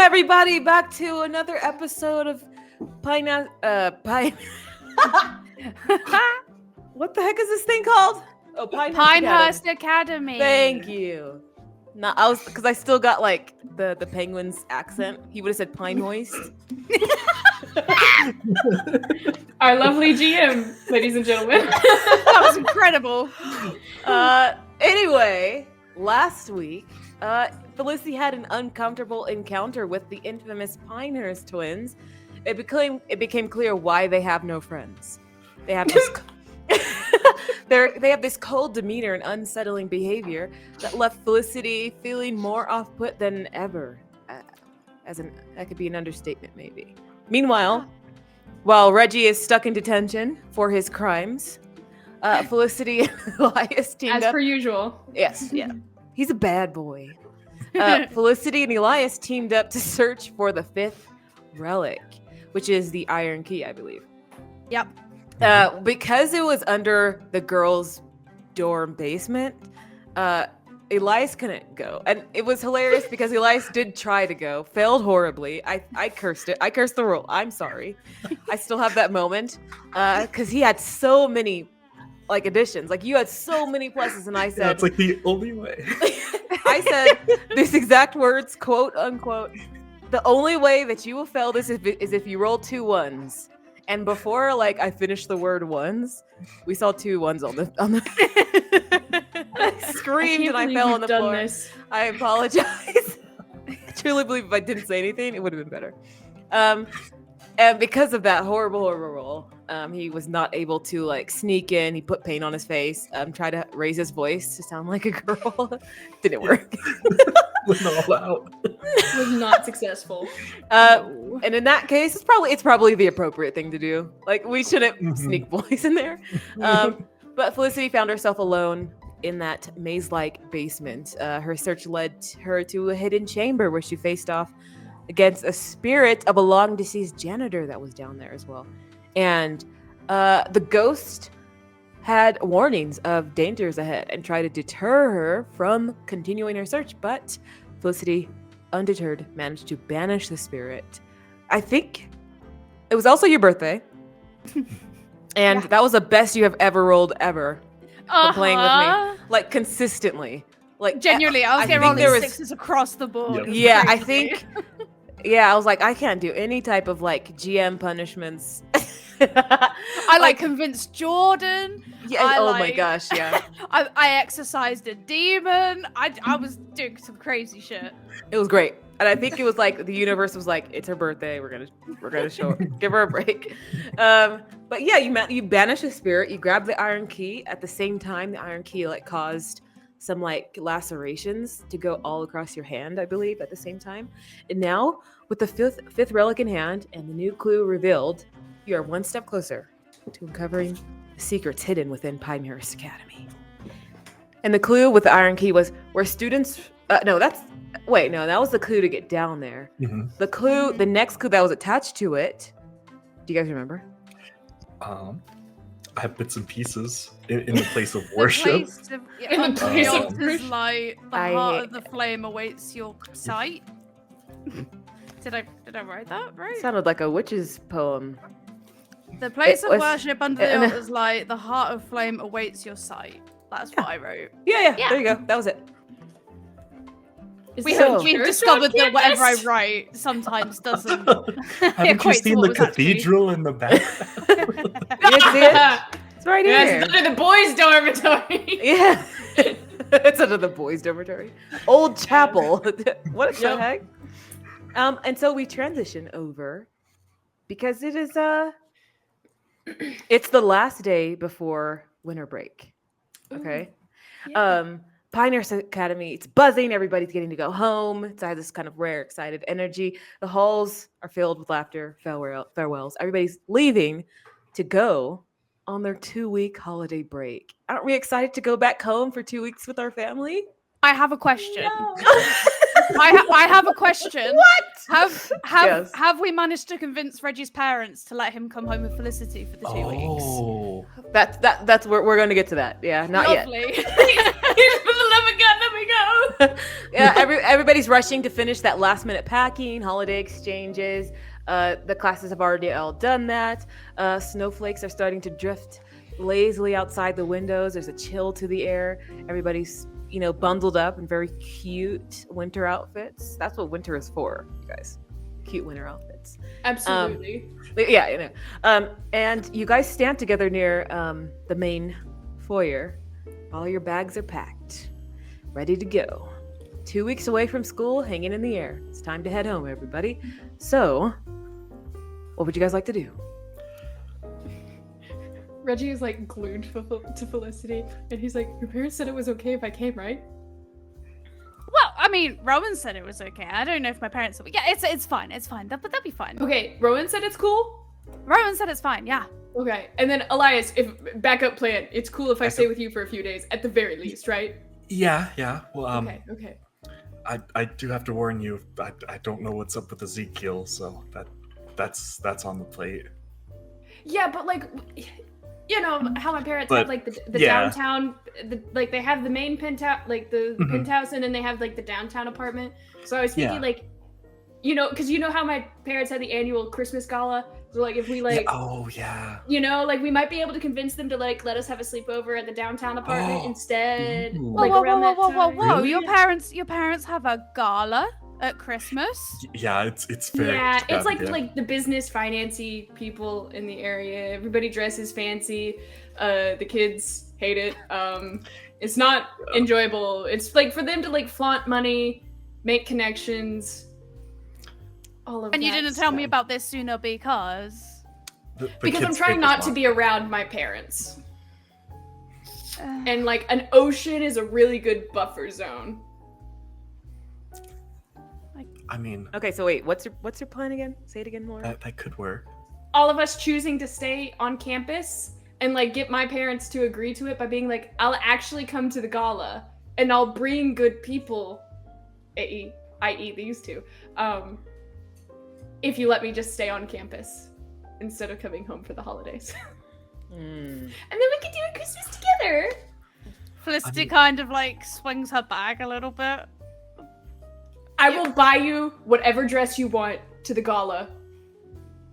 everybody, back to another episode of Pine. What the heck is this thing called? Oh, Pinehurst Academy. Thank you. No, because I still got like the penguin's accent. He would have said Pinehurst. Our lovely GM, ladies and gentlemen. That was incredible. Anyway, last week, Felicity had an uncomfortable encounter with the infamous Pinehurst twins. It became clear why they have no friends. They have this they have this cold demeanor and unsettling behavior that left Felicity feeling more off-put than ever. That could be an understatement, maybe. Meanwhile, while Reggie is stuck in detention for his crimes, Felicity and Elias teamed up. As per usual. Yes, yeah. He's a bad boy. Felicity and Elias teamed up to search for the fifth relic, which is the Iron Key, I believe. Yep. Because it was under the girls' dorm basement, Elias couldn't go. And it was hilarious because Elias did try to go, failed horribly. I cursed it. I cursed the rule. I'm sorry. I still have that moment because he had so many additions. Like, you had so many pluses, and I said... That's like the only way. I said these exact words, quote unquote, the only way that you will fail this is if you roll 2 ones. And before I finished the word ones, we saw 2 ones on the I screamed and I fell on the floor. This. I apologize. I truly believe if I didn't say anything, it would have been better. And because of that horrible roll, he was not able to sneak in. He put paint on his face, tried to raise his voice to sound like a girl. Didn't work. Went all out. Was not successful. And in that case, it's probably the appropriate thing to do. We shouldn't sneak boys in there. But Felicity found herself alone in that maze-like basement. Her search led her to a hidden chamber where she faced off against a spirit of a long-deceased janitor that was down there as well. And the ghost had warnings of dangers ahead and tried to deter her from continuing her search, but Felicity, undeterred, managed to banish the spirit. I think it was also your birthday. And that was the best you have ever rolled ever for playing with me. Consistently. Genuinely, I was getting rolling 6s across the board. Yep. Yeah, I think... Yeah, I was like, I can't do any type of GM punishments. I convinced Jordan. Yeah. My gosh. Yeah. I exercised a demon. I was doing some crazy shit. It was great, and I think it was the universe was like, it's her birthday. We're gonna show her, give her a break. But yeah, you banish the spirit. You grab the Iron Key. At the same time, the Iron Key caused some lacerations to go all across your hand, I believe, at the same time. And now, with the fifth relic in hand and the new clue revealed, you are one step closer to uncovering the secrets hidden within Pinehurst Academy. And the clue with the Iron Key was where students... that was the clue to get down there. Mm-hmm. The next clue that was attached to it, do you guys remember? I have bits and pieces in the place of worship. In the place of worship. The heart of the flame awaits your sight. Did I write that right? It sounded like a witch's poem. The place of worship under the altar's light, the heart of flame awaits your sight. That's what I wrote. Yeah. There you go. That was it. We've discovered that whatever I write sometimes doesn't. Haven't you seen the cathedral in the back? It's right here. It's under the boys' dormitory. Yeah. It's under the boys' dormitory. Old chapel. What the heck? And so we transition over because it is it's the last day before winter break. Okay. Ooh, yeah. Pinehurst Academy, it's buzzing. Everybody's getting to go home. It's this kind of rare, excited energy. The halls are filled with laughter, farewells. Everybody's leaving to go on their 2-week holiday break. Aren't we excited to go back home for 2 weeks with our family? I have a question. No. I have a question. What? Have we managed to convince Reggie's parents to let him come home with Felicity for the 2 weeks? That's where we're going to get to that. Yeah, not Lovely. yet. For the love of God, let me go. Yeah, everybody's rushing to finish that last minute packing, holiday exchanges. The classes have already all done that. Snowflakes are starting to drift lazily outside the windows. There's a chill to the air. Everybody's, bundled up in very cute winter outfits. That's what winter is for, you guys. Cute winter outfits. Absolutely. Yeah, and you guys stand together near the main foyer. All your bags are packed, ready to go. 2 weeks away from school, hanging in the air. It's time to head home, everybody. So, what would you guys like to do? Reggie is like glued to Felicity, and he's like, "Your parents said it was okay if I came, right?" Well, I mean, Rowan said it was okay. I don't know if my parents. Yeah, it's fine. It's fine. But that'll be fine. Okay, Rowan said it's cool. Rowan said it's fine. Yeah. Okay, and then Elias, if backup plan, it's cool if I stay with you for a few days at the very least, right? Yeah. Well, Okay. I do have to warn you. I don't know what's up with Ezekiel, so that's on the plate. Yeah, but like, you know how my parents But, have like the yeah. downtown, like they have the main penthouse, like the penthouse, and then they have like the downtown apartment. So I was thinking like, because you know how my parents had the annual Christmas gala. So like if we like, yeah. Like we might be able to convince them to like let us have a sleepover at the downtown apartment instead. Ooh. Like around that time. Whoa! Really? Your parents have a gala at Christmas. Yeah, it's very Yeah, it's extravagant. like the business financy people in the area. Everybody dresses fancy. The kids hate it. It's not enjoyable. It's like for them to like flaunt money, make connections. All of And you that didn't tell me stuff. about this sooner because. Because I'm kids trying take not this to long. be around my parents. And like an ocean is a really good buffer zone. I mean, Okay, so wait, what's your plan again? Say it again, Laura. that could work. All of us choosing to stay on campus and like get my parents to agree to it by being like, I'll actually come to the gala and I'll bring good people, i.e. these two, if you let me just stay on campus instead of coming home for the holidays. And then we could do a Christmas together. Felicity kind of like swings her bag a little bit. I will buy you whatever dress you want to the gala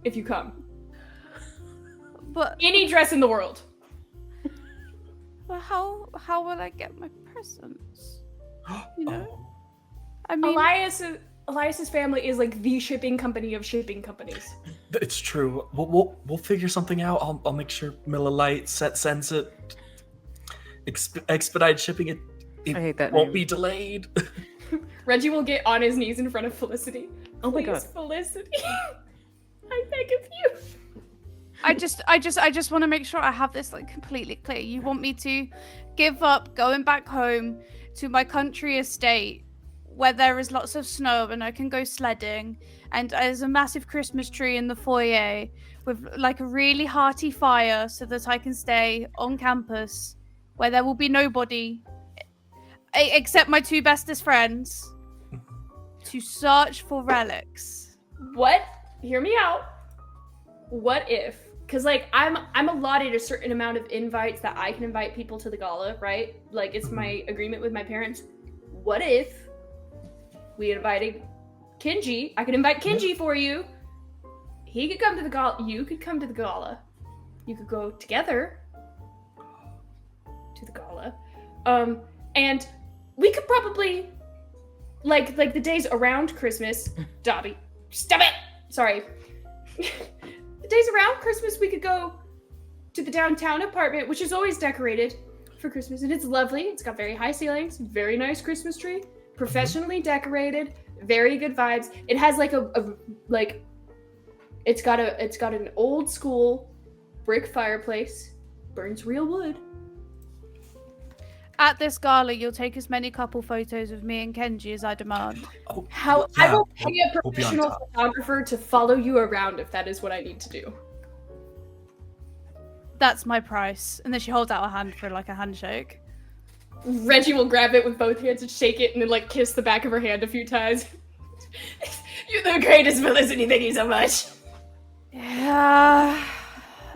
if you come. But Any dress in the world. how will I get my presents? You know? I mean, Elias's family is like the shipping company of shipping companies. It's true. We'll figure something out. I'll make sure Miller Lite sends it. Expedite shipping it. It I hate that won't name. be delayed. Reggie will get on his knees in front of Felicity. Oh my Please, God. Felicity. I beg of you. I just want to make sure I have this like completely clear. You want me to give up going back home to my country estate where there is lots of snow and I can go sledding, and there's a massive Christmas tree in the foyer with like a really hearty fire so that I can stay on campus where there will be nobody except my two bestest friends to search for relics. What? Hear me out. What if? Because like I'm allotted a certain amount of invites that I can invite people to the gala, right? Like it's my agreement with my parents. What if we invited Kenji? I could invite Kenji for you. He could come to the gala. You could come to the gala. You could go together to the gala. And we could probably like the days around Christmas. Dobby, stop it. Sorry. The days around Christmas, we could go to the downtown apartment, which is always decorated for Christmas, and it's lovely. It's got very high ceilings, very nice Christmas tree, professionally decorated, very good vibes. It has like it's got an old school brick fireplace, burns real wood. At this gala, you'll take as many couple photos of me and Kenji as I demand. Oh, I will pay a we'll be on professional top. photographer to follow you around if that is what I need to do. That's my price. And then she holds out her hand for like a handshake. Reggie will grab it with both hands and shake it and then like kiss the back of her hand a few times. You're the greatest, Felicity. Thank you so much. Yeah.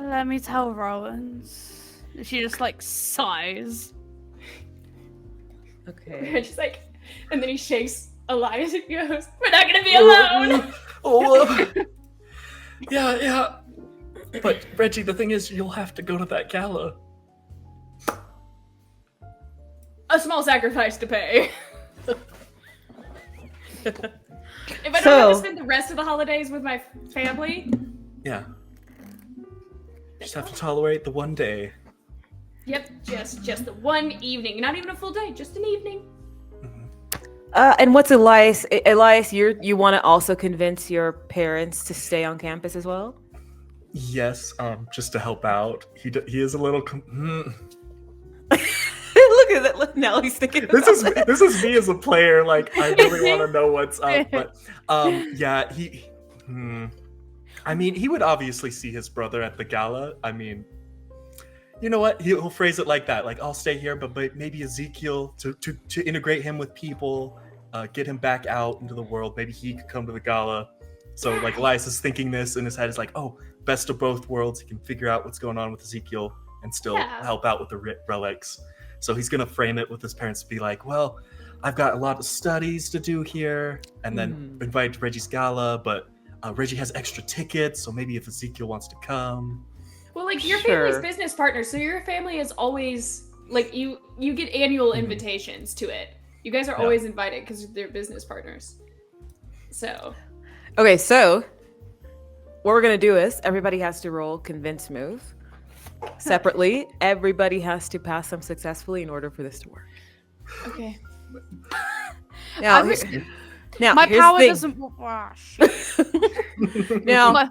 Let me tell Rowan's. She just like sighs. Okay. Reggie's like, And then he shakes Elias and goes, "We're not gonna be alone." Yeah. But Reggie, the thing is, you'll have to go to that gala. A small sacrifice to pay. If I don't So- have to spend the rest of the holidays with my family, Yeah. Just have to tolerate the one day. yep, just the one evening. Not even a full day, just an evening. And what's Elias? Elias, you want to also convince your parents to stay on campus as well? Yes, just to help out. He is a little. Look at that! Look, now he's thinking. This about it. is me as a player. Like, I really want to know what's up, but yeah, he. I mean, he would obviously see his brother at the gala. I mean, you know what? He'll phrase it like that. Like, I'll stay here, but maybe Ezekiel to integrate him with people, get him back out into the world. Maybe he could come to the gala. So, like, Elias is thinking this in his head. Is like, oh, best of both worlds. He can figure out what's going on with Ezekiel and still help out with the relics. So he's gonna frame it with his parents to be like, well, I've got a lot of studies to do here, and then invite to Reggie's gala, but Reggie has extra tickets, so maybe if Ezekiel wants to come. Well, like your Sure. family's business partners, so your family is always like you get annual invitations to it. You guys are always invited because they're business partners. So Okay, so what we're gonna do is everybody has to roll convince move separately. Everybody has to pass them successfully in order for this to work. okay. Now, My here's power the doesn't. Now, My-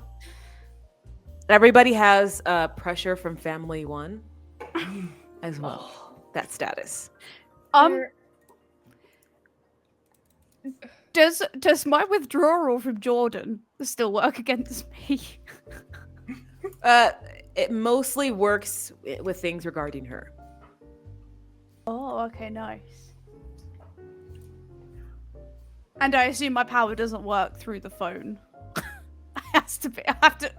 everybody has pressure from family one as well. That status. Does my withdrawal from Jordan still work against me? It mostly works with things regarding her. Oh, okay, nice. And I assume my power doesn't work through the phone. It has to be. I have to.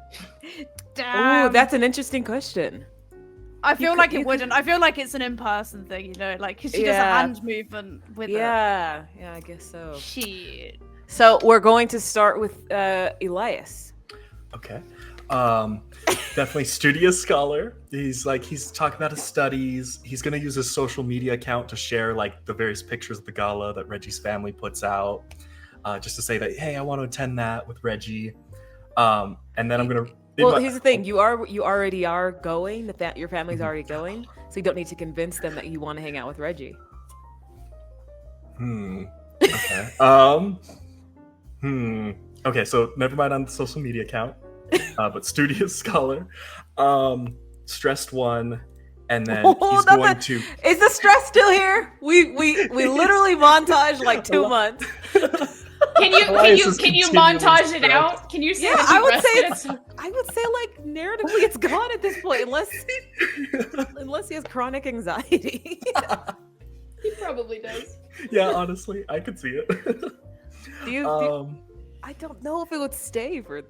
Damn. Ooh, that's an interesting question. I feel could- like you it could- wouldn't. I feel like it's an in-person thing, you know, like 'cause she does a Yeah. hand movement with Yeah, I guess so. it. Shit. So we're going to start with Elias. Okay. Definitely studious scholar. He's talking about his studies. He's gonna use his social media account to share like the various pictures of the gala that Reggie's family puts out, just to say that, hey, I want to attend that with Reggie. And then I'm gonna. Well, here's the thing: you already are going. That your family's already going, so you don't need to convince them that you want to hang out with Reggie. Okay. Okay, so never mind on the social media account. But studious scholar, stressed one, and then he's going to. Is the stress still here? We literally montage like 2 months. Can you Elias is montage it continuing out? Can you say Yeah, that I he would say rested? I would say like narratively it's gone at this point, unless he has chronic anxiety. He probably does. Yeah, honestly, I could see it. I don't know if it would stay for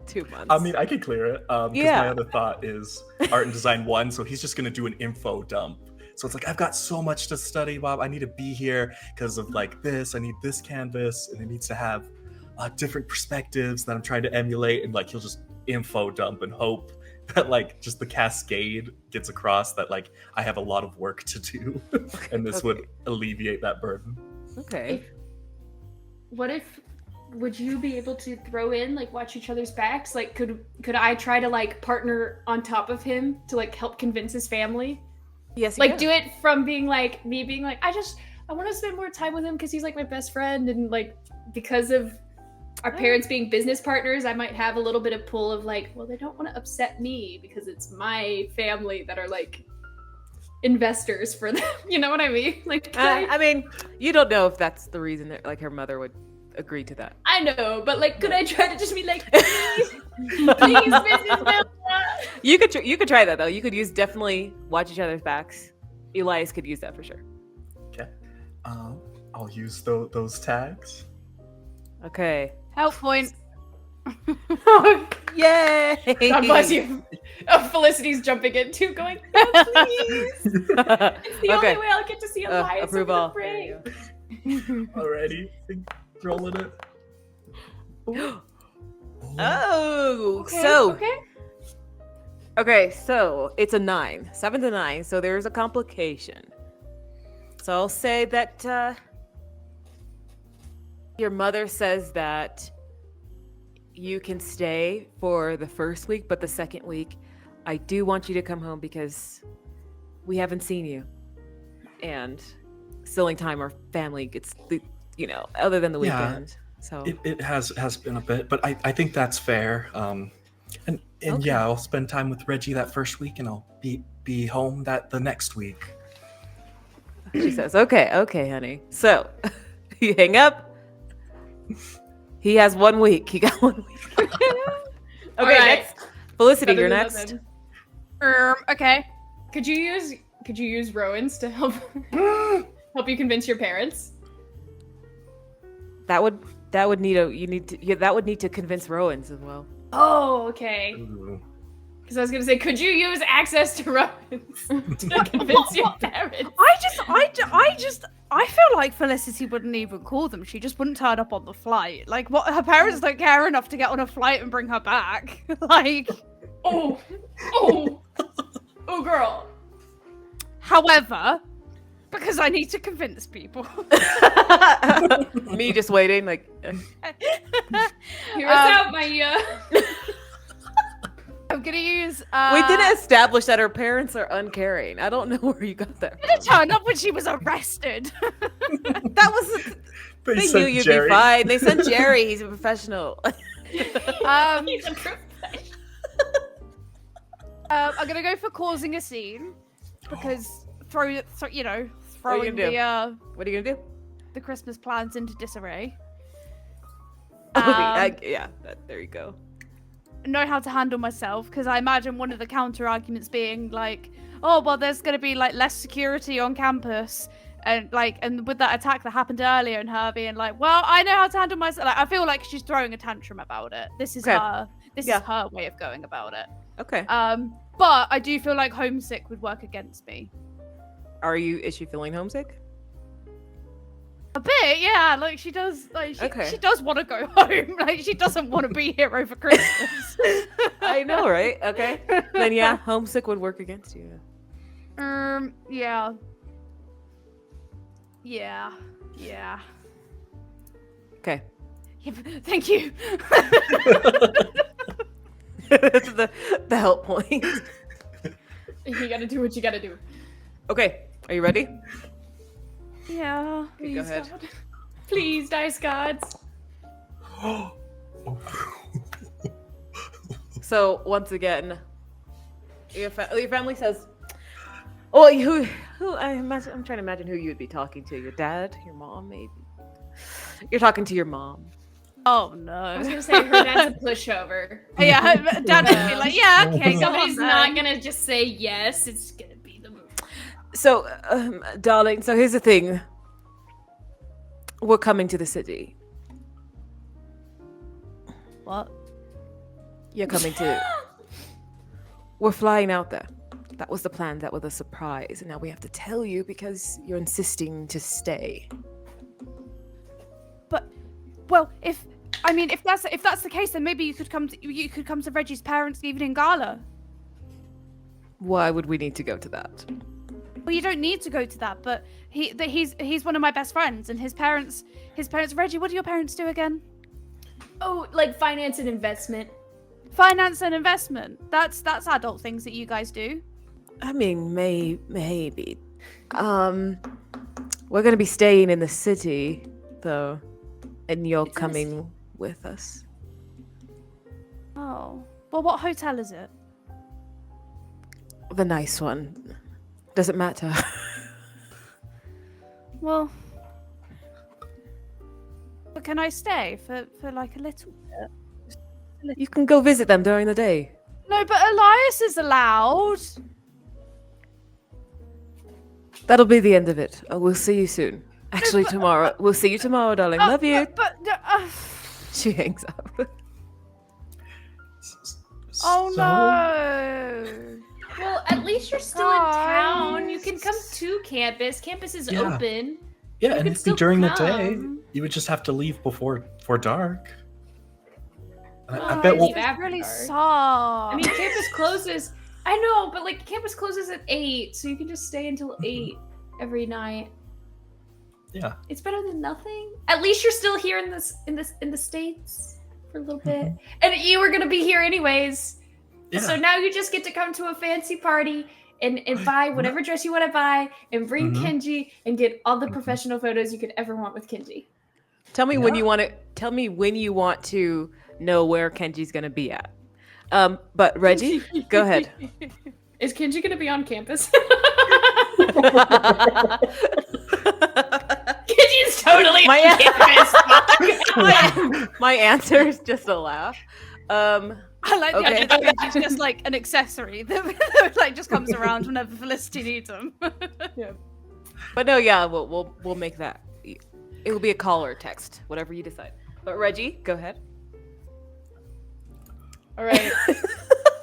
2 months. I mean, I could clear it. Because Yeah. my other thought is art and design 1, so he's just gonna do an info dump. So it's like, I've got so much to study, Bob. I need to be here because of like this. I need this canvas, and it needs to have different perspectives that I'm trying to emulate. And like, he'll just info dump and hope that like just the cascade gets across that like I have a lot of work to do, and this would alleviate that burden. Okay. Would you be able to throw in like watch each other's backs? Like could I try to like partner on top of him to like help convince his family? Yes. you Like can. do it from being like me being like I want to spend more time with him because he's like my best friend, and like because of our parents being business partners, I might have a little bit of pull of like, well, they don't want to upset me because it's my family that are like investors for them. You know what I mean? Like I mean, you don't know if that's the reason that like her mother would agree to that. I know, but like, could I try to just be like, please, please, Mrs. Miller? You could try that though. You could use definitely watch each other's backs. Elias could use that for sure. Okay. I'll use those tags. Okay. Help point. Yay! God bless you. Oh, Felicity's jumping in too, going, no, please. It's the only way I'll get to see Elias approve over all. the break. There you Alrighty, rolling it. Oh, Okay, so okay. okay, so it's a 9, 7 to 9. So there's a complication. So I'll say that your mother says that you can stay for the first week, but the second week, I do want you to come home because we haven't seen you, and it's the only time our family gets the, other than the Yeah. weekend. So It has been a bit, but I think that's fair. And Okay. yeah, I'll spend time with Reggie that first week, and I'll be home the next week. she says, okay, honey. So you hang up. He has 1 week. He got 1 week. Okay, Alright. next. Felicity, Better you're than next. nothing. Okay. Could you use Rowan's to help you convince your parents? That would need that would need to convince Rowan's as well. Oh, okay. Ooh. Because I was gonna say, could you use access to Rowan's to convince your parents? I feel like Felicity wouldn't even call them. She just wouldn't turn up on the flight. Like, what? Her parents don't care enough to get on a flight and bring her back. Like, Oh, girl. however, because I need to convince people. Me just waiting, like. Hear us out, my. I'm gonna use. We didn't establish that her parents are uncaring. I don't know where you got that. Didn't turn up when she was arrested. That was. They They knew sent you'd Jerry. be fine. They sent Jerry. He's a professional. He's a professional. I'm gonna go for causing a scene because throwing What are you gonna the What are you gonna do? the Christmas plans into disarray. There you go. Know how to handle myself because I imagine one of the counter arguments being like, oh well, there's going to be like less security on campus, and with that attack that happened earlier, and her being like, well, I know how to handle myself. Like, I feel like she's throwing a tantrum about it. This is Okay. her. This Yeah. is her way of going about it. Okay. But I do feel like homesick would work against me. Is she feeling homesick? A bit, yeah. Like she does. Like Okay. she does want to go home. Like she doesn't want to be here over Christmas. I know, right? Okay. Then yeah, homesick would work against you. Yeah. Yeah. Yeah. Okay. Yeah, thank you. That's the help point. You gotta do what you gotta do. Okay. Are you ready? Yeah. Okay, go ahead. God. Please, dice gods. So once again, your family says, "Oh, who? I'm trying to imagine who you would be talking to. Your dad, your mom, maybe. You're talking to your mom. Oh I was no. gonna say her dad's a pushover. Yeah, Dad would be like, yeah, okay, go Somebody's on, not then. gonna just say yes. It's gonna be the move. So, darling. So here's the thing. We're coming to the city. What? You're coming to. We're flying out there. That was the plan. That was a surprise, and now we have to tell you because you're insisting to stay. But, well, if that's the case, then maybe you could come to Reggie's parents' evening gala. Why would we need to go to that? Well, you don't need to go to that, but he's one of my best friends, and his parents. Reggie, what do your parents do again? Oh, like finance and investment. Finance and investment. That's adult things that you guys do. I mean, maybe. We're gonna be staying in the city, though, and you're coming with us. Oh. Well, what hotel is it? The nice one. Doesn't matter. Well, but can I stay for like a little bit? You can go visit them during the day. No, but Elias is allowed. That'll be the end of it. We'll see you soon. Actually, tomorrow. We'll see you tomorrow, darling. Love you. But She hangs up. oh So- no. Well, at least you're still in town. You can come to campus. Campus is Yeah. open. Yeah, You and could it'd be still during the day. come. You would just have to leave before dark. I Oh, bet leave we'll. this is after really dark. soft. I mean, campus closes. I know, but like campus closes at 8, so you can just stay until 8 every night. Yeah. It's better than nothing. At least you're still here in the States for a little bit, and you were gonna be here anyways. Yeah. So now you just get to come to a fancy party and buy whatever dress you want to buy, and bring Kenji and get all the professional photos you could ever want with Kenji. Tell me when Yeah. you want to. Tell me when you want to know where Kenji's gonna be at. But Reggie, go ahead. Is Kenji gonna be on campus? Kenji's totally My on campus. My answer is just a laugh. I like the Okay. idea that Reggie's just like an accessory that like just comes around whenever Felicity needs him. But no, yeah, we'll make that. It will be a call or a text, whatever you decide. But Reggie, go ahead. All right.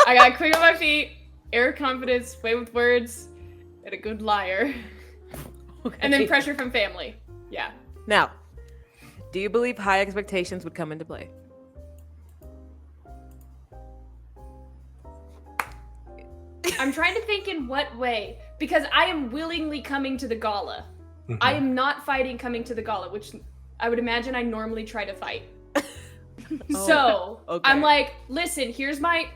I got quick on my feet, air of confidence, way with words, and a good liar. And then Okay. pressure from family. Yeah. Now, do you believe high expectations would come into play? I'm trying to think in what way, because I am willingly coming to the gala. I am not fighting coming to the gala, which I would imagine I normally try to fight. So okay. I'm like, listen, here's my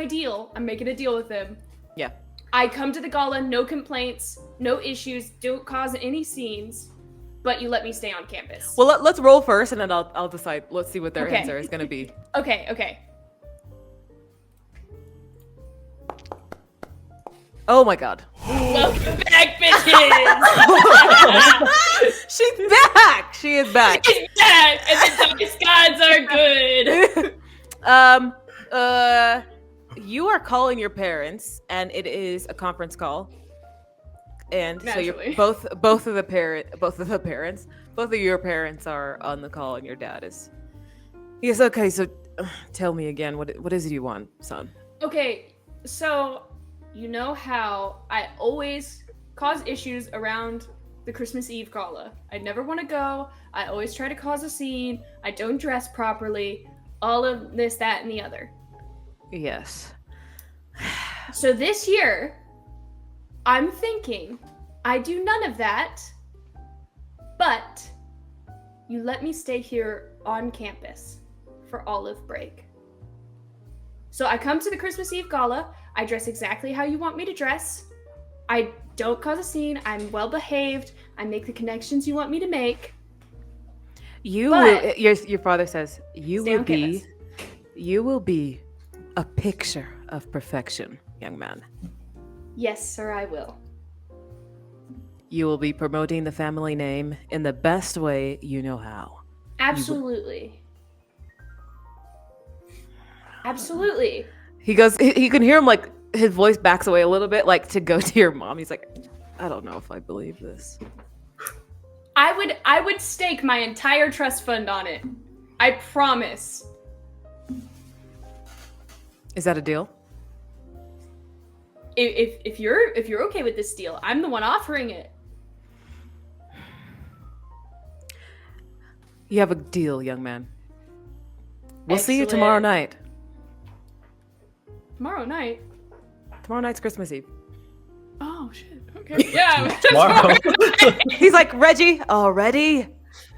deal. I'm making a deal with them. Yeah. I come to the gala, no complaints, no issues, don't cause any scenes, but you let me stay on campus. Well, let's roll first, and then I'll decide. Let's see what their Okay. answer is going to be. Okay. Oh my god. Welcome back, bitches! She's back! She is back. She's back, and the dice gods are good. You are calling your parents, and it is a conference call. And so Naturally. you're both of your parents are on the call, and your dad is. Yes, okay, so tell me again, what is it you want, son? Okay, so you know how I always cause issues around the Christmas Eve gala. I never want to go. I always try to cause a scene. I don't dress properly. All of this, that, and the other. Yes. So this year, I'm thinking I do none of that, but you let me stay here on campus for olive break. So I come to the Christmas Eve gala. I dress exactly how you want me to dress. I don't cause a scene. I'm well behaved. I make the connections you want me to make. But- Your father says you Stay on campus. will be a picture of perfection, young man. Yes, sir, I will. You will be promoting the family name in the best way you know how. Absolutely. Absolutely. He goes, you can hear him like his voice backs away a little bit, like to go to your mom. He's like, I don't know if I believe this. I would stake my entire trust fund on it. I promise. Is that a deal? If you're okay with this deal, I'm the one offering it. You have a deal, young man. We'll see you Excellent. tomorrow night. Tomorrow night. Tomorrow night's Christmas Eve. Oh shit. Okay. Yeah. Tomorrow. He's like, Reggie, already?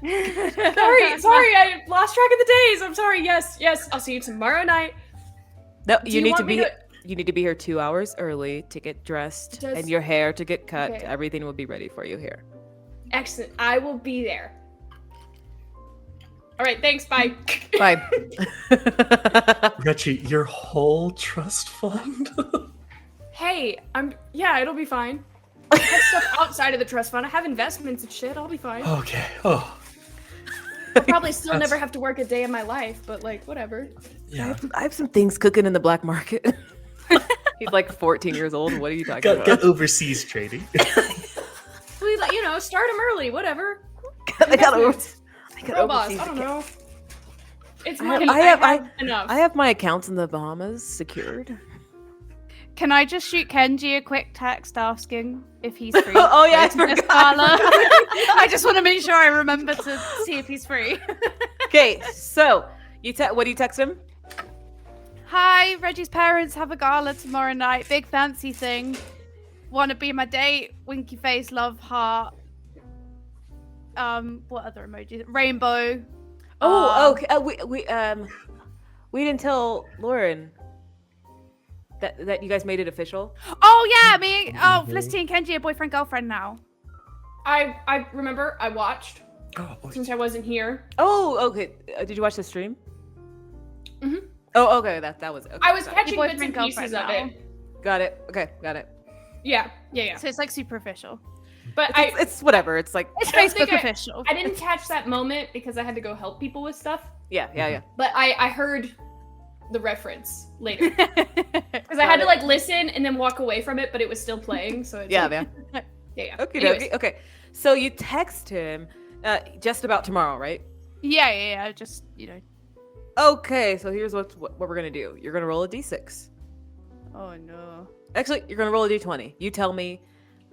sorry, I lost track of the days. I'm sorry. Yes. I'll see you tomorrow night. No, Do you you need to want me be to- you need to be here 2 hours early to get dressed Does- and your hair to get cut. Okay. Everything will be ready for you here. Excellent. I will be there. All right. Thanks. Bye. Bye. Reggie, your whole trust fund? Hey, it'll be fine. I have stuff outside of the trust fund. I have investments and shit. I'll be fine. Okay. Oh, I'll probably still never have to work a day in my life, but like whatever. yeah. I have some things cooking in the black market. He's like 14 years old. What are you talking Got about? overseas trading. We start them early. Whatever. I got Investments. overseas Robots. I don't know. It's I money. have- I have enough. I have my accounts in the Bahamas secured. Can I just shoot Kenji a quick text asking if he's free? Oh, yeah, I to this forgot. gala? I just want to make sure I remember to see if he's free. Okay, so what do you text him? Hi, Reggie's parents have a gala tomorrow night. Big fancy thing. Want to be my date? Winky face, love, heart. What other emojis? Rainbow. Okay. We didn't tell Lauren that you guys made it official. Oh yeah, Felicity and Kenji are boyfriend girlfriend now. I remember I watched since I wasn't here. Oh, okay. Did you watch the stream? Mhm. Oh, okay. That was. Okay, I was got it. catching Your bits and boyfriend pieces of girlfriend it. Got it. Okay, got it. Yeah. So it's like superficial. But It's whatever. It's like It's I don't think Facebook official. I didn't catch that moment because I had to go help people with stuff. yeah. But I heard the reference later because I Got had to it. like listen and then walk away from it, but it was still playing. So it's Yeah, like, man. yeah. Okay, Anyways. okay. So you text him just about tomorrow, right? Yeah. Just Okay, so here's what we're gonna do. You're gonna roll a d6. Oh no. Actually, you're gonna roll a d20. You tell me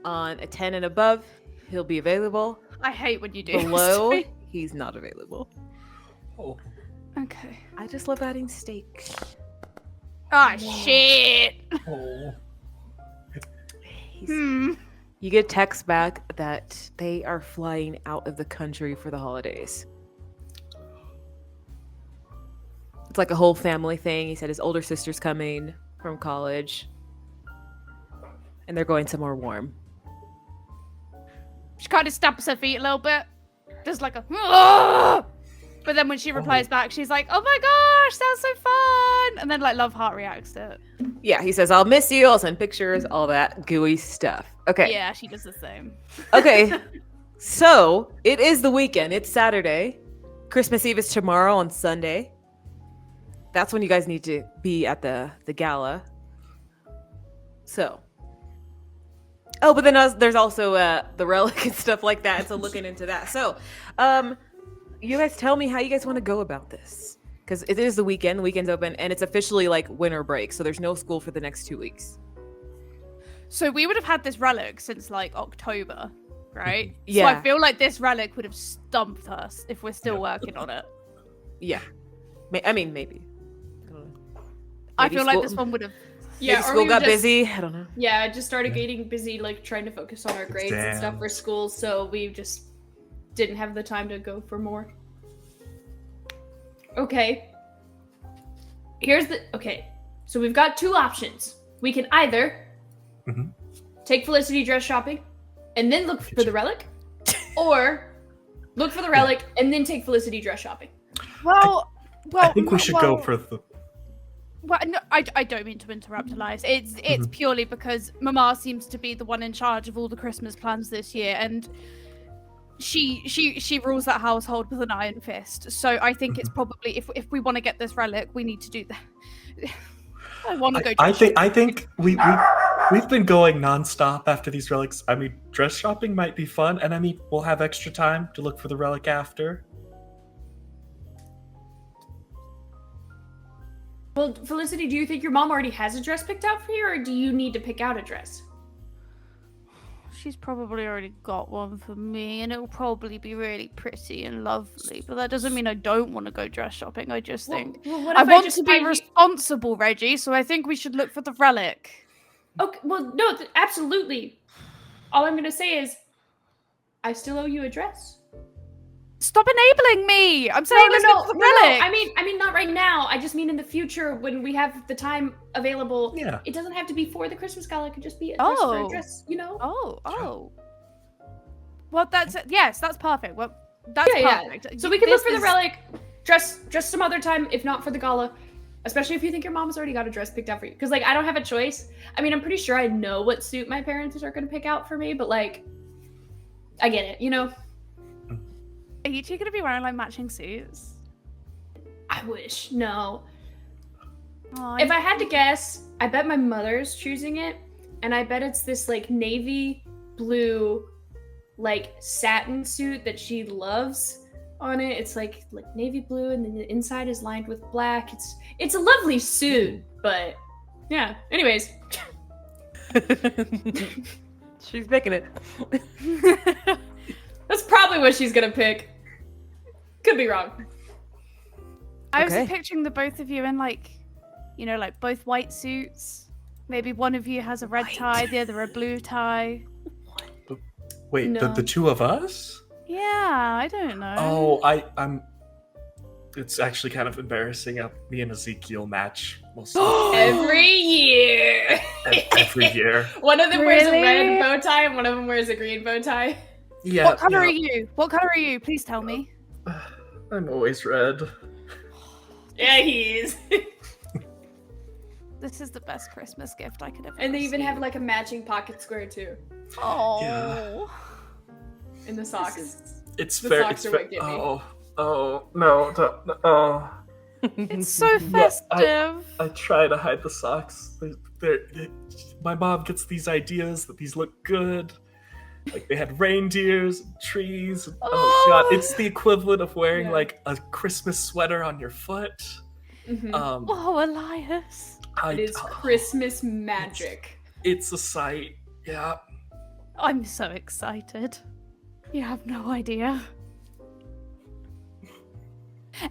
on a 10 and above, he'll be available. I hate when you do. this to Below, me. he's not available. Oh. Okay. I just love adding stakes. Ah shit. Oh. Hmm. You get text back that they are flying out of the country for the holidays. It's like a whole family thing. He said his older sister's coming from college. And they're going somewhere warm. She kind of stamps her feet a little bit. Does like a "Ugh!" But then when she replies back, she's like, "Oh my gosh, sounds so fun!" And then like love heart reacts to it. Yeah, he says, I'll miss you. I'll send pictures, all that gooey stuff. Okay. Yeah, she does the same. Okay. So it is the weekend. It's Saturday. Christmas Eve is tomorrow on Sunday. That's when you guys need to be at the gala. So. Oh, but then there's also the relic and stuff like that. So looking into that. So, you guys tell me how you guys want to go about this. Because it is the weekend. The weekend's open. And it's officially like winter break. So there's no school for the next 2 weeks. So we would have had this relic since like October, right? Yeah. So I feel like this relic would have stumped us if we're still working on it. Yeah. I mean, maybe. I don't know. I Maybe feel like school- this one would have. Yeah, Maybe or school we got just- busy. I don't know. Yeah, I just started getting busy, like trying to focus on our grades and stuff for school, so we just didn't have the time to go for more. Okay. Okay. So we've got two options. We can either Mhm. take Felicity dress shopping and then look for the relic, or look for the relic and then take Felicity dress shopping. Well, I think we should go for the. Well, no, I don't mean to interrupt, Elias. It's purely because Mama seems to be the one in charge of all the Christmas plans this year, and she rules that household with an iron fist. So I think it's probably if we want to get this relic, we need to do that. I want to go. I think we've been going nonstop after these relics. I mean, dress shopping might be fun, and I mean, we'll have extra time to look for the relic after. Well, Felicity, do you think your mom already has a dress picked out for you, or do you need to pick out a dress? She's probably already got one for me, and it'll probably be really pretty and lovely. But that doesn't mean I don't want to go dress shopping. I just think Well, what I if want just to be find you- responsible, Reggie. So I think we should look for the relic. Okay, well, no, absolutely. All I'm gonna say is, I still owe you a dress. Stop enabling me! I'm saying let's look for the relic. I mean, not right now. I just mean in the future when we have the time available. Yeah. It doesn't have to be for the Christmas gala. It could just be a dress for a Oh. dress, you know? Oh. Well, that's perfect. Well, that's Yeah. perfect. So we can look This for the is- relic, dress some other time, if not for the gala. Especially if you think your mom's already got a dress picked out for you. Because, like, I don't have a choice. I mean, I'm pretty sure I know what suit my parents are going to pick out for me, but, like, I get it, you know? Are you two gonna be wearing like matching suits? I wish. No. Oh, If I had to guess, I bet my mother's choosing it, and I bet it's this like navy blue, like satin suit that she loves on it. It's like navy blue, and then the inside is lined with black. It's a lovely suit, but yeah. Anyways, She's picking it. That's probably what she's gonna pick. Could be wrong. I was Okay. picturing the both of you in like both white suits. Maybe one of you has a red tie, the other a blue tie. Wait, No. the two of us? Yeah, I don't know. Oh, I'm. It's actually kind of embarrassing. Me and Ezekiel match most of Every year. every year. One of them wears a Really? red bow tie and one of them wears a green bow tie. Yeah. What color are yeah. you? What color are you? Please tell me. I'm always red. Yeah, he is. This is the best Christmas gift I could ever. And they even have receive. like a matching pocket square too Oh. Yeah. in the socks. It's The fair. socks It's are fair. what get me. Oh no! Oh. It's so festive. I try to hide the socks. My mom gets these ideas that these look good. Like they had reindeers and trees. Oh god, it's the equivalent of wearing Yeah. like a Christmas sweater on your foot. Mhm. Oh, Elias. It is Christmas magic. It's a sight. Yeah. I'm so excited. You have no idea.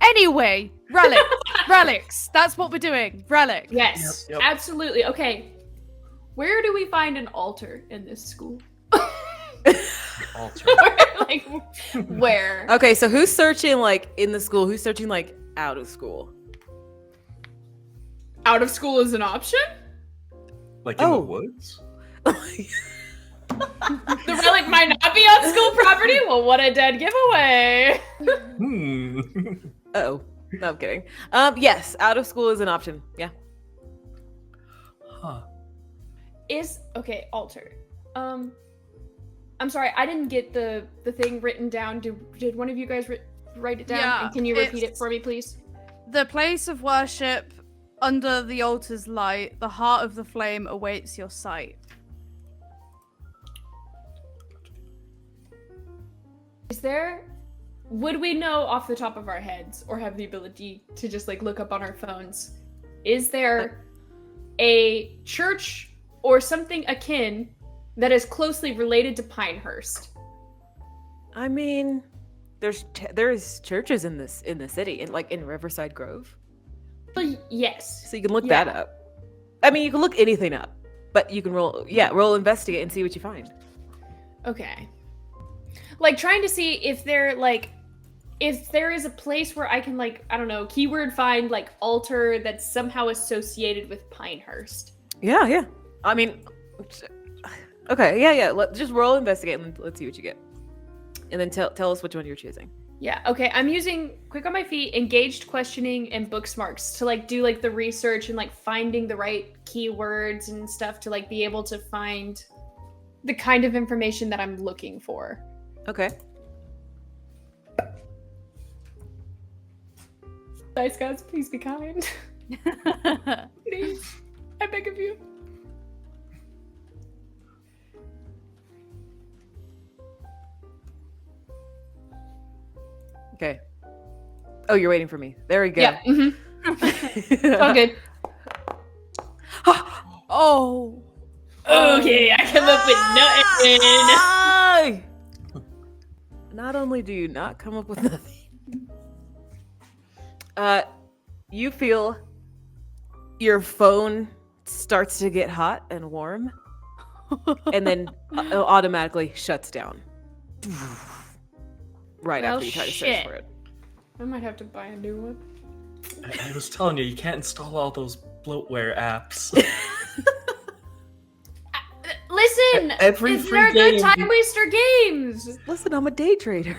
Anyway, relics. That's what we're doing. Relic. Yes, Yep. absolutely. Okay, where do we find an altar in this school? Altar. Like, where? Okay, so who's searching like in the school? Who's searching like out of school? Out of school is an option? Like in Oh. the woods? The relic might not be on school property? Well, what a dead giveaway. Oh, no, I'm kidding. Yes, out of school is an option. Yeah. Huh. Okay, altar. I'm sorry, I didn't get the thing written down. Did one of you guys write it down? Yeah, And can you repeat it it's- for me, please? The place of worship under the altar's light, the heart of the flame awaits your sight. Would we know off the top of our heads or have the ability to just like look up on our phones? Is there a church or something akin that is closely related to Pinehurst? I mean, there's churches in the city, in Riverside Grove, Well, yes. so you can look Yeah. that up. I mean, you can look anything up, but you can roll investigate and see what you find. Okay. Like trying to see if there is a place where I can like, I don't know, keyword find like altar that's somehow associated with Pinehurst. Yeah. I mean, okay, yeah. Just roll investigate and let's see what you get, and then tell us which one you're choosing. Yeah, okay. I'm using quick on my feet, engaged questioning, and book smarts to like do like the research and like finding the right keywords and stuff to like be able to find the kind of information that I'm looking for. Okay. Dice gods, please be kind. Please. I beg of you. Okay. Oh, you're waiting for me. There we go. Yeah. Okay. Oh. Okay, I come up with nothing. Not only do you not come up with nothing, you feel your phone starts to get hot and warm, and then automatically shuts down. Right Well, after you try to search shit. for it. I might have to buy a new one. I was telling you, you can't install all those bloatware apps. Listen! Every they're free good game. time waster games! Listen, I'm a day trader.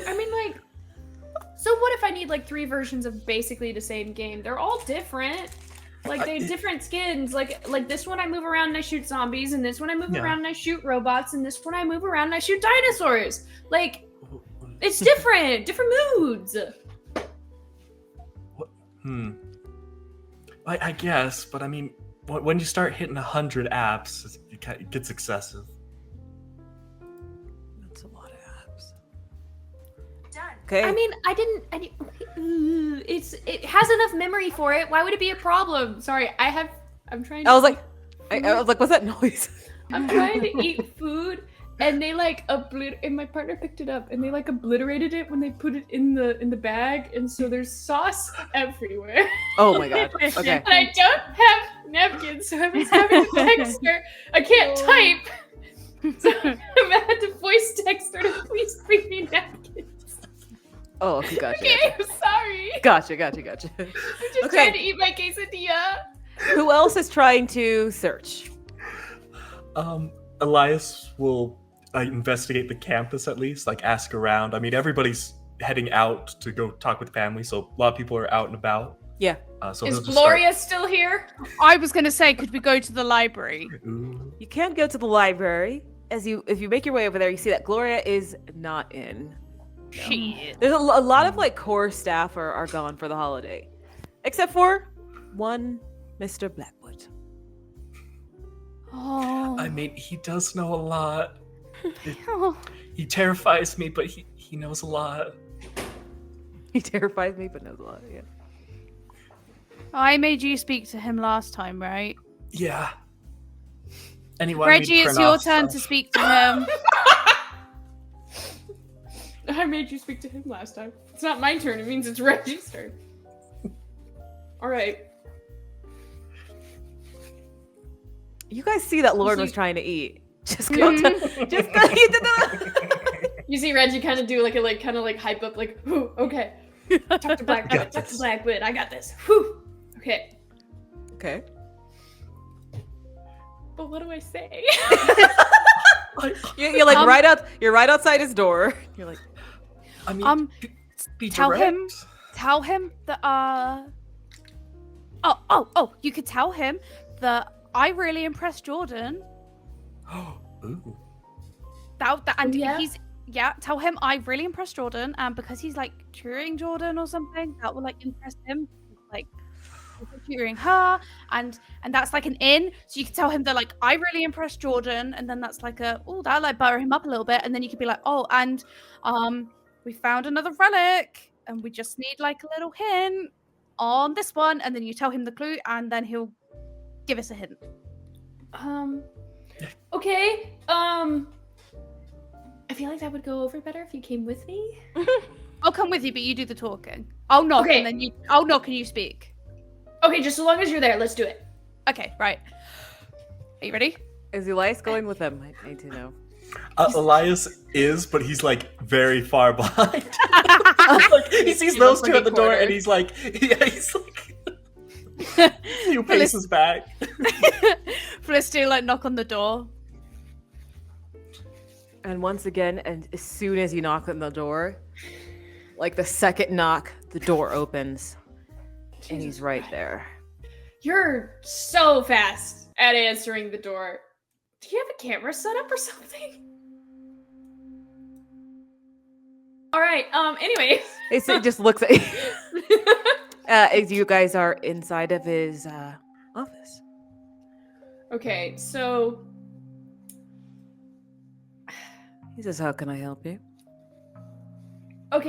I mean, like, so what if I need like 3 versions of basically the same game? They're all different. Like, they have different skins. Like this one I move around and I shoot zombies, and this one I move Yeah. around and I shoot robots, and this one I move around and I shoot dinosaurs. Like, it's different moods. I guess, but I mean, when you start hitting 100 apps, it gets excessive. That's a lot of apps. Okay. I mean, I didn't It has enough memory for it. Why would it be a problem? Sorry, I'm trying to I was like, what's that noise? I'm trying to eat food, and they like and my partner picked it up, and they like obliterated it when they put it in the bag, and so there's sauce everywhere. Oh my god. Okay. And I don't have napkins, so I was having to text her. I can't type, so I had to voice text her to please bring me napkins. Oh, gotcha. Okay, I'm sorry. Gotcha. I'm just Okay. trying to eat my quesadilla. Who else is trying to search? Elias will investigate the campus at least, like ask around. I mean, everybody's heading out to go talk with family, so a lot of people are out and about. Yeah. So Is he'll just Gloria still here? I was gonna say, could we go to the library? start- Ooh. You can't go to the library. If you make your way over there, you see that Gloria is not in. Shit. There's a lot of like core staff are gone for the holiday, except for one Mr. Blackwood. Oh. I mean, he does know a lot. Oh. He terrifies me, but he knows a lot. He terrifies me, but knows a lot. Yeah. I made you speak to him last time, right? Yeah. Anyway, I Reggie, it's your turn to speak to him. I made you speak to him last time. It's not my turn. It means it's Reggie's turn. All right. You guys see that Lauren was see- trying to eat. Just go eat the. You see Reggie kind of do kind of hype up, like, whew, okay. Talk to Blackwood. Talk to Blackwood. I got this. Whew. Okay. Okay. But what do I say? You're like You're right outside his door. You're like, I mean, be tell direct. Tell him that you could tell him that I really impressed Jordan. Ooh. Tell him I really impressed Jordan, and because he's like tutoring Jordan or something, that will like impress him. Like tutoring her, and that's like an in. So you can tell him that like I really impressed Jordan, and then that's like that'll like butter him up a little bit, and then you could be like, oh, and we found another relic, and we just need like a little hint on this one, and then you tell him the clue, and then he'll give us a hint. Okay. I feel like that would go over better if you came with me. I'll come with you, but you do the talking. I'll knock, Okay. and then I'll knock and you speak. Okay, just so long as you're there, let's do it. Okay, right. Are you ready? is Elias going with them? I need to know. Elias is, but he's like very far behind. Like, he sees He those looks two like at the a door, quarter. and he's like a few paces back. Felicity like knock on the door. And once again, and as soon as you knock on the door, like the second knock, the door opens, and he's right there. You're so fast at answering the door. Do you have a camera set up or something? All right. Anyways. It just looks at you. As you guys are inside of his office. Okay, so He says, "How can I help you?"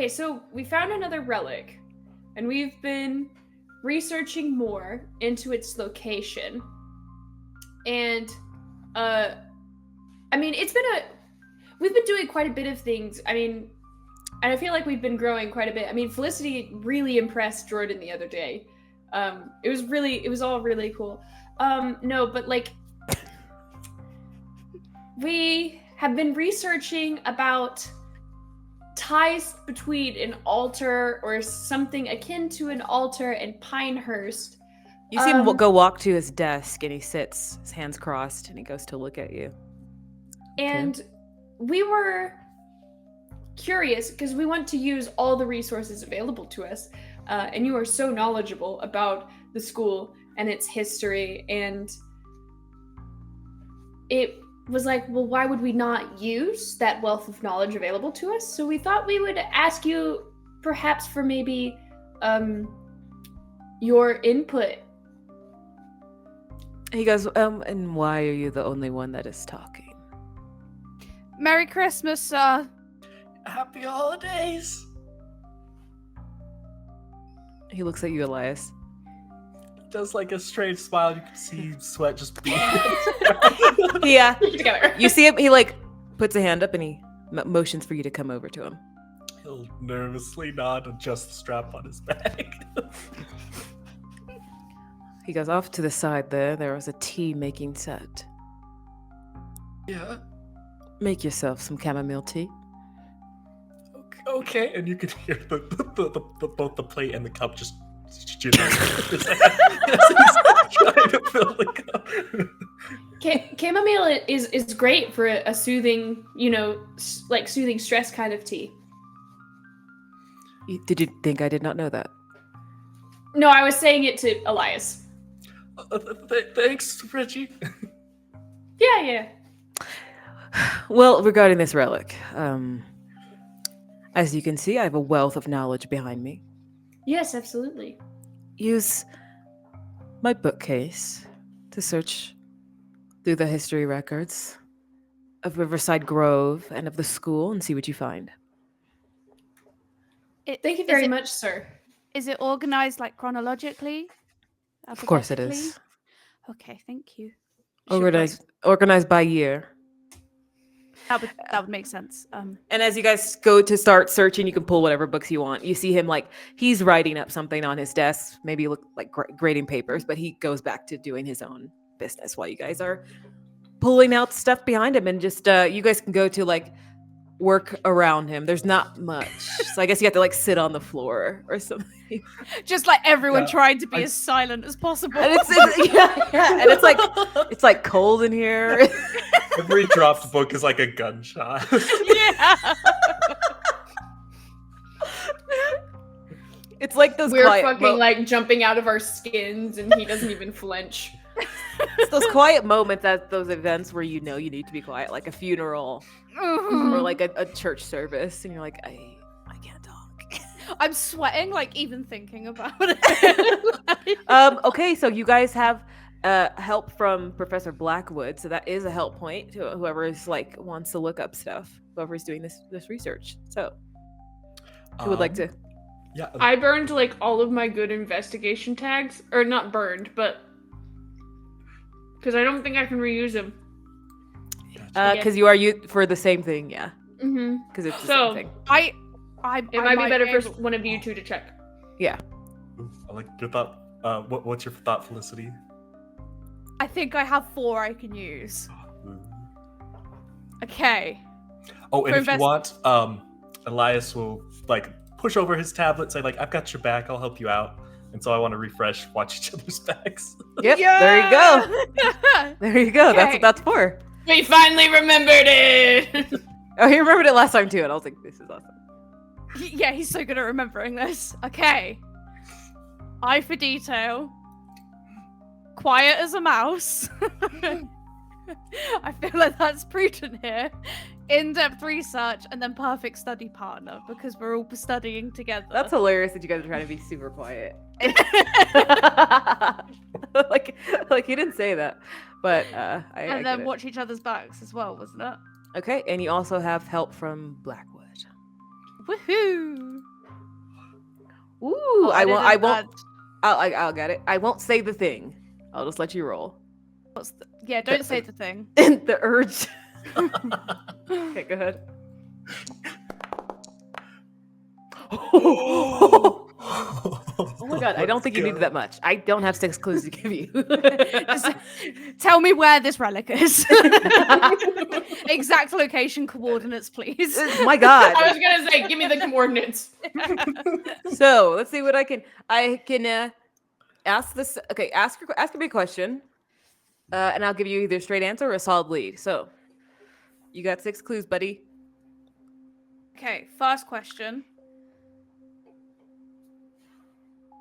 so we found another relic, and we've been researching more into its location. And I mean, we've been doing quite a bit of things. I mean, and I feel like we've been growing quite a bit. I mean, Felicity really impressed Jordan the other day. It was all really cool. No, but like, we have been researching about ties between an altar or something akin to an altar and Pinehurst. You see him go walk to his desk, and he sits, his hands crossed, and he goes to look at you. And we were curious because we want to use all the resources available to us. And you are so knowledgeable about the school and its history. And it was like, well, why would we not use that wealth of knowledge available to us? So we thought we would ask you perhaps for maybe your input. He goes, and why are you the only one that is talking? Merry Christmas, sir. Happy holidays. He looks at you, Elias. Does like a strange smile. You can see sweat just beading. Yeah. Together. You see him, he like puts a hand up and he motions for you to come over to him. He'll nervously nod, adjust the strap on his bag. He goes off to the side there. There was a tea making set. Yeah. Make yourself some chamomile tea. Okay. And you can hear the both the plate and the cup just trying to fill the cup. Chamomile is great for a soothing, like soothing stress kind of tea. Did you think I did not know that? No, I was saying it to Elias. Thanks, Reggie. Yeah. Well, regarding this relic, as you can see, I have a wealth of knowledge behind me. Yes, absolutely. Use my bookcase to search through the history records of Riverside Grove and of the school and see what you find. Thank you very much, sir. Is it organized like chronologically? Of course it Alphabetically? is. Okay, thank you. Organized by year. That would make sense. And as you guys go to start searching, you can pull whatever books you want. You see him like he's writing up something on his desk, maybe look like grading papers, but he goes back to doing his own business while you guys are pulling out stuff behind him. And just you guys can go to like work around him. There's not much, so I guess you have to like sit on the floor or something. Just like everyone trying to be as silent as possible. And it's and it's like cold in here. Every dropped book is like a gunshot. Yeah. It's like those We're quiet fucking like jumping out of our skins, and he doesn't even flench. it's those quiet moments at those events where you know you need to be quiet, like a funeral or like a church service, and you're like, I can't talk. I'm sweating, like even thinking about it. Okay, so you guys have help from Professor Blackwood, so that is a help point to whoever is like wants to look up stuff, whoever's doing this research. So who would like to? Yeah. I burned like all of my good investigation tags, or not burned, but because I don't think I can reuse them. Because you are for the same thing, yeah. Mm-hmm. Because it's the So, same thing. I It might be better for one of you two to check. Yeah. I like your thought. What's your thought, Felicity? I think I have 4 I can use. Okay. Oh, and For if you want, Elias will like push over his tablet, say like, "I've got your back. I'll help you out." And so I want to refresh, watch each other's backs. Yep. There you go. There you go. That's Okay. what that's for. We finally remembered it. Oh, he remembered it last time too, and I was like, "This is awesome." Yeah, he's so good at remembering this. Okay. Eye for detail. Quiet as a mouse. I feel like that's prudent here. In-depth research and then perfect study partner because we're all studying together. That's hilarious that you guys are trying to be super quiet. like he didn't say that, but I and get then it. watch each other's backs as well, wasn't it? Okay, and you also have help from Blackwood. Woohoo! Ooh, I won't. didn't add- I'll get it. I won't say the thing. I'll just let you roll. Yeah, don't say the thing. The urge. Okay, go ahead. Oh my god, I don't think you needed that much. I don't have 6 clues to give you. Just tell me where this relic is. Exact location coordinates, please. My god. I was gonna say, give me the coordinates. So let's see what I can ask this. Okay, ask me a question, and I'll give you either a straight answer or a solid lead. So you got 6 clues, buddy. Okay, first question.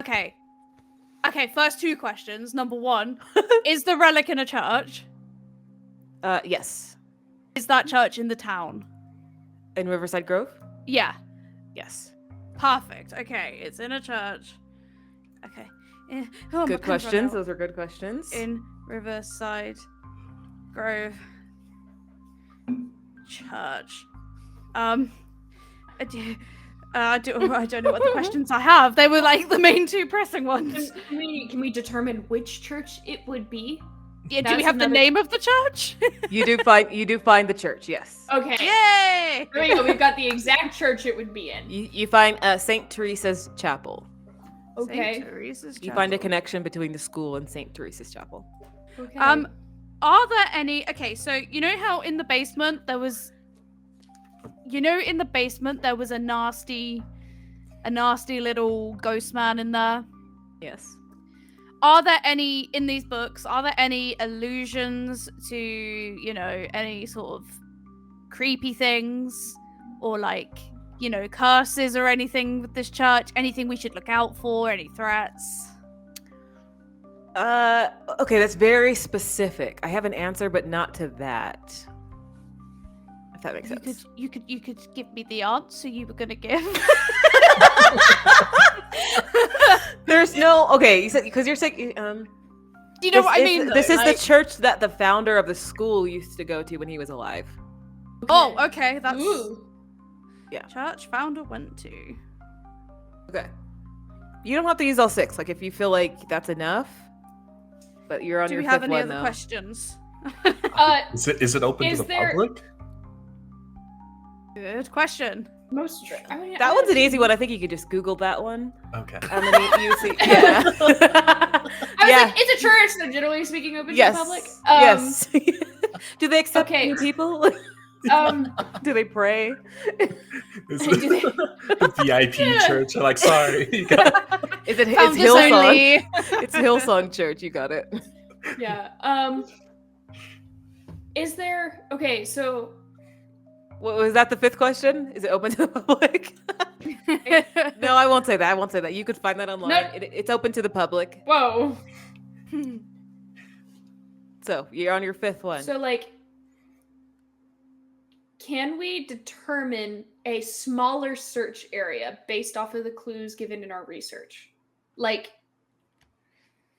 Okay, first 2 questions. Number 1, is the relic in a church? Yes. Is that church in the town? In Riverside Grove? Yeah. Yes. Perfect. Okay, it's in a church. Okay. Oh, my Good pen's run questions. out. Those are good questions. In Riverside Grove Church. I don't know what the questions I have. They were like the main two pressing ones. Can we determine which church it would be? Yeah, do That's we have the another- name of the church? You do find the church, yes. Okay. Yay! There we go. We've got the exact church it would be in. You find St. Teresa's Chapel. Okay. St. Teresa's You find a Chapel. connection between the school and St. Teresa's Chapel. Okay. Are there any? Okay, so you know how in the basement there was. A nasty little ghost man in there. Yes. Are there any in these books? Are there any allusions to any sort of creepy things or like curses or anything with this church? Anything we should look out for? Any threats? Okay, that's very specific. I have an answer, but not to that. If that makes sense. You could give me the answer you were gonna give. There's no okay. You said because you're saying. Do you know what I mean? This though? is the church that the founder of the school used to go to when he was alive. Oh, okay. That's Ooh. church founder went to. Okay. You don't have to use all 6. Like if you feel like that's enough. But you're on Do your we have fifth any one other though. questions? Is it open to Is the there- public? Good question. Most. I mean, That one's an easy one. I think you could just Google that one. Okay. And then you see. Yeah. I was Yeah. like, it's a church, so generally speaking, open Yes. to the public. Yes. Do they accept okay. new people? Do they pray? Is Do they- the VIP church? They're like, sorry. You got Is it? It's Founders Hillsong. only. It's Hillsong Church. You got it. yeah. Is there? Okay, so What, was that the 5th question? Is it open to the public? No, I won't say that. I won't say that. You could find that online. No. It's open to the public. whoa. So you're on your 5th one. So like, can we determine a smaller search area based off of the clues given in our research? Like,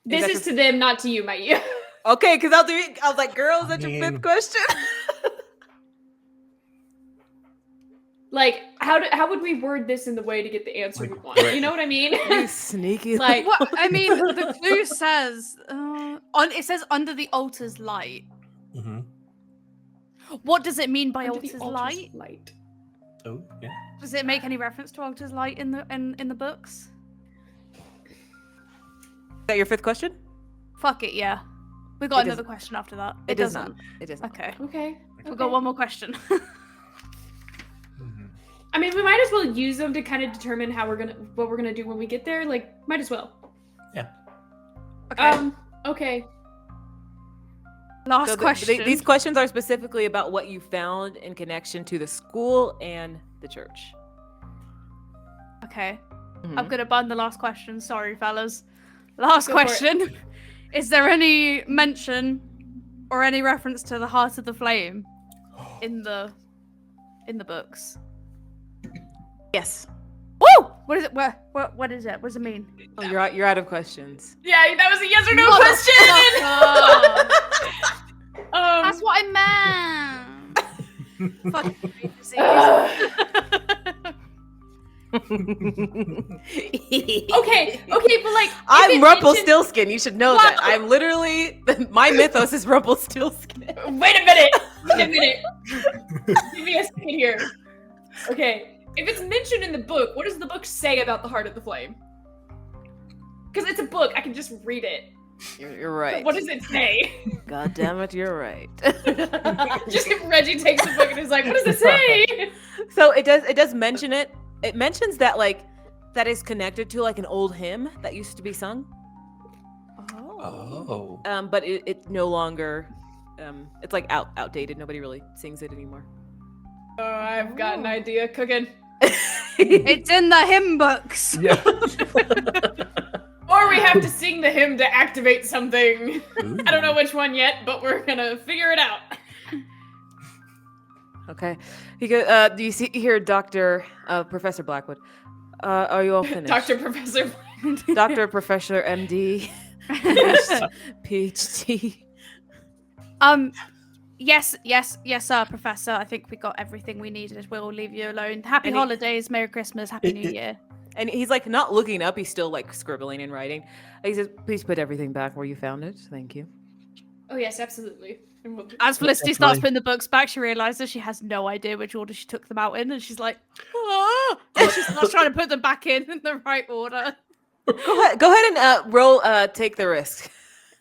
this that is the- to them, not to you, Maya. Okay, because I was like, girl, is that your 5th mean- question? Like, how would we word this in the way to get the answer we Like, want? right. You know what I mean? You sneaky. Like- What I mean, the clue says it says under the altar's light. Mhm. What does it mean by Under the altar's altar's light? Oh, yeah. Does it make any reference to altar's light in the books? Is that your 5th question? Fuck it, yeah. We got It another doesn't- question after that. It does not. It does not. Okay. Okay. We've got one more question. Mhm. I mean, we might as well use them to kind of determine what we're gonna do when we get there. Like, might as well. Okay. Okay. Last So question. these questions are specifically about what you found in connection to the school and the church. Okay. Mhm. I'm gonna burn the last question. Sorry, fellas. Last Go for it. question. Is there any mention or any reference to the Heart of the Flame in the books? Yes. Woo! What is it? What is it? What does it mean? Oh, you're out of questions. Yeah, that was a yes or no question. That's what I meant. Fuck. Okay, but like, I'm if it Rumpelstiltskin. You should know What? that. I'm literally my mythos is Rumpelstiltskin. mentioned- Wait a minute. Give me a second here. Okay, if it's mentioned in the book, what does the book say about the Heart of the Flame? Because it's a book, I can just read it. You're right. What does it say? God damn it, you're right. Just if Reggie takes the book and is like, what does it say? So it does mention it. It mentions that that is connected to like an old hymn that used to be sung. Oh. But it no longer it's like outdated. Nobody really sings it anymore. Oh, I've got an idea cooking. It's in the hymn books. Yeah. Or we have to sing the hymn to activate something. Ooh. I don't know which one yet, but we're gonna figure it out. Okay. Do you see here, Professor Blackwood? Are you all finished? Dr. Professor. Dr. Professor MD, PhD. Yes, sir, Professor. I think we got everything we needed. We'll leave you alone. Happy holidays, Merry Christmas, Happy New Year. And he's like not looking up. He's still like scribbling and writing. He says, "Please put everything back where you found it. Thank you." Oh yes, absolutely. And As Felicity starts putting the books back, she realizes she has no idea which order she took them out in, and she's like, "Ah!" And she starts trying to put them back in the right order. Go ahead and roll. Take the risk.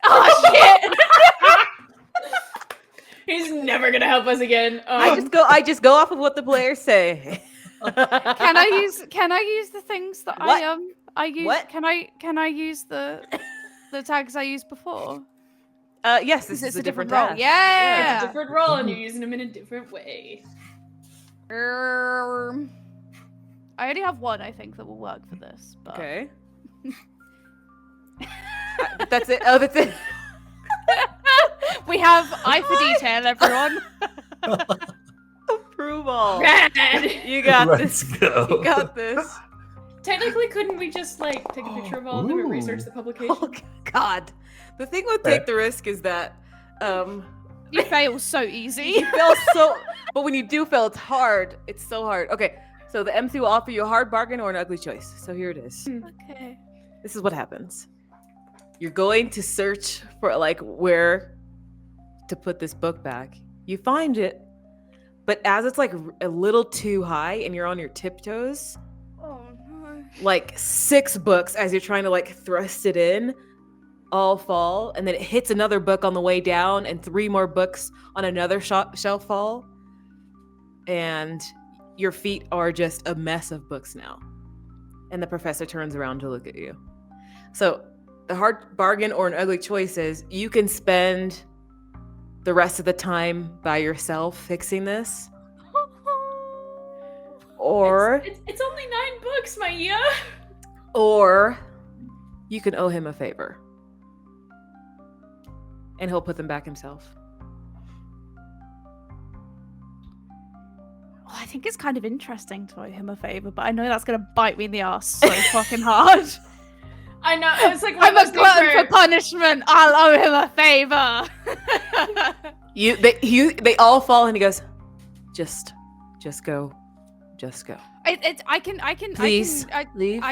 Oh shit! He's never gonna help us again. I just go off of what the players say. Can I use the things that What? I use? What? Can I use the tags I used before? Yes, this is a different role. task. Yeah. It's a different role, and you're using them in a different way. I only have one, I think, that will work for this. But... Okay. That's it. Oh, that's it. We have eye for detail, everyone. Approval. Rad! You got Let's this. go. You got this. Technically, couldn't we just like take a picture of all of them and Ooh. research the publication? Oh God. The thing with take the risk is that You fail so easy. you fail so, but when you do fail, it's hard. It's so hard. Okay, so the MC will offer you a hard bargain or an ugly choice. So here it is. Okay. This is what happens. You're going to search for like where to put this book back. You find it, but as it's like a little too high and you're on your tiptoes, Oh no. like 6 books as you're trying to like thrust it in all fall, and then it hits another book on the way down and 3 more books on another shelf fall, and your feet are just a mess of books now. And the professor turns around to look at you. So the hard bargain or an ugly choice is you can spend the rest of the time by yourself fixing this, or It's only 9 books, Maya. or you can owe him a favor and he'll put them back himself. Well, I think it's kind of interesting to owe him a favor, but I know that's gonna bite me in the ass so fucking hard. I know. It's like I'm a glutton for punishment. I'll owe him a favor. They all fall, and he goes, just go. I can. Please I leave.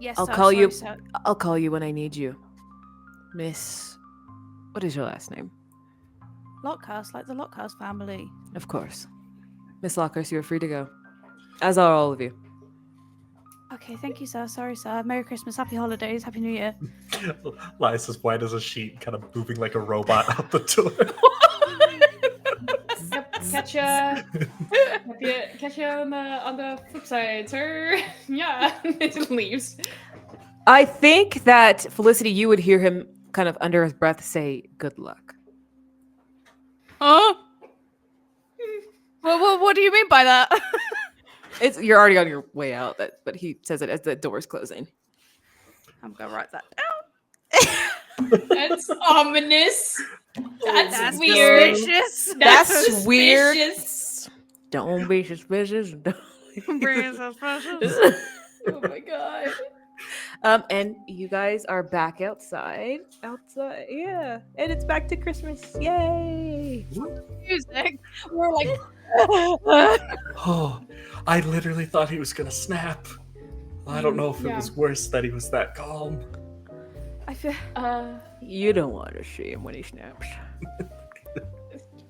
Yes. I'll sir, call you. sorry, sir. I'll call you when I need you, Miss. What is your last name? Lockhurst, like the Lockhurst family. Of course, Miss Lockhurst. You are free to go, as are all of you. Okay, thank you, sir. Sorry, sir. Merry Christmas, Happy Holidays, Happy New Year. Lias is white as a sheet, kind of moving like a robot out the door. Catch ya on the flip side, sir. Yeah, it leaves. I think that Felicity, you would hear him kind of under his breath say, "Good luck." Huh? What do you mean by that? You're already on your way out. But he says it as the door's closing. I'm gonna write that down. That's ominous. That's weird. Suspicious. That's weird. Suspicious. Don't be suspicious. Bring suspicious. Oh my god. And you guys are back outside. Yeah. And it's back to Christmas. Yay. Music. We're like. Oh, I literally thought he was gonna snap. I don't know if it Yeah. was worse that he was that calm. I feel You don't want to see him when he snaps.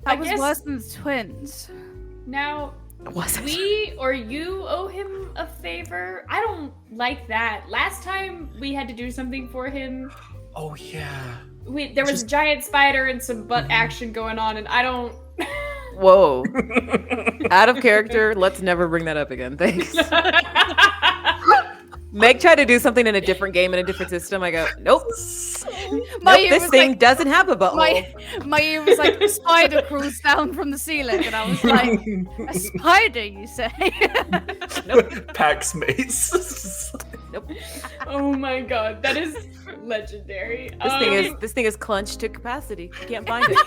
that was guess- worse than the twins. Now, Was it? we or you owe him a favor. I don't like that. Last time we had to do something for him. Oh yeah. There was a giant spider and some butt action going on, and I don't. Whoa. Out of character. Let's never bring that up again. Thanks. Meg tried to do something in a different game in a different system. I go, nope. My Nope, ear this was thing like- doesn't have a butthole. My ear was like a spider crawls down from the ceiling, and I was like, a spider, you say? Pax Mace. Oh my god, that is legendary. This thing is clenched to capacity. You can't find it.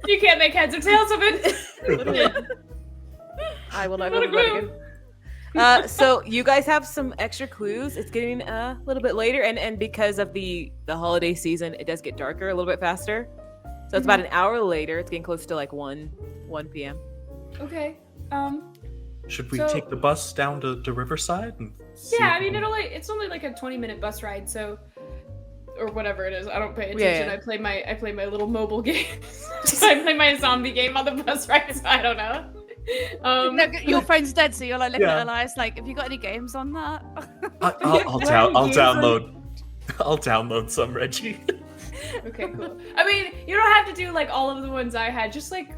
You can't make heads or tails of it. I will not What go a to that groove. again. So you guys have some extra clues. It's getting a little bit later, and because of the holiday season, it does get darker a little bit faster. So it's about an hour later. It's getting close to like 1 p.m. Okay. Should we So- take the bus down to Riverside? And see Yeah, if I mean, we can- it's only like a 20-minute bus ride, so or whatever it is. I don't pay Yeah, attention. yeah. I play my little mobile game. I play my zombie game on the bus ride, so I don't know. No, your phone's dead, so you're like looking Yeah. at Elias like, have you got any games on that? I'll download. I'll download some, Reggie. Okay, cool. I mean, you don't have to do like all of the ones I had. Just like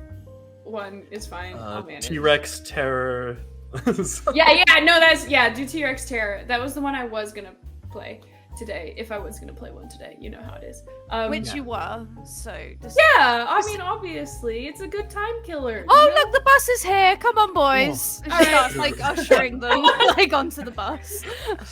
one is fine. I'll manage. T-Rex Terror. Yeah, no, do T-Rex Terror. That was the one I was gonna play today, if I was gonna play one today. You know how it is. Which Yeah. you were, so just... Yeah, I mean, obviously, it's a good time killer. Oh, you know? look, the bus is here. Come on, boys. And All she right. starts like ushering them like onto the bus.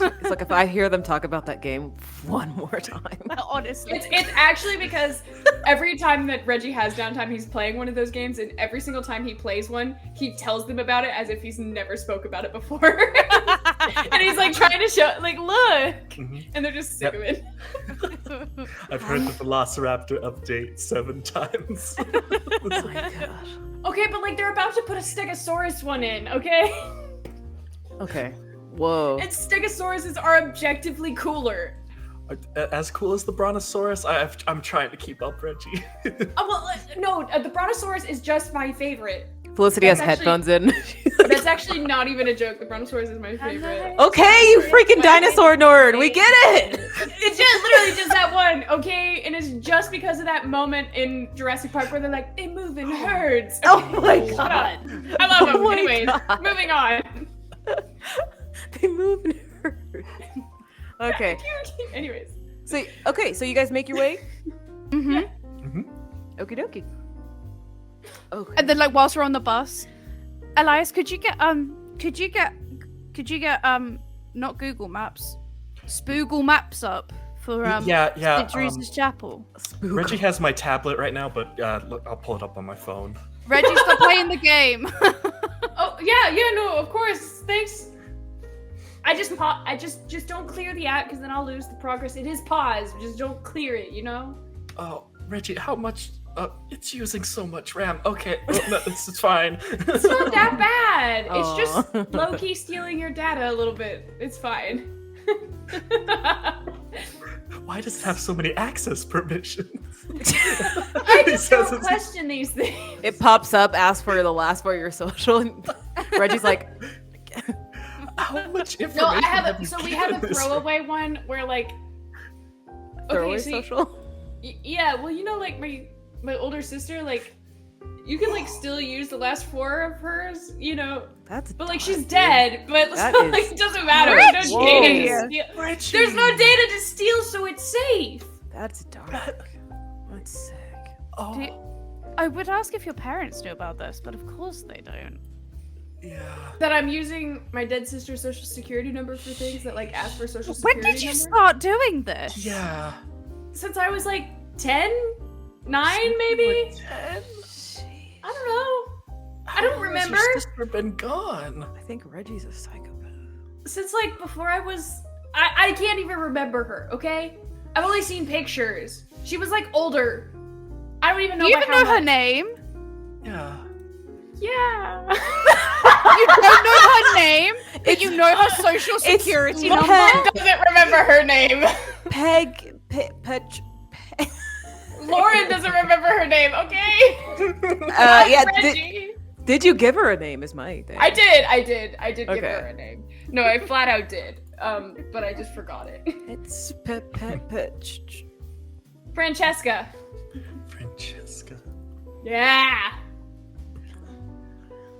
It's like if I hear them talk about that game one more time. Honestly. It's actually because every time that Reggie has downtime, he's playing one of those games, and every single time he plays one, he tells them about it as if he's never spoke about it before. And he's like trying to show, like, look, Mhm. and they're just sick of it. I've heard the Velociraptor update 7 times. Oh my gosh. Okay, but like they're about to put a Stegosaurus one in, okay? Okay. Whoa. And Stegosauruses are objectively cooler. As cool as the Brontosaurus, I'm trying to keep up, Reggie. No, the Brontosaurus is just my favorite. Felicity has That's actually- headphones in. That's actually not even a joke. The Brontosaurus is my favorite. Okay, you freaking dinosaur nerd. We get it. It's just literally just that one, okay? And it's just because of that moment in Jurassic Park where they're like, they move in herds. Oh Okay, my shut God. up. I love them. Oh my Anyways, God. moving on. They move in her. Okay. Anyways. So you guys make your way? Mm-hmm. Okie dokie. Okay. And then like whilst we're on the bus, Elias, could you get not Google Maps, Spoogle Maps up for yeah. St. Teresa's Chapel? Reggie has my tablet right now, but look, I'll pull it up on my phone. Reggie, stop playing the game. Oh yeah, no, of course. Thanks. I just don't clear the app because then I'll lose the progress. It is paused. Just don't clear it, you know? Oh, Reggie, how much? It's using so much RAM. Okay, no, it's fine. It's not that bad. It's Aw. just low-key stealing your data a little bit. It's fine. Why does it have so many access permissions? I He just says don't it's- question these things. It pops up, asks for the last part of your social, and Reggie's like, How much information? No, I have you we have a given this? throwaway one where like throwaway so social. yeah, well, you know, like my older sister, like you can like still use the last 4 of hers, you know, That's but like dark, she's dude. dead. But That so, is like it doesn't matter. There's no Whoa. data to steal. Reggie. There's no data to steal, so it's safe. That's dark. That's sick. Oh, Do you- I would ask if your parents knew about this, but of course they don't. yeah. That I'm using my dead sister's social security number for things that like ask for social When security did you number. start doing this? Yeah. Since I was like 10, 9 maybe. I don't know. I don't remember. Has your sister been gone? I think Reggie's a psychopath. Since like before I was I can't even remember her, okay? I've only seen pictures. She was like older. I don't even know You by even how know her much. name? Yeah. Yeah. You don't know her name, but you know her social security number. Doesn't remember her name. Peg. Lauren doesn't remember her name, okay? Yeah. Reggie. Did you give her a name? Is my thing. I did give Okay. her a name. No, I flat out did. But I just forgot it. It's Francesca. Francesca. Yeah.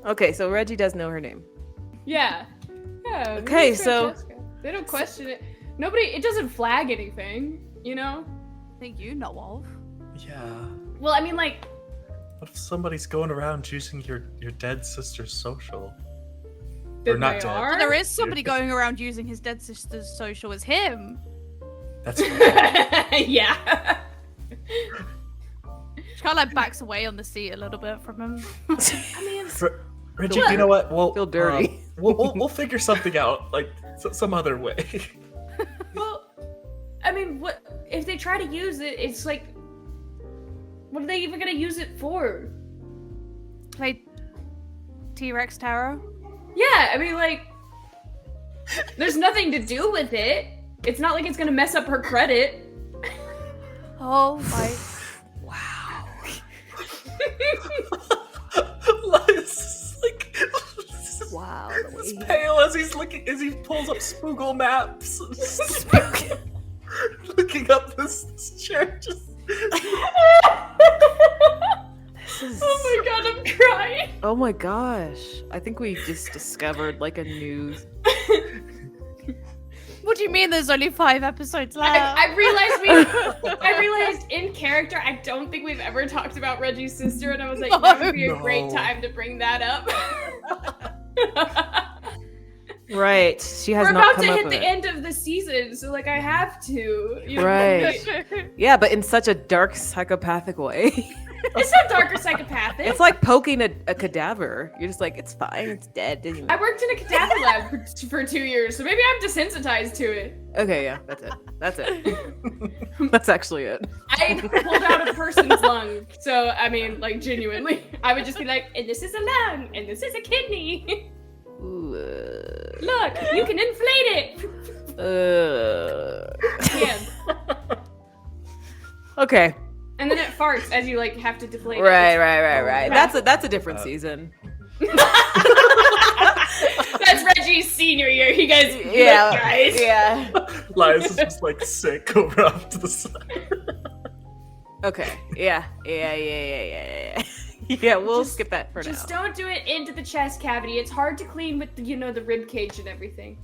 Okay, so Reggie does know her name. Yeah. Yeah. Okay, it's so- Francesca. They don't question it. Nobody, it doesn't flag anything, you know? That you know of. Yeah. Well, I mean, like, What if somebody's going around using your dead sister's social? that not they dead. are. Well, there is somebody going around using his dead sister's social as him. That's Yeah. She kind of like backs away on the seat a little bit from him. I mean, Reggie, you know what? We'll Feel dirty. We'll figure something out, like some other way. Well, I mean, what if they try to use it? It's like, what are they even gonna use it for? Play T-Rex Tarot. Yeah, I mean, like, there's nothing to do with it. It's not like it's gonna mess up her credit. Oh my. Wow. Elias, like, Wow. he's pale as he pulls up Spoogle maps. Looking up this church. Oh my god, I'm crying. Oh my gosh. I think we just discovered like a new. What do you mean? There's only 5 episodes left. I realized in character, I don't think we've ever talked about Reggie's sister, and I was like, that would be a great time to bring that up. Right. She has We're not about come to up hit with the it. end of the season, so like I have to. You know? Right. Yeah, but in such a dark psychopathic way. It's not dark or psychopathic. It's like poking a cadaver. You're just like, it's fine, it's dead. Doesn't I matter. worked in a cadaver lab for 2 years, so maybe I'm desensitized to it. Okay, yeah, that's it. That's it. That's actually it. I pulled out a person's lung, so I mean, like genuinely, I would just be like, and this is a lung, and this is a kidney. Ooh, Look, you can inflate it. Yeah. Okay. And then it farts as you like have to deflate it. Right. Yeah. That's a different season. That's Reggie's senior year. You guys, Yeah. look, guys. Yeah. Elias is just like sick over off to the side. Okay. Yeah. Yeah, we'll Just- skip that for Just now. don't do it into the chest cavity. It's hard to clean with the, the rib cage and everything.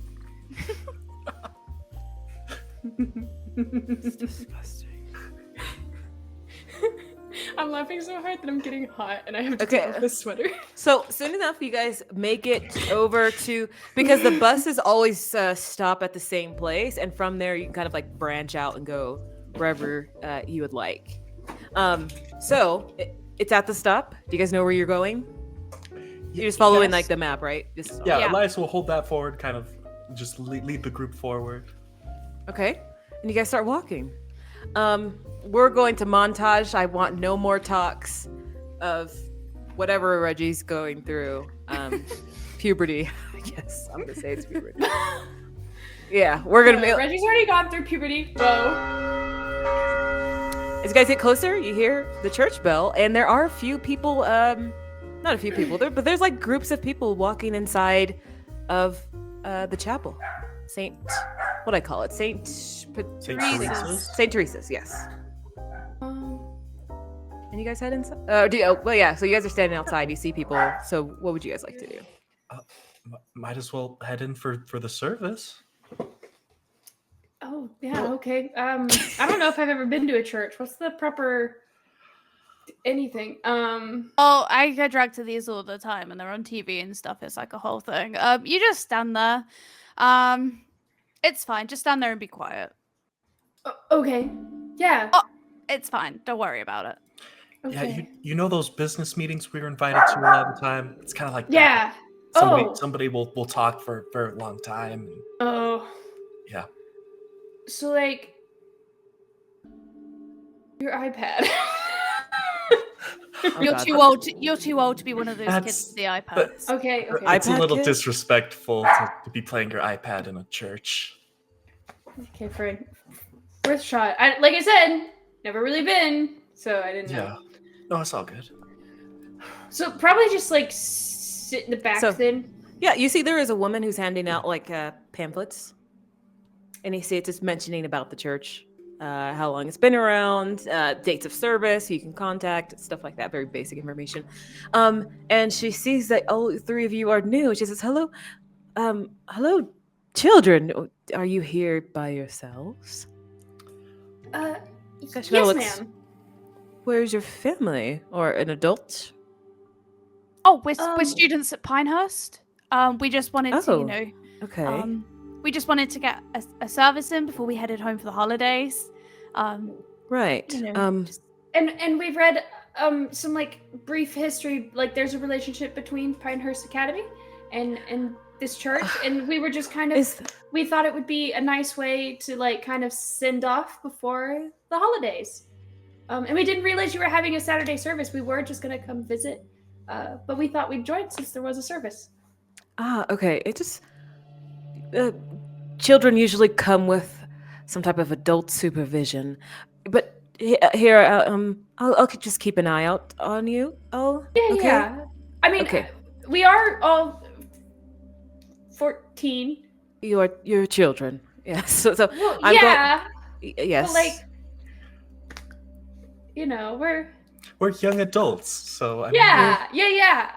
It's disgusting. I'm laughing so hard that I'm getting hot and I have to Okay. take off this sweater. So soon enough, you guys make it over to, because the buses always stop at the same place, and from there you can kind of like branch out and go wherever you would like. So it's at the stop. Do you guys know where you're going? You're just following like the map, right? Just, Yeah, Yeah. Elias will hold that forward, kind of just lead the group forward. Okay. And you guys start walking. We're going to montage. I want no more talks of whatever Reggie's going through. Puberty. Yes, I'm gonna say it's puberty. Yeah, we're gonna be. Reggie's already gone through puberty. Whoa. As you guys get closer, you hear the church bell, and there are a few people. Not a few people there, but there's like groups of people walking inside of the chapel. What do I call it? Saint Teresa's? Saint Teresa's. Yes. And you guys head inside? Well, yeah. So you guys are standing outside. You see people. So what would you guys like to do? Might as well head in for the service. Oh, yeah, okay. I don't know if I've ever been to a church. What's the proper anything? Oh, I get dragged to these all the time, and they're on TV and stuff. It's like a whole thing. You just stand there. It's fine. Just stand there and be quiet. Okay. Yeah. Oh. It's fine. Don't worry about it. Okay. Yeah, you know those business meetings we were invited to a lot of the time? It's kind of like that. Yeah. Somebody will talk for a long time. And, Oh. yeah. So like your iPad. Oh, You're God. too old. You're too old to be one of those That's- kids with the iPads. but- Okay. Okay. I- It's a iPad little kid? disrespectful to be playing your iPad in a church. Okay, Fred. Worth shot. Like I said, never really been, so I didn't know. Yeah. No, it's all good. So probably just like sit in the back So- then. Yeah, you see there is a woman who's handing out like pamphlets. And you see it's just mentioning about the church, how long it's been around, dates of service, who you can contact, stuff like that, very basic information. And she sees that all 3 of you are new. She says, hello, children. Are you here by yourselves? Gosh, Yes, looks- ma'am. Where's your family? Or an adult? Oh, we're students at Pinehurst. We just wanted to, Oh, you know, Okay. we just wanted to get a service in before we headed home for the holidays. Right. you know, And we've read some like brief history. Like, there's a relationship between Pinehurst Academy and this church, and we were just kind of we thought it would be a nice way to like kind of send off before the holidays. And we didn't realize you were having a Saturday service. We were just gonna come visit, but we thought we'd join since there was a service. Okay. It just children usually come with some type of adult supervision, but here, I'll just keep an eye out on you. Oh, Yeah, okay. yeah. I mean, Okay. we are all 14. You're children. Yes. So Well, I'm yeah, yes. but like, you know, we're young adults, so I mean, yeah.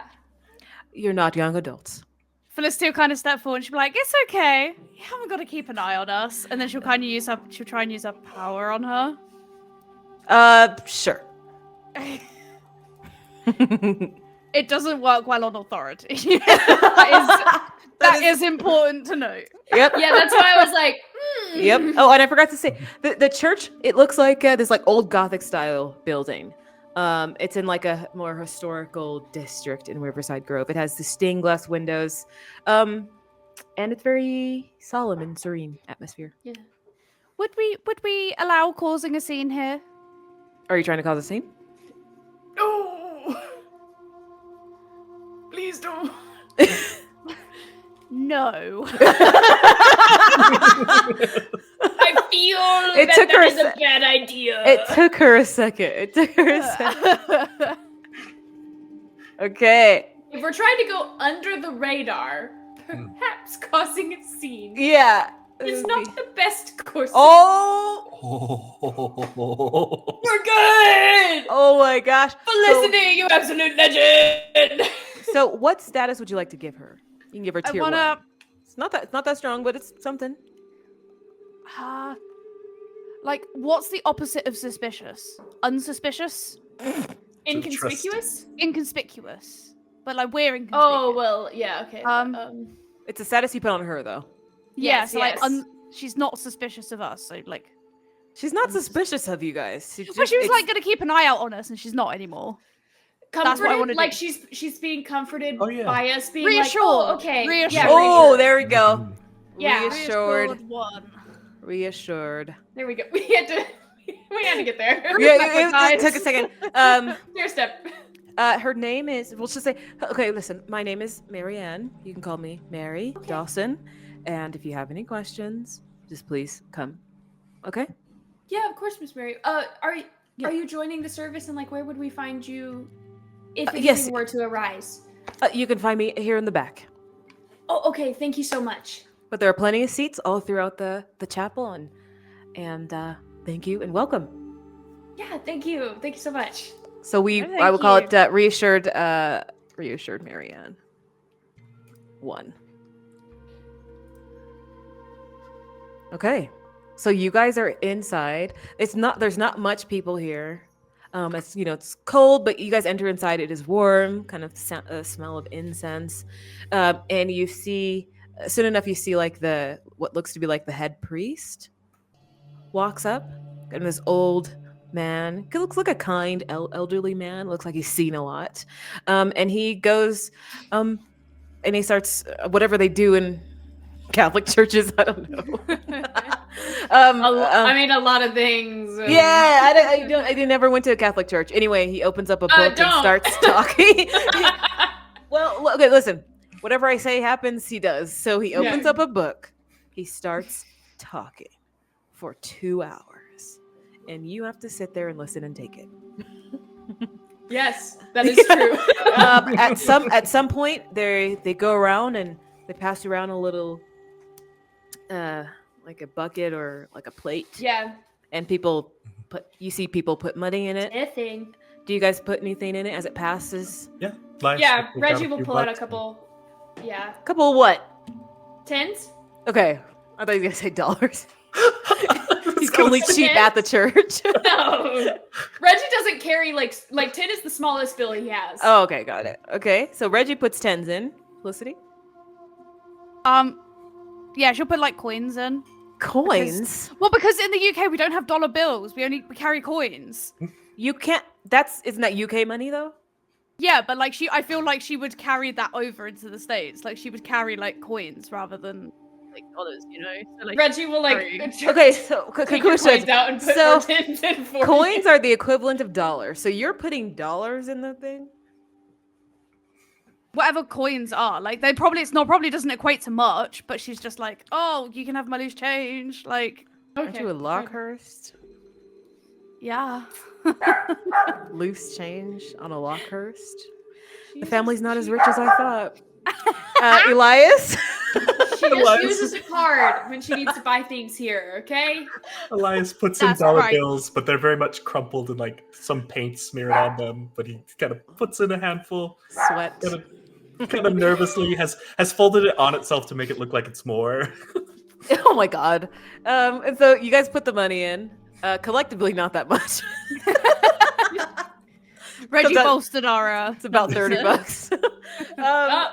You're not young adults. Felicity will kind of step forward and she'll be like, "It's okay. You haven't got to keep an eye on us." And then she'll kind of she'll try and use her power on her. Sure. It doesn't work well on authority. that is important to note. Yep. Yeah, that's why I was like, Yep. Oh, and I forgot to say, the church, it looks like this like old Gothic style building. It's in like a more historical district in Riverside Grove. It has the stained glass windows. And it's very solemn and serene atmosphere. Yeah. Would we allow causing a scene here? Are you trying to cause a scene? No. Please don't. No. I feel It that took her that is a a bad idea. It took her a second. Okay. If we're trying to go under the radar, perhaps causing a scene Yeah. is not the best course. Oh. We're good. Oh my gosh. Felicity, you absolute legend. So what status would you like to give her? You can give her I tier wanna. 1. It's not that strong, but it's something. Like, what's the opposite of suspicious? Unsuspicious? Inconspicuous? Inconspicuous. But like, we're inconspicuous. Oh, well, yeah, okay. It's a status you put on her though. Yeah, yes, so like, yes. she's not suspicious of us. So like, She's not suspicious of you guys. well, she was like gonna keep an eye out on us, and she's not anymore. Comforted, what I wanna like do. she's being comforted Oh, yeah. by us being Reassured. like, oh, okay. Reassured. Yeah, Oh, reassured. there we go. Yeah. Reassured. One. There Reassured. we go. We had to get there. Yeah, it took a second. Fair step. Her name is, we'll just say, okay, listen, my name is Marianne. You can call me Mary Dawson. And if you have any questions, just please come. Okay? Yeah, of course, Miss Mary. Are you joining the service, and like, where would we find you if anything yes. were to arise? You can find me here in the back. Oh, okay. Thank you so much. But there are plenty of seats all throughout the chapel, and thank you and welcome. Yeah, thank you. Thank you so much. So Oh, I will call thank it reassured Marianne 1. Okay, so you guys are inside. There's not much people here. It's cold, but you guys enter inside. It is warm, kind of smell of incense, and you see. Soon enough, you see like what looks to be like the head priest walks up, and this old man. He looks like a kind elderly man. Looks like he's seen a lot, and he goes, and he starts whatever they do in Catholic churches. I don't know. I mean, a lot of things. Yeah, I never went to a Catholic church. Anyway, he opens up a book and don't. starts talking. Well, okay, listen. Whatever I say happens, he does. So he opens up a book. He starts talking for 2 hours. And you have to sit there and listen and take it. Yes, that is true. At some point, they go around and they pass around a little, like a bucket or like a plate. Yeah. And you see people put money in it. Anything. Do you guys put anything in it as it passes? Yeah. Yeah, Reggie will pull out a couple. Yeah. Couple of what? Tens? Okay. I thought you were going to say dollars. He's only cheap at the church. No. Reggie doesn't carry like 10 is the smallest bill he has. Oh, okay. Got it. Okay. So Reggie puts 10s in. Felicity? Yeah, she'll put like coins in. Coins? Because in the UK we don't have dollar bills. We carry coins. You can't. Isn't that UK money though? Yeah, but like I feel like she would carry that over into the States. Like she would carry like coins rather than like dollars, you know? So, like, Reggie will like Okay, so take your coins out and put so more tins in for coins you. are the equivalent of dollars. So you're putting dollars in the thing? whatever coins are. Like probably doesn't equate to much, but she's just like, oh, you can have my loose change. Like, Aren't you a Lockhurst? yeah. Loose change on a Lockhurst? The Jesus, family's not as she- rich as I thought. Elias? She just Elias. uses a card when she needs to buy things here, okay? Elias puts in That's dollar right. bills, but they're very much crumpled and like some paint smeared on them. But he kind of puts in a handful, Sweat. kind of nervously has folded it on itself to make it look like it's more. Oh my god. And so you guys put the money in. Collectively, not that much. Reggie that- bolstered our. It's about 30 bucks. Oh,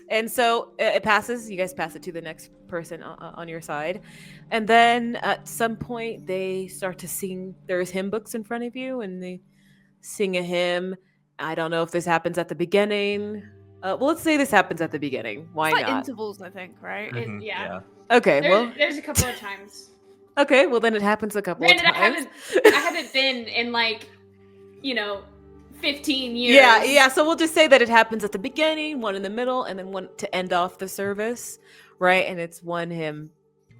And so it passes. You guys pass it to the next person on your side. And then at some point, they start to sing. There's hymn books in front of you, and they sing a hymn. I don't know if this happens at the beginning. Well, let's say this happens at the beginning. Why It's like not? intervals, I think, right? Mhm, yeah. Okay, well, there's a couple of times. okay, well then it happens a couple Granted, of times. I haven't been in like, 15 years. Yeah. So we'll just say that it happens at the beginning, one in the middle, and then one to end off the service, right? And it's one hymn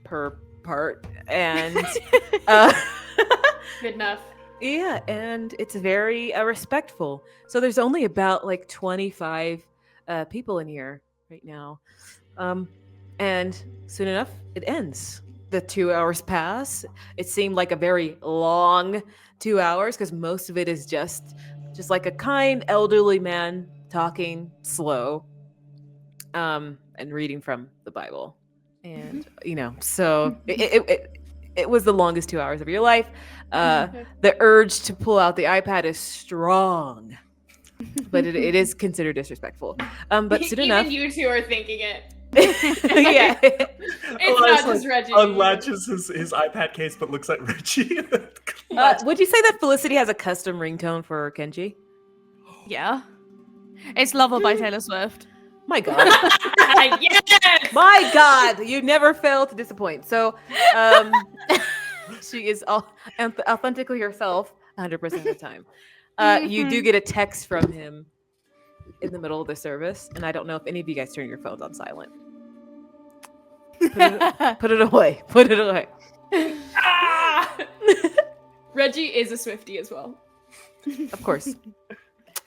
per part, and Good enough. yeah, and it's very respectful. So there's only about like 25 people in here right now, and soon enough it ends. The 2 hours pass. It seemed like a very long 2 hours because most of it is just like a kind elderly man talking slow, and reading from the Bible, and so it was the longest 2 hours of your life. The urge to pull out the iPad is strong, but it is considered disrespectful. But soon Even enough, you two are thinking it. yeah. It's Elias, not just Reggie. unlatches his iPad case, but looks at Reggie. Would you say that Felicity has a custom ringtone for Kenji? Yeah. It's Lover by Taylor Swift. My God. Yes! My God, you never fail to disappoint. So, she is authentically herself 100% of the time. You do get a text from him in the middle of the service, and I don't know if any of you guys turn your phones on silent. Put it away. Put it away. Ah! Reggie is a Swiftie as well. Of course.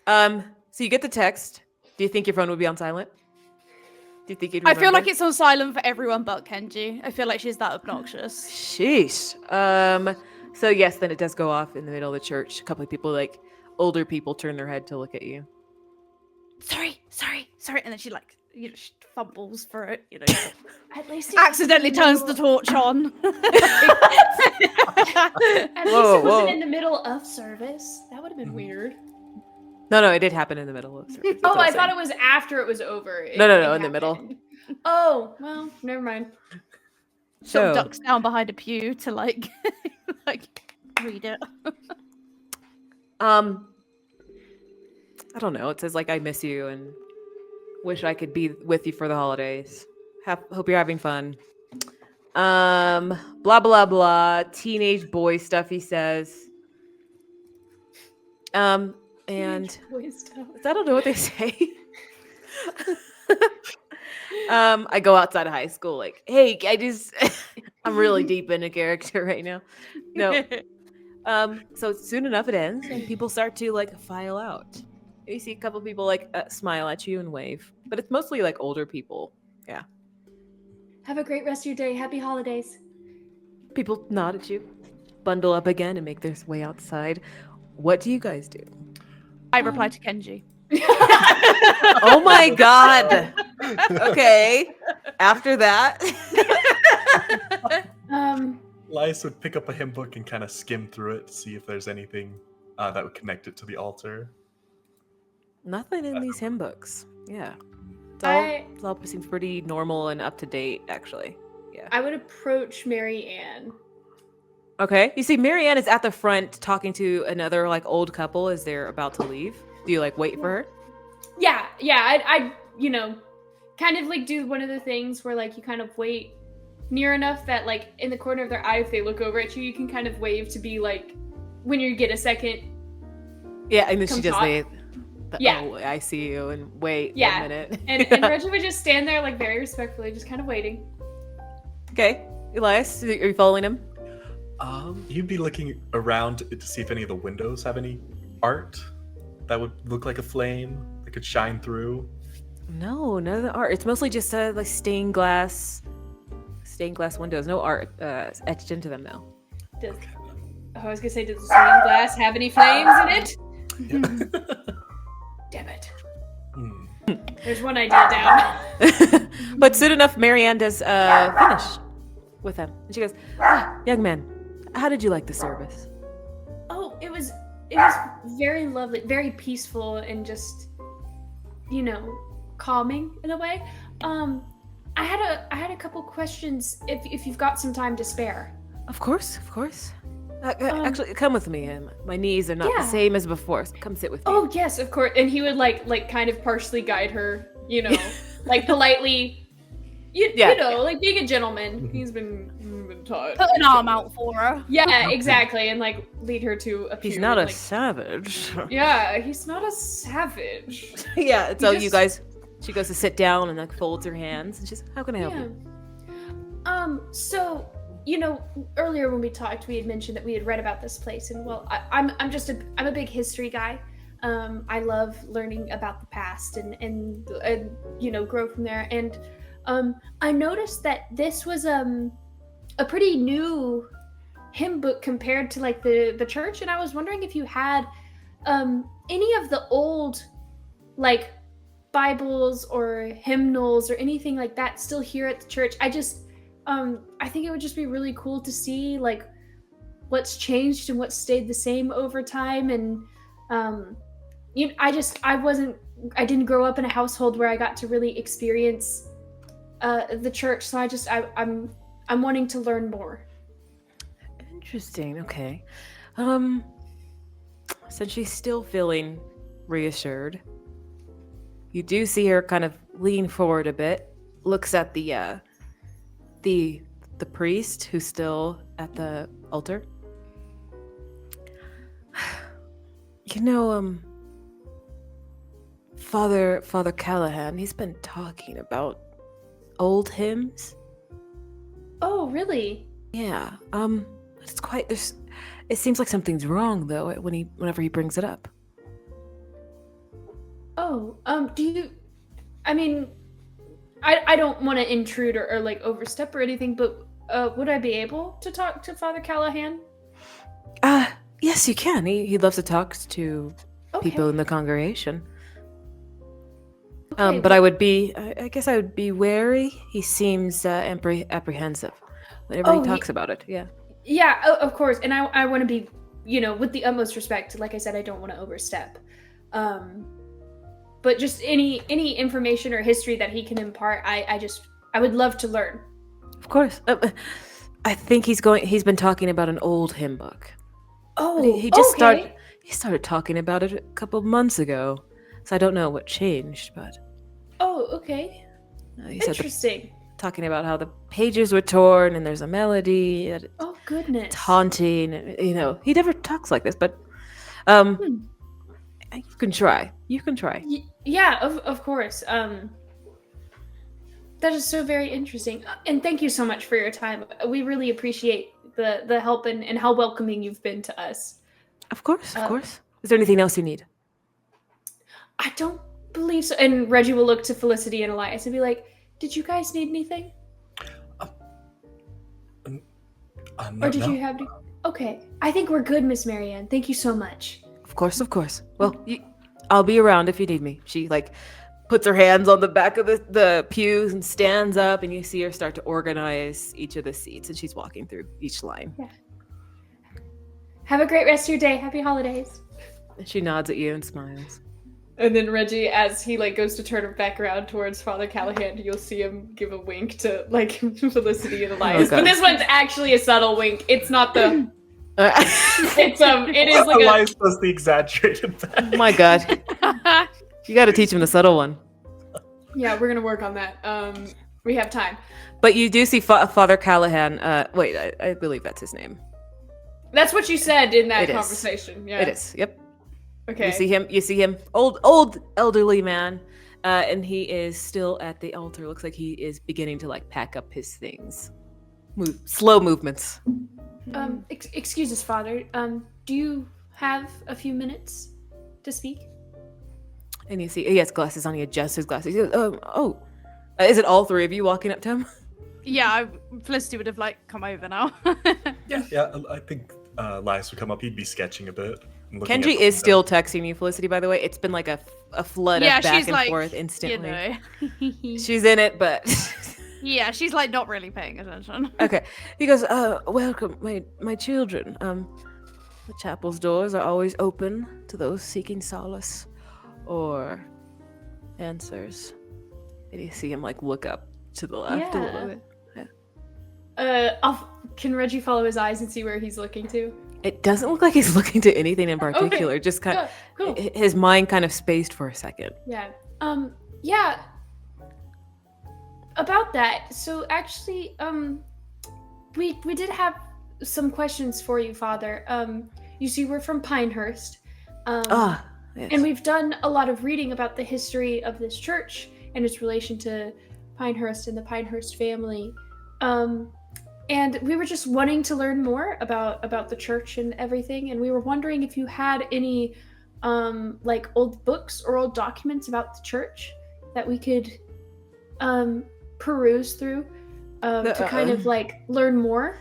So you get the text. Do you think your phone would be on silent? Do you think you'd I feel like remember? it's on silent for everyone but Kenji. I feel like she's that obnoxious. Sheesh. So yes, then it does go off in the middle of the church. A couple of people, like older people, turn their head to look at you. Sorry. And then she she fumbles for it, At least accidentally turns the torch on. At least Whoa, it wasn't whoa. in the middle of service. That would have been weird. No, it did happen in the middle of service. Oh, I thought it was after it was over. No, in the middle. Oh, well, never mind. Sort of So- ducks down behind a pew to like read it. I don't know. It says like I miss you and wish I could be with you for the holidays. Hope you're having fun. Blah blah blah. Teenage boy stuff. He says. And Boy stuff. I don't know what they say. I go outside of high school like, hey, I'm really deep into character right now. No. So soon enough it ends and people start to like file out. You see a couple people like smile at you and wave, but it's mostly like older people. Yeah. Have a great rest of your day. Happy holidays. People nod at you, bundle up again and make their way outside. What do you guys do? I reply to Kenji. Oh my God. Okay. After that. Elias would pick up a hymn book and kind of skim through it to see if there's anything that would connect it to the altar. Nothing in these hymn books. Yeah. I- It all seems pretty normal and up to date, actually. Yeah. I would approach Mary Ann. Okay. You see, Marianne is at the front talking to another like old couple as they're about to leave. Do you like wait for her? Yeah. I kind of like do one of the things where like you kind of wait near enough that like in the corner of their eye, if they look over at you, you can kind of wave to be like, when you get a second. Yeah, and then she Come does talk. the oh, I see you, and wait 1 minute. And Reggie would just stand there like very respectfully, just kind of waiting. Okay, Elias, are you following him? You'd be looking around to see if any of the windows have any art that would look like a flame that could shine through. No, none of the art. It's mostly just like stained glass windows. No art etched into them though. I was gonna say, does the stained glass have any flames in it? Yeah. Damn it. There's one idea down. But soon enough, Marianne does finish with them, and she goes, "Young man, how did you like the service?" Oh, it was very lovely, very peaceful, and just calming in a way. I had a couple questions if you've got some time to spare. Of course. Actually, come with me. My knees are not the same as before. So come sit with me. Oh yes, of course. And he would like kind of partially guide her, like politely. You know, like being a gentleman. He's been taught. Put an arm out for her. Yeah, exactly, and like lead her to a pew. He's not a like, savage. Yeah, he's not a savage. Yeah. So you guys, she goes to sit down and like folds her hands, and she's, "How can I help you?" So earlier when we talked, we had mentioned that we had read about this place, and well, I'm a big history guy. I love learning about the past and grow from there. And I noticed that this was a pretty new hymn book compared to like the church, and I was wondering if you had any of the old like Bibles or hymnals or anything like that still here at the church. I think it would just be really cool to see like what's changed and what's stayed the same over time. And I didn't grow up in a household where I got to really experience the church, so I'm wanting to learn more. Interesting. Okay. Since she's still feeling reassured, you do see her kind of lean forward a bit, looks at the priest who's still at the altar. Father Callahan, he's been talking about old hymns. Oh, really? Yeah. It seems like something's wrong though whenever he brings it up. Oh, I don't want to intrude or like overstep or anything, but would I be able to talk to Father Callahan? Yes, you can. He loves to talk to people in the congregation. Okay, but I guess I would be wary. He seems apprehensive whenever he talks about it. Yeah. Yeah, of course. And I want to be, with the utmost respect. Like I said, I don't want to overstep. But just any information or history that he can impart, I would love to learn. Of course. I think he's been talking about an old hymn book. Oh, he just started talking about it a couple of months ago. So I don't know what changed, but oh, okay. Interesting. Talking about how the pages were torn and there's a melody. Oh goodness. It's haunting. He never talks like this, but you can try. Yeah, of course. That is so very interesting. And thank you so much for your time. We really appreciate the help and how welcoming you've been to us. Of course. Is there anything else you need? I don't believe so. And Reggie will look to Felicity and Elias and be like, "Did you guys need anything? No, or did you have to?" Okay. I think we're good, Miss Marianne. Thank you so much. Of course. Well, I'll be around if you need me. She puts her hands on the back of the pews and stands up, and you see her start to organize each of the seats, and she's walking through each line. Yeah. Have a great rest of your day. Happy holidays. And she nods at you and smiles. And then Reggie, as he like goes to turn it back around towards Father Callahan, you'll see him give a wink to like Felicity and Elias. Okay. But this one's actually a subtle wink. It's not the. It is like Elias does the exaggerated back. Oh my god. You got to teach him the subtle one. Yeah, we're gonna work on that. We have time. But you do see Father Callahan. Wait, I believe that's his name. That's what you said in that It is. conversation. Yeah. It is. Yep. Okay. You see him, old elderly man, and he is still at the altar. Looks like he is beginning to like pack up his things. Slow movements. Excuse us, Father. Do you have a few minutes to speak? And you see he has glasses on. He adjusts his glasses. He goes, is it all three of you walking up to him? Yeah, Felicity would have like come over now. Yeah, I think Elias would come up. He'd be sketching a bit. and looking at Kenji the is window. still texting you, Felicity, by the way. It's been like a flood Yeah, of back she's and like, forth instantly. You know. She's in it, but Yeah, she's like not really paying attention. okay. He goes, welcome, my children. The chapel's doors are always open to those seeking solace or answers. And you see him like look up to the left a little bit. Can Reggie follow his eyes and see where he's looking to? It doesn't look like he's looking to anything in particular. Just kind of Cool. his mind kind of spaced for a second. Yeah. Yeah. About that. So actually, we did have some questions for you, Father. You see, we're from Pinehurst. Yes. And we've done a lot of reading about the history of this church and its relation to Pinehurst and the Pinehurst family. And we were just wanting to learn more about the church and everything. And we were wondering if you had any like old books or old documents about the church that we could peruse through to kind of like learn more.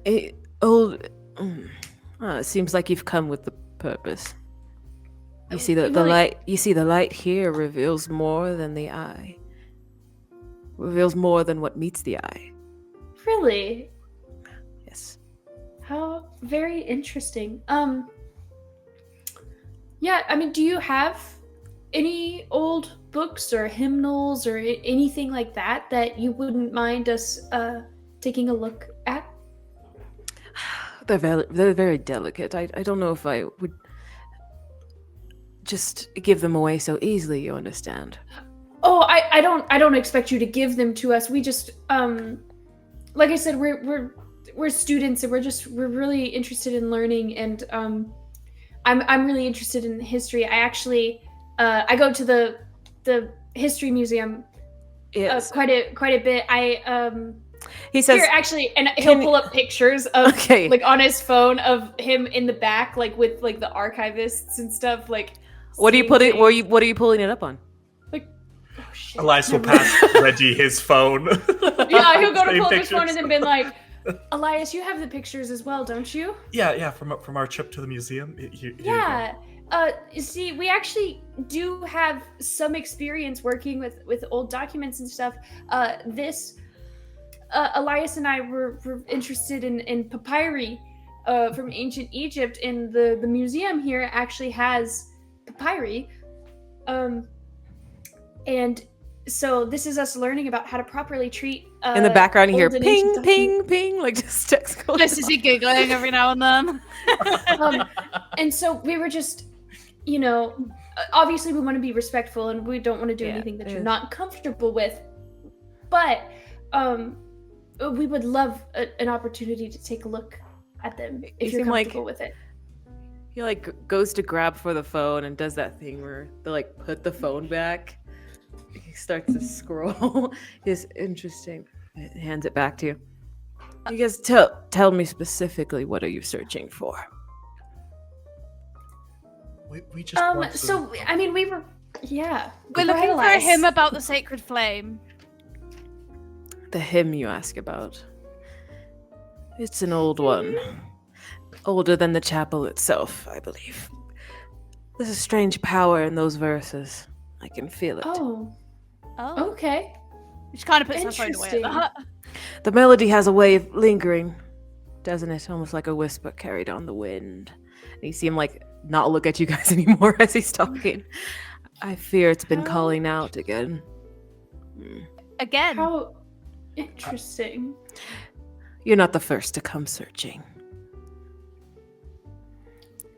It seems like you've come with the purpose. You see the light. You see the light here reveals more than the eye. Reveals more than what meets the eye. Really? Yes. How very interesting. Yeah, I mean, do you have any old books or hymnals or anything like that you wouldn't mind us taking a look at? They're very delicate. I don't know if I would just give them away so easily, you understand. Oh, I don't expect you to give them to us. We just like I said, we're students and we're really interested in learning, and I'm really interested in history. I actually I go to the history museum quite a bit. He says here actually, and he'll pull up pictures of like on his phone of him in the back, like with like the archivists and stuff. Like, what are you putting? What are you pulling it up on? Like, oh shit. Elias will pass Reggie his phone. Yeah, he'll go to Same pull up his pictures. phone and then be like, Elias, you have the pictures as well, don't you? Yeah, from our trip to the museum. Here you go. Yeah. You see, we actually do have some experience working with old documents and stuff. Elias and I were interested in papyri from ancient Egypt, and the museum here actually has papyri. And so this is us learning about how to properly treat In the background, you hear old and ping, ancient ping, ping, like just text going. This is he giggling every now and then. And so we were just, obviously we want to be respectful and we don't want to do anything that you're not comfortable with, but we would love an opportunity to take a look at them if you're comfortable with it. He like goes to grab for the phone and does that thing where they like put the phone back. He starts to scroll. It's interesting. It hands it back to you. You guys tell me specifically, what are you searching for? We just want to... So I mean, we were We're Go looking ahead, for a Elias. hymn about the sacred flame. The hymn you ask about. It's an old one. Older than the chapel itself, I believe. There's a strange power in those verses. I can feel it. Oh, Oh. okay. Which kind of puts her phone away at that. The melody has a way of lingering, doesn't it? Almost like a whisper carried on the wind. And you see him like not look at you guys anymore as he's talking. I fear it's been calling out again. Again. How interesting. You're not the first to come searching.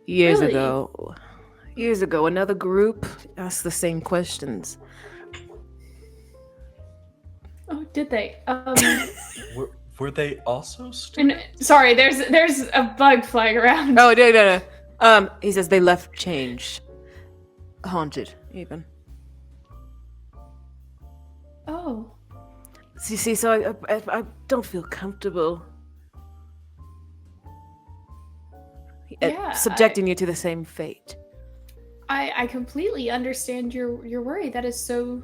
Years Really? ago, another group asked the same questions. Oh, did they? Were they also students? And sorry, there's a bug flying around. Oh, no. He says they left changed. Haunted, even. Oh. See, so I don't feel comfortable Yeah, subjecting you to the same fate. I completely understand your worry. That is so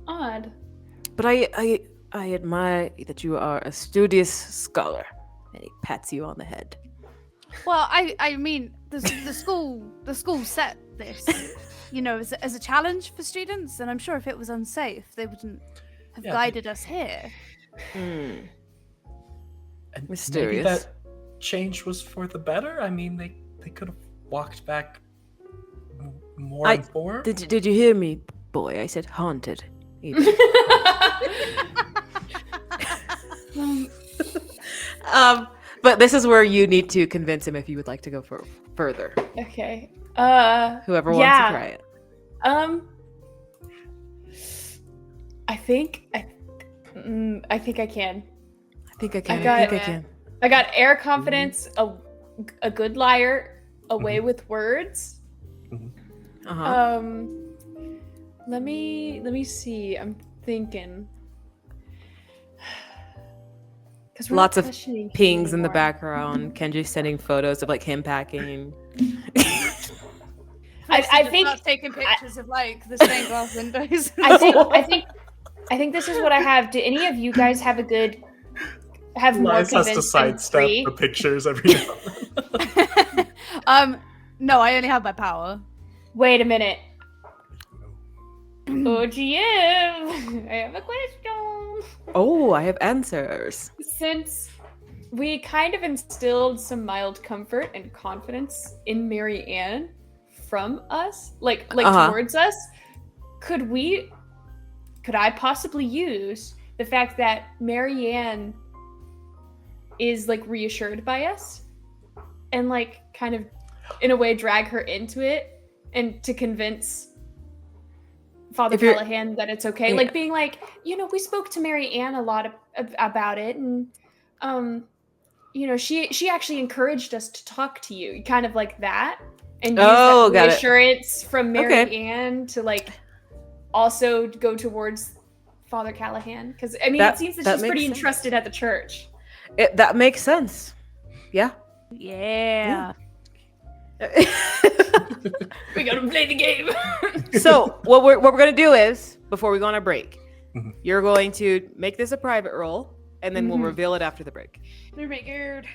odd. But I admire that you are a studious scholar. And he pats you on the head. Well, I mean, the school set this, as a challenge for students, and I'm sure if it was unsafe, they wouldn't have guided us here. And Mysterious. maybe that change was for the better. I mean, they could have walked back more informed. Did you hear me, boy? I said haunted. Even. But this is where you need to convince him if you would like to go further. Okay. Whoever wants to try it. I think I can. I think I can. I got air confidence, a good liar, a way with words. Uh-huh. Let me see. I'm thinking. Lots of pings in the background. Kenji's sending photos of like him packing. I think not taking pictures of like the stained glass windows. I think this is what I have. Do any of you guys have more Lies has to convinced sidestep than the pictures every now. No, I only have my power. Wait a minute. OGM, I have a question. Oh, I have answers. Since we kind of instilled some mild comfort and confidence in Mary Ann from us, like towards us, could I possibly use the fact that Mary Ann is like reassured by us and like kind of in a way drag her into it and to convince Father Callahan that it's okay? Like being like, we spoke to Mary Ann a lot about it, and she actually encouraged us to talk to you, kind of like that, and use that reassurance from Mary Ann to like also go towards Father Callahan, because I mean it seems that she's pretty entrusted at the church. That makes sense. Yeah. Yeah. We gotta play the game. So what we're gonna do is, before we go on a break, you're going to make this a private roll, and then we'll reveal it after the break. Oh my god.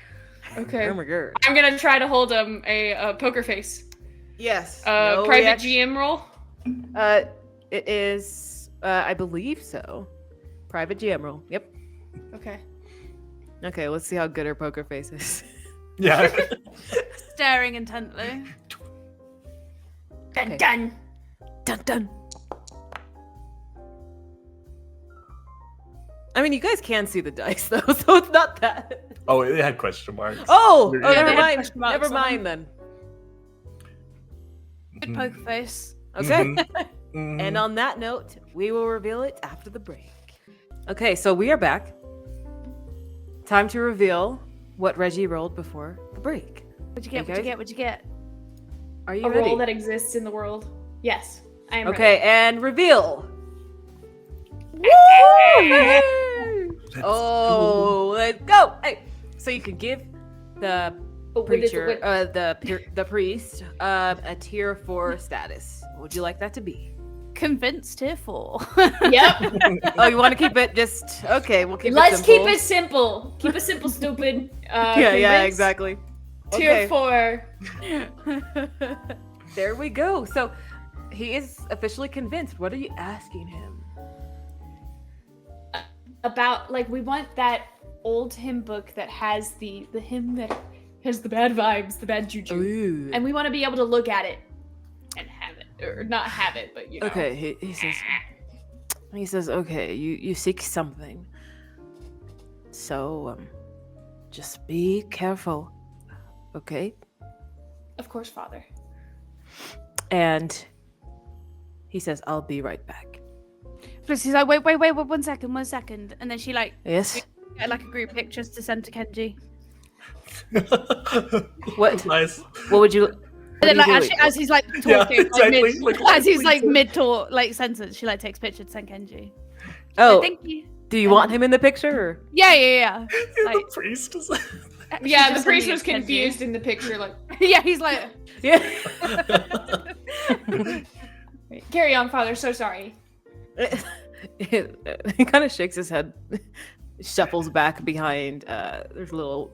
Okay. Oh my god. I'm gonna try to hold a poker face. Yes. Private GM roll. It is. I believe so. Private GM roll. Yep. Okay. Okay. Let's see how good her poker face is. Yeah. Staring intently. Dun dun. Dun dun. I mean, you guys can see the dice though, so it's not that. Oh, it had question marks. Never mind. question marks Never on mind then. Good poker face. Okay. And on that note, we will reveal it after the break. Okay, so we are back. Time to reveal what Reggie rolled before the break. What'd you get? What'd you get? Are you A ready? role that exists in the world. Yes, I am. Okay, and reveal. Let's go. Hey, so you can give the preacher, the priest, a tier 4 status. What would you like that to be? Convinced tier 4. Yep. Oh, you want to keep it just okay? We'll keep Let's it simple. keep it simple. Keep it simple, stupid. Yeah, exactly. Tier 4. There we go. So he is officially convinced. What are you asking him? About we want that old hymn book that has the hymn that has the bad vibes, the bad juju. Ooh. And we want to be able to look at it and have it. Or not have it, but you know. Okay, he says, okay, you seek something. So, just be careful, okay? Of course, Father. And he says, I'll be right back. Felicity's like, wait, 1 second. And then she like, Yes? get like a group pictures to send to Kenji. What? Nice. What would you... And then, what like, are you as he's like talking, Yeah, like, exactly. as he's like mid-talk, like sentence, she like takes pictures to send Kenji. Oh, Thank you. do you want him in the picture? Or? Yeah. The Like, priest is Yeah, just the priest sending was it to Kenji. confused in the picture, like, Yeah, he's like, Yeah. carry on, Father, so sorry. He kind of shakes his head, shuffles back behind. There's a little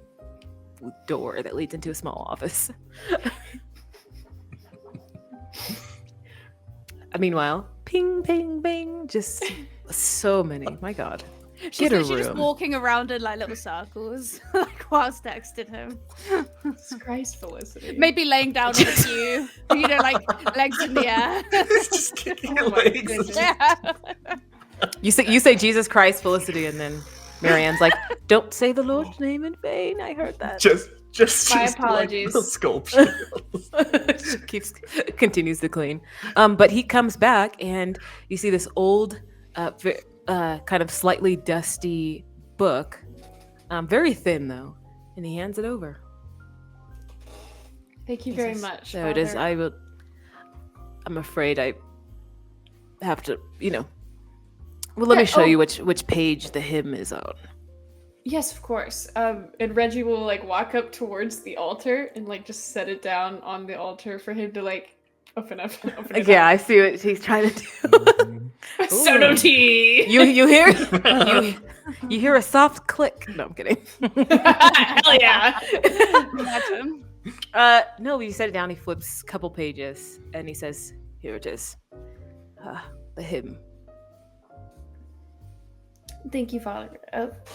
door that leads into a small office. Meanwhile, ping, ping, bing, just so many. My God. she's Get a literally just room. walking around in like little circles, like whilst texting him. Jesus Christ, Felicity. Maybe laying down on a pew, like legs in the air. He's just kicking Oh your my legs. goodness. Yeah. You say Jesus Christ, Felicity, and then Marianne's like, "Don't say the Lord's name in vain." I heard that. Just My like, apologies. the sculpture. Continues to clean. But he comes back, and you see this old, kind of slightly dusty book, very thin though, and he hands it over. Thank you He very says, much. There it is. Father. I'm afraid I have to, Well, let me Yeah, show oh. you which page the hymn is on. Yes, of course. And Reggie will like walk up towards the altar and like just set it down on the altar for him to like open it Yeah, I see what he's trying to do. up. Sono tea. you hear you hear a soft click. No, I'm kidding. Hell yeah. Imagine. No, he set it down. He flips a couple pages and he says, "Here it is, the hymn." Thank you, Father.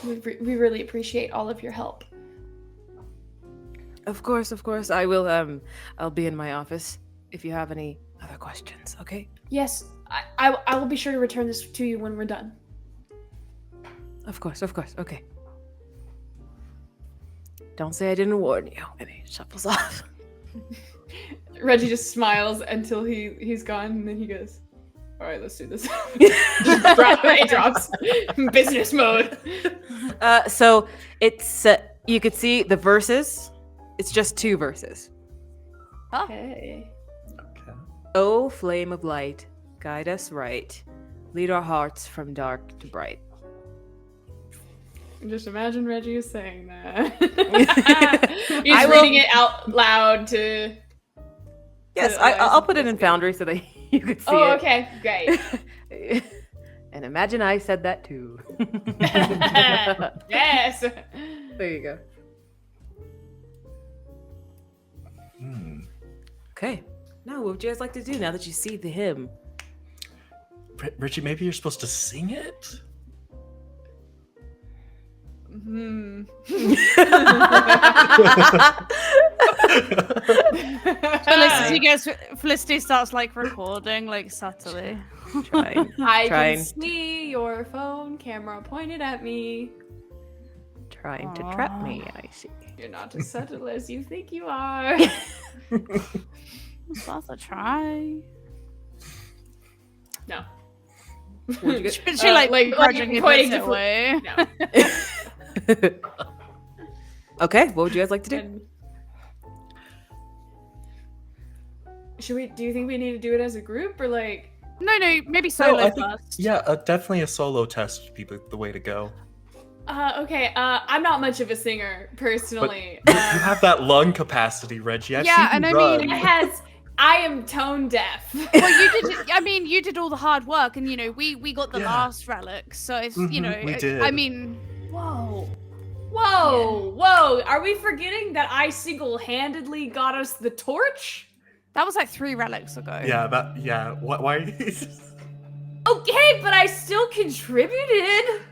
We really appreciate all of your help. Of course. I will. I'll be in my office if you have any other questions. Okay. Yes, I will be sure to return this to you when we're done. Of course. Okay. Don't say I didn't warn you. And he shuffles off. Reggie just smiles until he's gone, and then he goes, "All right, let's do this." He drops business mode. So it's you could see the verses. It's just 2 verses. Okay. Okay. Oh, flame of light, guide us right. Lead our hearts from dark to bright. Just imagine Reggie is saying that. He's I will- reading it out loud to. Yes, to I'll put it in Foundry so that you can see Oh, it. okay, great. And imagine I said that too. Yes. There you go. Okay. Now, what would you guys like to do now that you see the hymn? Richie, maybe you're supposed to sing it? Felicity starts like recording like subtly. Trying. I Trying. can see your phone camera pointed at me. Trying to trap me, I see. You're not as subtle as you think you are. I'm supposed to try. No. What'd you get? She like like grudgingly pointing puts to it away. No. Okay, what would you guys like to do? And- Should we? Do you think we need to do it as a group or like? No, maybe So solo I think, first. yeah, definitely a solo test would be the way to go. Okay. I'm not much of a singer personally. You have that lung capacity, Reggie. I've Yeah, seen and you I run. mean- I am tone deaf. Well, you did. I mean, you did all the hard work, and we got the Yeah. last relic. So if Mhm, we did. I mean, Whoa! Are we forgetting that I single-handedly got us the torch? that was like 3 relics ago. Yeah. Why? Okay, but I still contributed.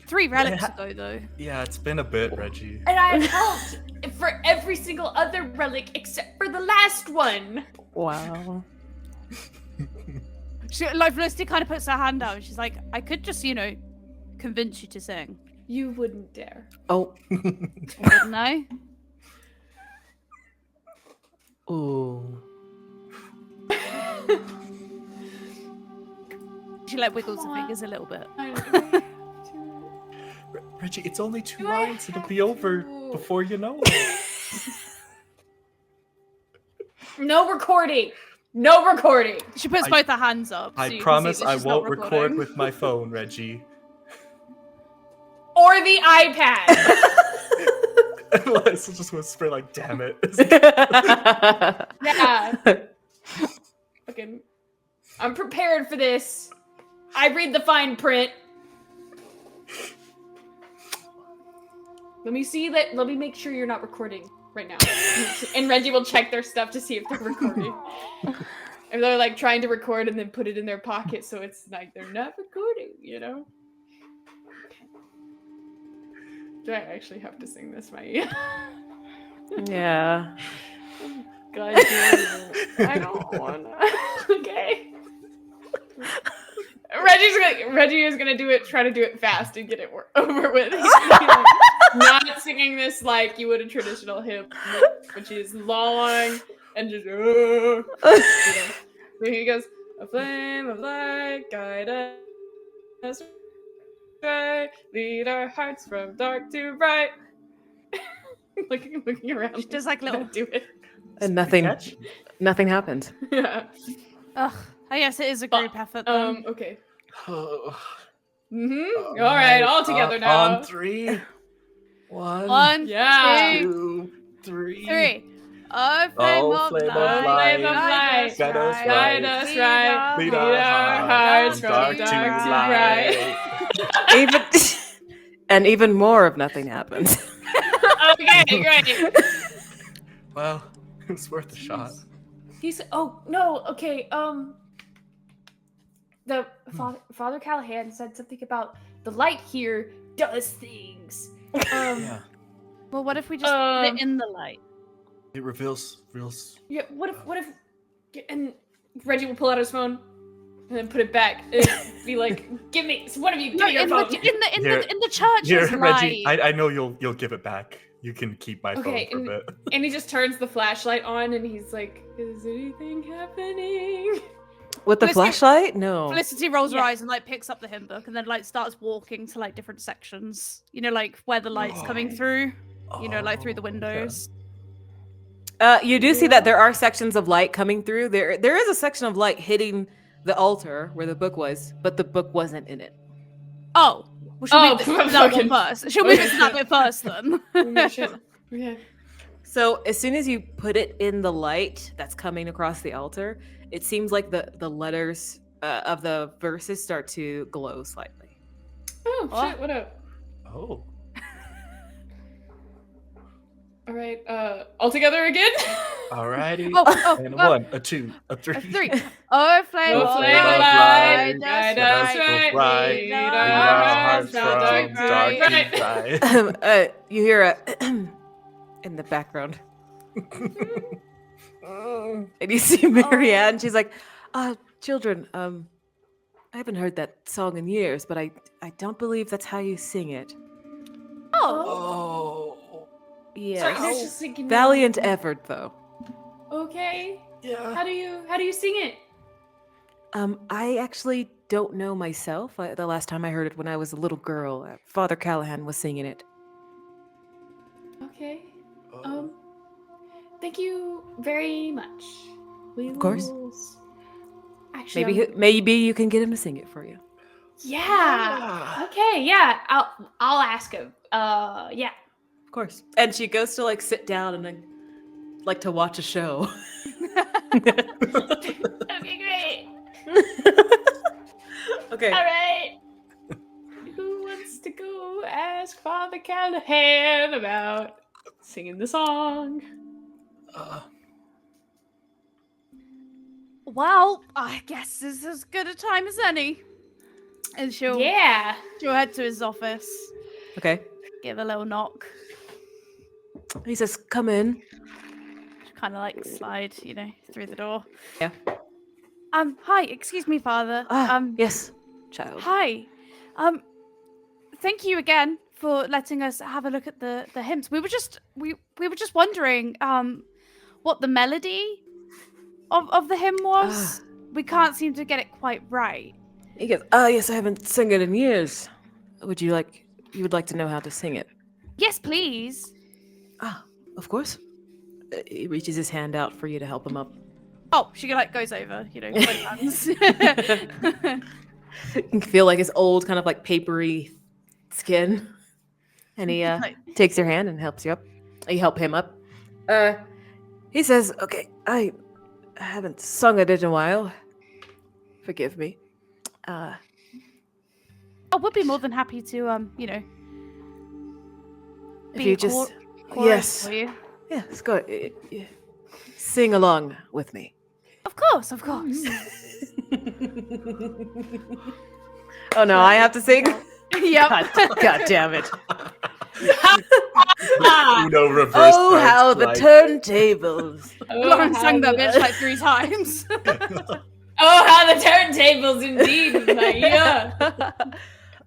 3 relics ago, though. Yeah, it's been a bit, Reggie. And I helped for every single other relic except for the last one. Wow. Felicity kind of puts her hand out and she's like, I could just, convince you to sing. You wouldn't dare. Oh. Wouldn't I? Ooh. She wiggles her fingers a little bit. Reggie, it's only 2 Do I lines. It'll have be over to? before you know it. No recording. No recording. She puts both her hands up. so you I can promise see that I she's not won't record recording. with my phone, Reggie. Or the iPad. Let's just whisper like, damn it. Yeah. Fucking. I'm prepared for this. I read the fine print. Let me make sure you're not recording right now. And Reggie will check their stuff to see if they're recording. If they're trying to record and then put it in their pocket so it's like they're not recording, Okay. Do I actually have to sing this, Maya? Yeah. God damn it. I don't wanna. Okay. Reggie is gonna try to do it fast and get it over with. He's gonna be not singing this like you would a traditional hymn, which is long and just. So he goes, a flame of light, guide us right, lead our hearts from dark to bright. looking around. She does little. Do it. And nothing happened. Yeah. Ugh. I guess it is a group effort. Then. Okay. Oh, Mm-hmm. All right, all together now. On 3. 1, 1, Yeah. 2, 2, 3. 3. Oh, flame of flame of light, light, light, guide us Guide right, us right. lead our our hearts hearts from dark dark to to light. Even more of nothing happened. Okay, great. Well, it was worth a shot. He's. Oh no. Okay. The Father Callahan said something about the light here does things. Yeah, Well, what if we just put it in the light? it reveals. Yeah. What if? And Reggie will pull out his phone and then put it back and be like, "Give me one of you. Give me your in phone." the church's Here, light. Reggie, I know you'll give it back. You can keep my Okay, phone for a bit. And he just turns the flashlight on and he's like, "Is anything happening?" With the Felicity- flashlight? No. Felicity rolls her Yeah. eyes and picks up the hymn book and then starts walking to different sections. Where the light's coming through. Through the windows. You do see that there are sections of light coming through. There is a section of light hitting the altar where the book was, but the book wasn't in it. Oh. Well, she'll Oh, move that fucking- one first. She'll move okay, it to that shit. bit first then. Oh, shit. Okay. So as soon as you put it in the light that's coming across the altar, it seems like the letters of the verses start to glow slightly. Oh Oh. shit! What up? Oh. All right. All together again. Alrighty. Oh, And oh, 1, a 2, a 3. a 3. Oh, flame Oh, of flame of of light, light, guide guide us us right, right, lead lead our our hearts hearts from from dark dark to to bright. bright. You hear a in the background, and you see Marianne. She's like, children, I haven't heard that song in years, but I don't believe that's how you sing it." Oh. Oh. Yes. Sorry, there's just thinking. Valiant effort, though. Okay. Yeah. How do you sing it? I actually don't know myself. The last time I heard it when I was a little girl, Father Callahan was singing it. Okay. Thank you very much. Of course. Actually, Maybe you can get him to sing it for you. yeah. Okay. Yeah. I'll ask him. Yeah. Of course. And she goes to sit down and then to watch a show. Okay. Great. Okay. All right. Who wants to go ask Father Callahan about singing the song? Well, I guess this is as good a time as any. And she'll Yeah. head to his office, Okay. give a little knock, He says, "Come in." kind of like slide, through the door. Yeah. Hi, excuse me, Father. Yes, child. Hi. Thank you again for letting us have a look at the hymns. We were just wondering what the melody of the hymn was. We can't seem to get it quite right. He goes, yes, I haven't sung it in years. You would like to know how to sing it? Yes, please. Of course. He reaches his hand out for you to help him up. Oh, she like goes over, both hands. You can feel like his old kind of like papery skin. And he takes your hand and helps you up. You help him up. He says, "Okay, I haven't sung it in a while. Forgive me." I would be more than happy to, If be you a just chorus yes, for you. yeah, let's go. Sing along with me. Of course, of course. Oh no, I have to sing. Yep. God damn it! Uno reverse. Oh, how the turntables! Lauren sang that bitch like 3 times. Oh, how the turntables indeed, yeah.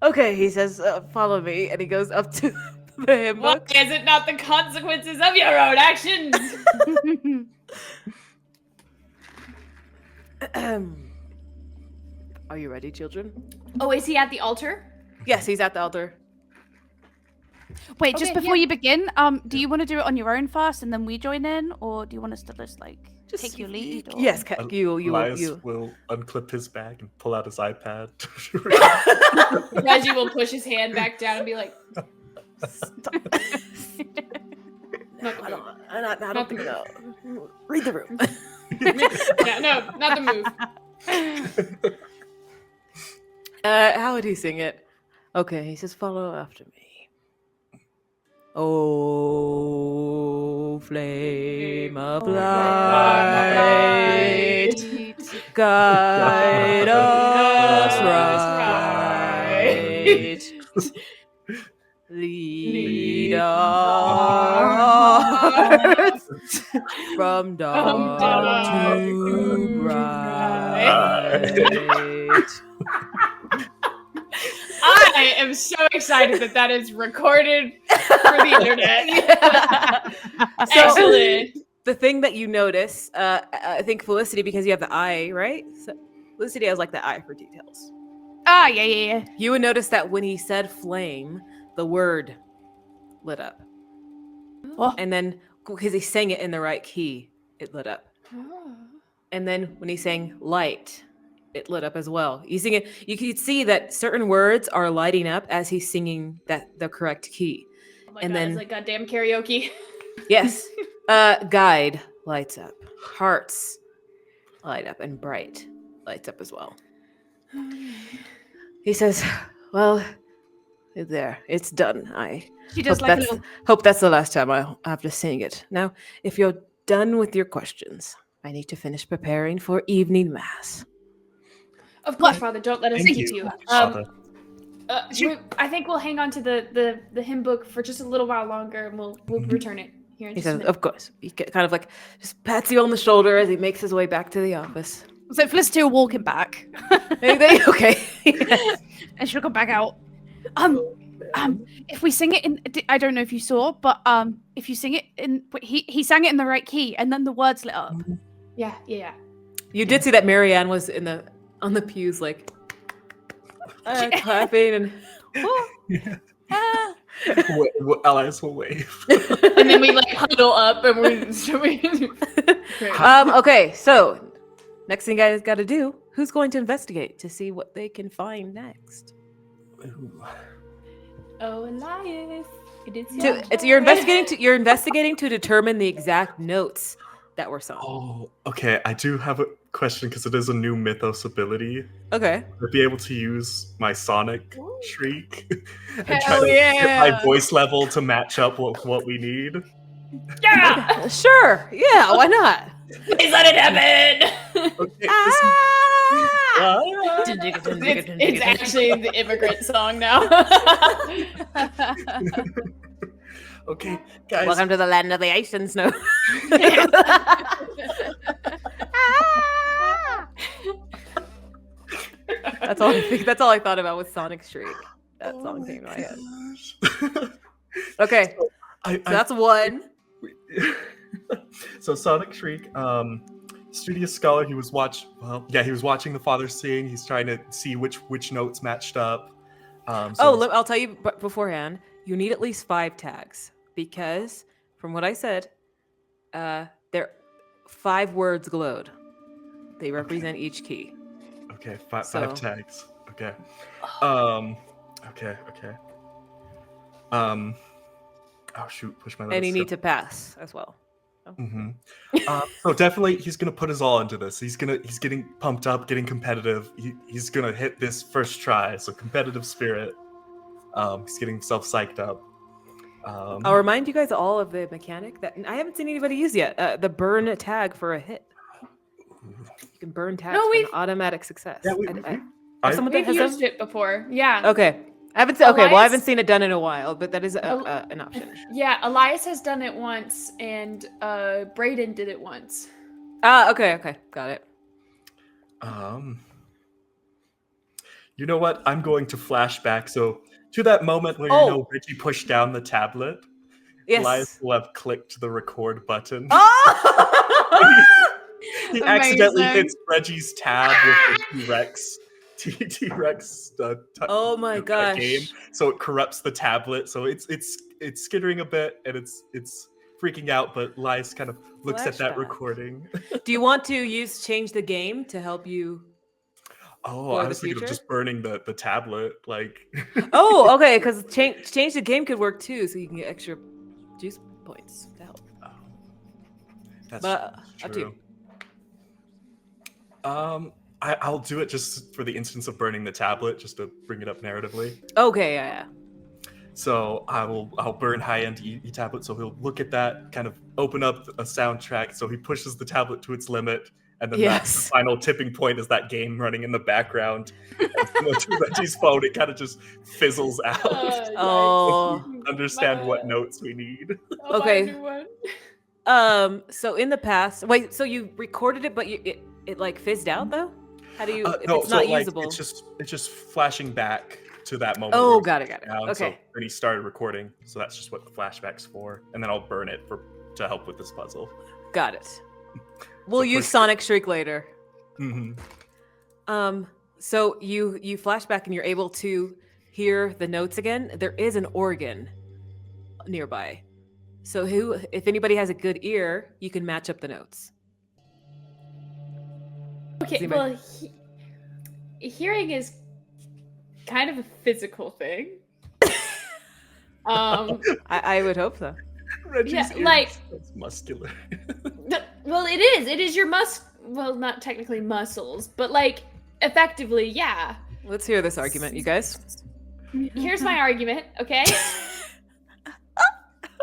Okay, he says, "Follow me," and he goes up to the hymn Why book. is it not the consequences of your own actions? Are you ready, children? Oh, is he at the altar? Yes, he's at the altar. Wait, just Okay, before yeah. you begin, do you want to do it on your own first and then we join in, or do you want us to just take your lead? Or... Yes, you. Elias will unclip his bag and pull out his iPad. Reggie will push his hand back down and be like, I don't think so. Read the room. no, not the move. How would he sing it? Okay, he says, "Follow after me." Oh, flame of light, guide us right. Lead our hearts from dark to bright. I am so excited that is recorded for the internet. Yeah. Excellent. The thing that you notice, I think Felicity, because you have the eye, right? So Felicity has like the eye for details. Yeah. You would notice that when he said flame, the word lit up. Oh. And then, because he sang it in the right key, it lit up. And then when he sang light, it lit up as well. You could see that certain words are lighting up as he's singing the correct key. Oh my And God, then- it's like goddamn karaoke. Yes. Guide lights up. Hearts light up. And bright lights up as well. He says, "Well, there, it's done. I She does hope like a that's, little... hope that's the last time I'll have to sing it. Now, if you're done with your questions, I need to finish preparing for evening mass." Of course, Father, don't let us Thank keep you, you. Father. I think we'll hang on to the hymn book for just a little while longer, and we'll return it here in He just a says, minute. "Of course." He kind of like just pats you on the shoulder as he makes his way back to the office. So Felicity will walk him back. Okay. And she'll come back out. If we sing it in, I don't know if you saw, but if you sing it in, he sang it in the right key, and then the words lit up. Yeah. You did see that Marianne was on the pews, like clapping and. Elias will wave. And then we like huddle up and Okay, so next thing you guys got to do, who's going to investigate to see what they can find next? Oh, Elias. You're investigating to determine the exact notes that were sung. Oh, okay. I do have a question because it is a new Mythos ability. Okay. I'd be able to use my Sonic shriek and try Hell to get yeah. my voice level to match up with what we need. Yeah! Sure. Yeah, why not? Please let it happen! Okay, It's actually the immigrant song now. Okay, guys. Welcome to the land of the ice and snow. That's all I think. That's all I thought about with Sonic Shriek. That song came to my head. Okay, so that's one. So Sonic Shriek, studious scholar, he was watching the father sing. He's trying to see which notes matched up. I'll tell you beforehand. You need at least 5 tags because, from what I said, there 5 words glowed. They represent each key. Okay, five tags. Okay. Okay. Oh shoot! Push my. And you need to pass as well. Mm-hmm. So definitely, he's gonna put his all into this. He's getting pumped up, getting competitive. He's gonna hit this first try. So competitive spirit. He's getting himself psyched up. I'll remind you guys all of the mechanic that I haven't seen anybody use yet. The burn tag for a hit. You can burn tags for an automatic success. Yeah, We've used it before. Yeah. Okay. I haven't seen it done in a while, but that is an option. Yeah, Elias has done it once, and Brayden did it once. Okay, got it. You know what? I'm going to flashback. So to that moment where Reggie pushed down the tablet, Yes. Elias will have clicked the record button. Oh! He accidentally hits Reggie's tab with the T-Rex oh my gosh. game, so it corrupts the tablet. So it's skittering a bit and it's freaking out. But Elias kind of looks at that recording. Do you want to change the game to help you? Oh, I was thinking of just burning the tablet, like. Oh, okay, because change the game could work too, so you can get extra juice points to help. Oh, that's up to true. you. I'll do it just for the instance of burning the tablet, just to bring it up narratively. Okay, yeah. So I'll burn high-end tablet. So he'll look at that, kind of open up a soundtrack. So he pushes the tablet to its limit, and then that's the final tipping point is that game running in the background. To Reggie's phone, it kind of just fizzles out. Oh, understand what notes we need. Okay. So in the past, so you recorded it, but it like fizzed out though. How do you? It's not usable. It's just flashing back to that moment. Oh, got it. Down, okay. So then he started recording, so that's just what the flashback's for, and then I'll burn it to help with this puzzle. Got it. We'll use Sonic Shriek later. Mm-hmm. So you flash back and you're able to hear the notes again. There is an organ nearby, so if anybody has a good ear, you can match up the notes. Okay, well, hearing is kind of a physical thing. I would hope so. Reggie's it's muscular. Well, it is. It is your well, not technically muscles, but like effectively, yeah. Let's hear this argument, you guys. Here's my argument, okay?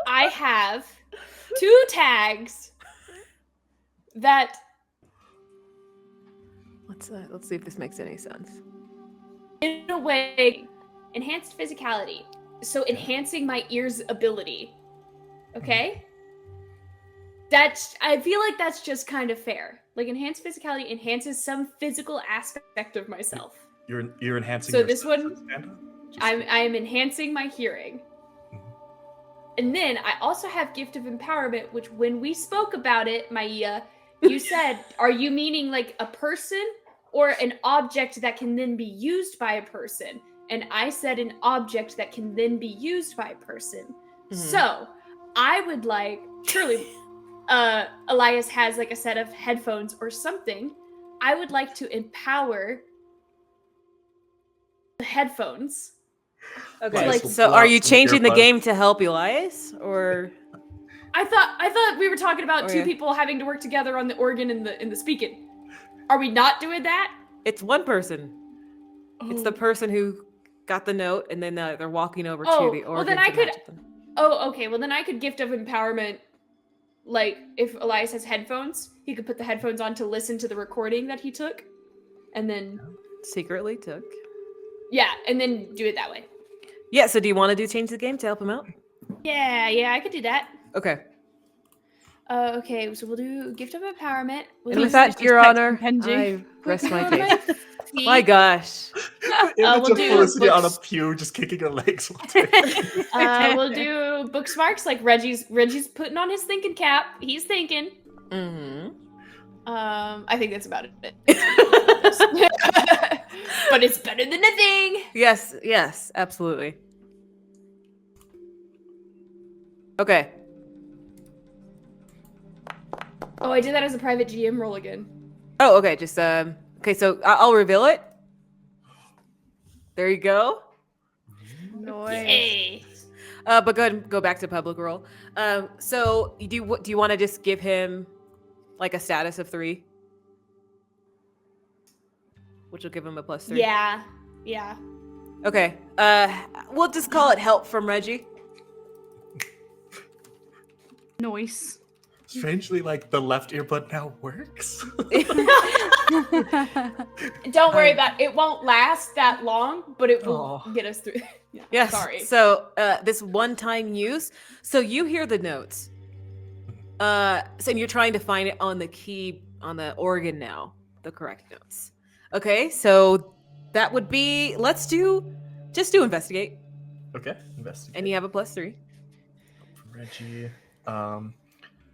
I have 2 tags that. Let's see if this makes any sense. In a way, enhanced physicality. So enhancing my ear's ability. Okay? I feel like that's just kind of fair. Like enhanced physicality enhances some physical aspect of myself. You're enhancing. So this one, I'm enhancing my hearing. And then I also have gift of empowerment, which when we spoke about it, Maia, you said, are you meaning like a person or an object that can then be used by a person? And I said an object that can then be used by a person. Mm-hmm. So I would like, surely Elias has like a set of headphones or something. I would like to empower the headphones. Okay, so are you changing the game to help Elias, or? I thought we were talking about 2 people having to work together on the organ and the speaking. Are we not doing that? It's one person. Oh. It's the person who got the note, and then they're walking over to the organ. Well, then I could. Oh, okay. Well, then I could gift of empowerment. Like, if Elias has headphones, he could put the headphones on to listen to the recording that he took, and then Secretly took. and then do it that way. Yeah, so do you want to do change the game to help him out? Yeah, I could do that. Okay. Okay, so we'll do gift of empowerment. And with that, Your Honor, I rest my case. My gosh. Image we'll of do Felicity on a books. pew, just kicking her legs. We'll do bookmarks like Reggie's putting on his thinking cap. He's thinking. Mm-hmm. I think that's about it. But it's better than nothing. Yes, absolutely. Okay. Oh, I did that as a private GM roll again. Oh, okay. Just okay. So I'll reveal it. There you go. Nice. Yay. But go ahead and go back to public roll. So do you want to just give him like a status of 3, which will give him a +3? Yeah. Okay. We'll just call it help from Reggie. Nice. Strangely, like the left earbud now works. Don't worry about it. It won't last that long, but it will get us through. Yeah, Yes. Sorry. So this one-time use. So you hear the notes. So you're trying to find it on the key on the organ now, the correct notes. Okay. So that would be. Just do investigate, Okay, investigate. and you have a +3. Reggie,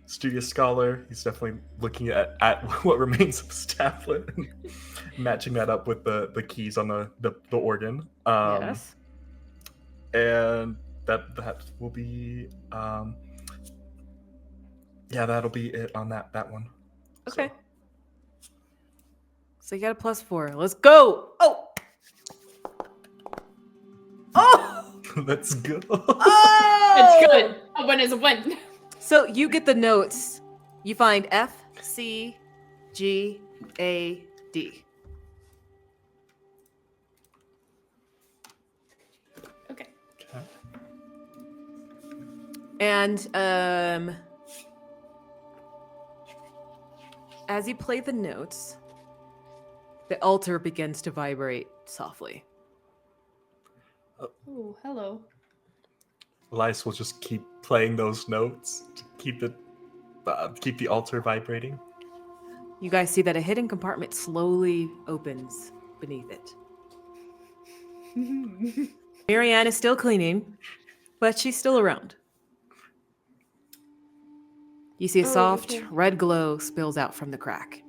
studious scholar. He's definitely looking at what remains of his tablet, and matching that up with the keys on the organ. Yes. And that will be that'll be it on that one. Okay. So you got a +4. Let's go. Oh. So, let's go. Oh. It's good. A win is a win. So you get the notes. You find F, C, G, A, D. Okay. And as you play the notes, the altar begins to vibrate softly. Oh, hello. Elias will just keep playing those notes to keep the altar vibrating. You guys see that a hidden compartment slowly opens beneath it. Marianne is still cleaning, but she's still around. You see a soft okay. red glow spills out from the crack.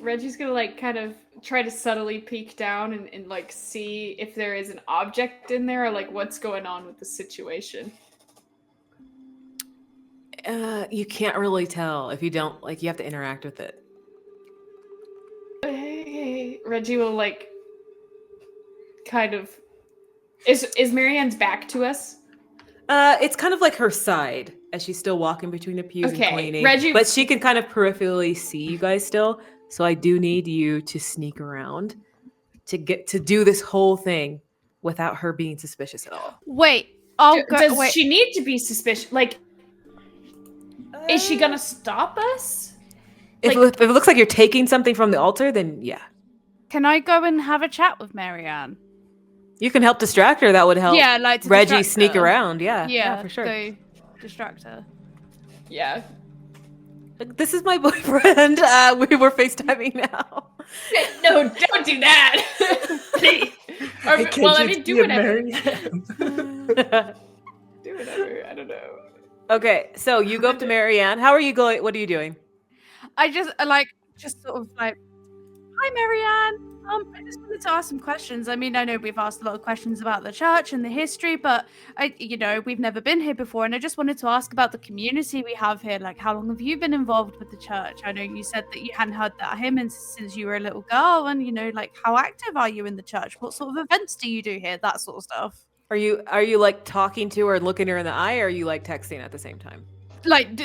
Reggie's gonna like kind of try to subtly peek down and like see if there is an object in there or like what's going on with the situation. You can't really tell if you don't, like, you have to interact with it. Hey, Reggie will like kind of is Marianne's back to us? It's kind of like her side as she's still walking between the pews Okay, and cleaning. Reggie- But she can kind of peripherally see you guys still. So I do need you to sneak around to get to do this whole thing without her being suspicious at all. Wait. Does she need to be suspicious? Like, is she gonna stop us? If it looks like you're taking something from the altar, then yeah. Can I go and have a chat with Marianne? You can help distract her. That would help. Yeah, like to Reggie distract sneak her. around. Yeah, for sure. Go distract her. Yeah. Like, this is my boyfriend. We were FaceTiming now. No, don't do that. Please. Or, Hey, well, I can't mean, you do be a whatever. Marianne? Do whatever. I don't know. Okay, so you go up to Marianne. How are you going? What are you doing? I just sort of like, hi Marianne. I just wanted to ask some questions. I mean, I know we've asked a lot of questions about the church and the history, but we've never been here before, and I just wanted to ask about the community we have here. Like, how long have you been involved with the church? I know you said that you hadn't heard that hymn since you were a little girl, and like, how active are you in the church? What sort of events do you do here? That sort of stuff. Are you like talking to her and looking her in the eye, or are you like texting at the same time? Like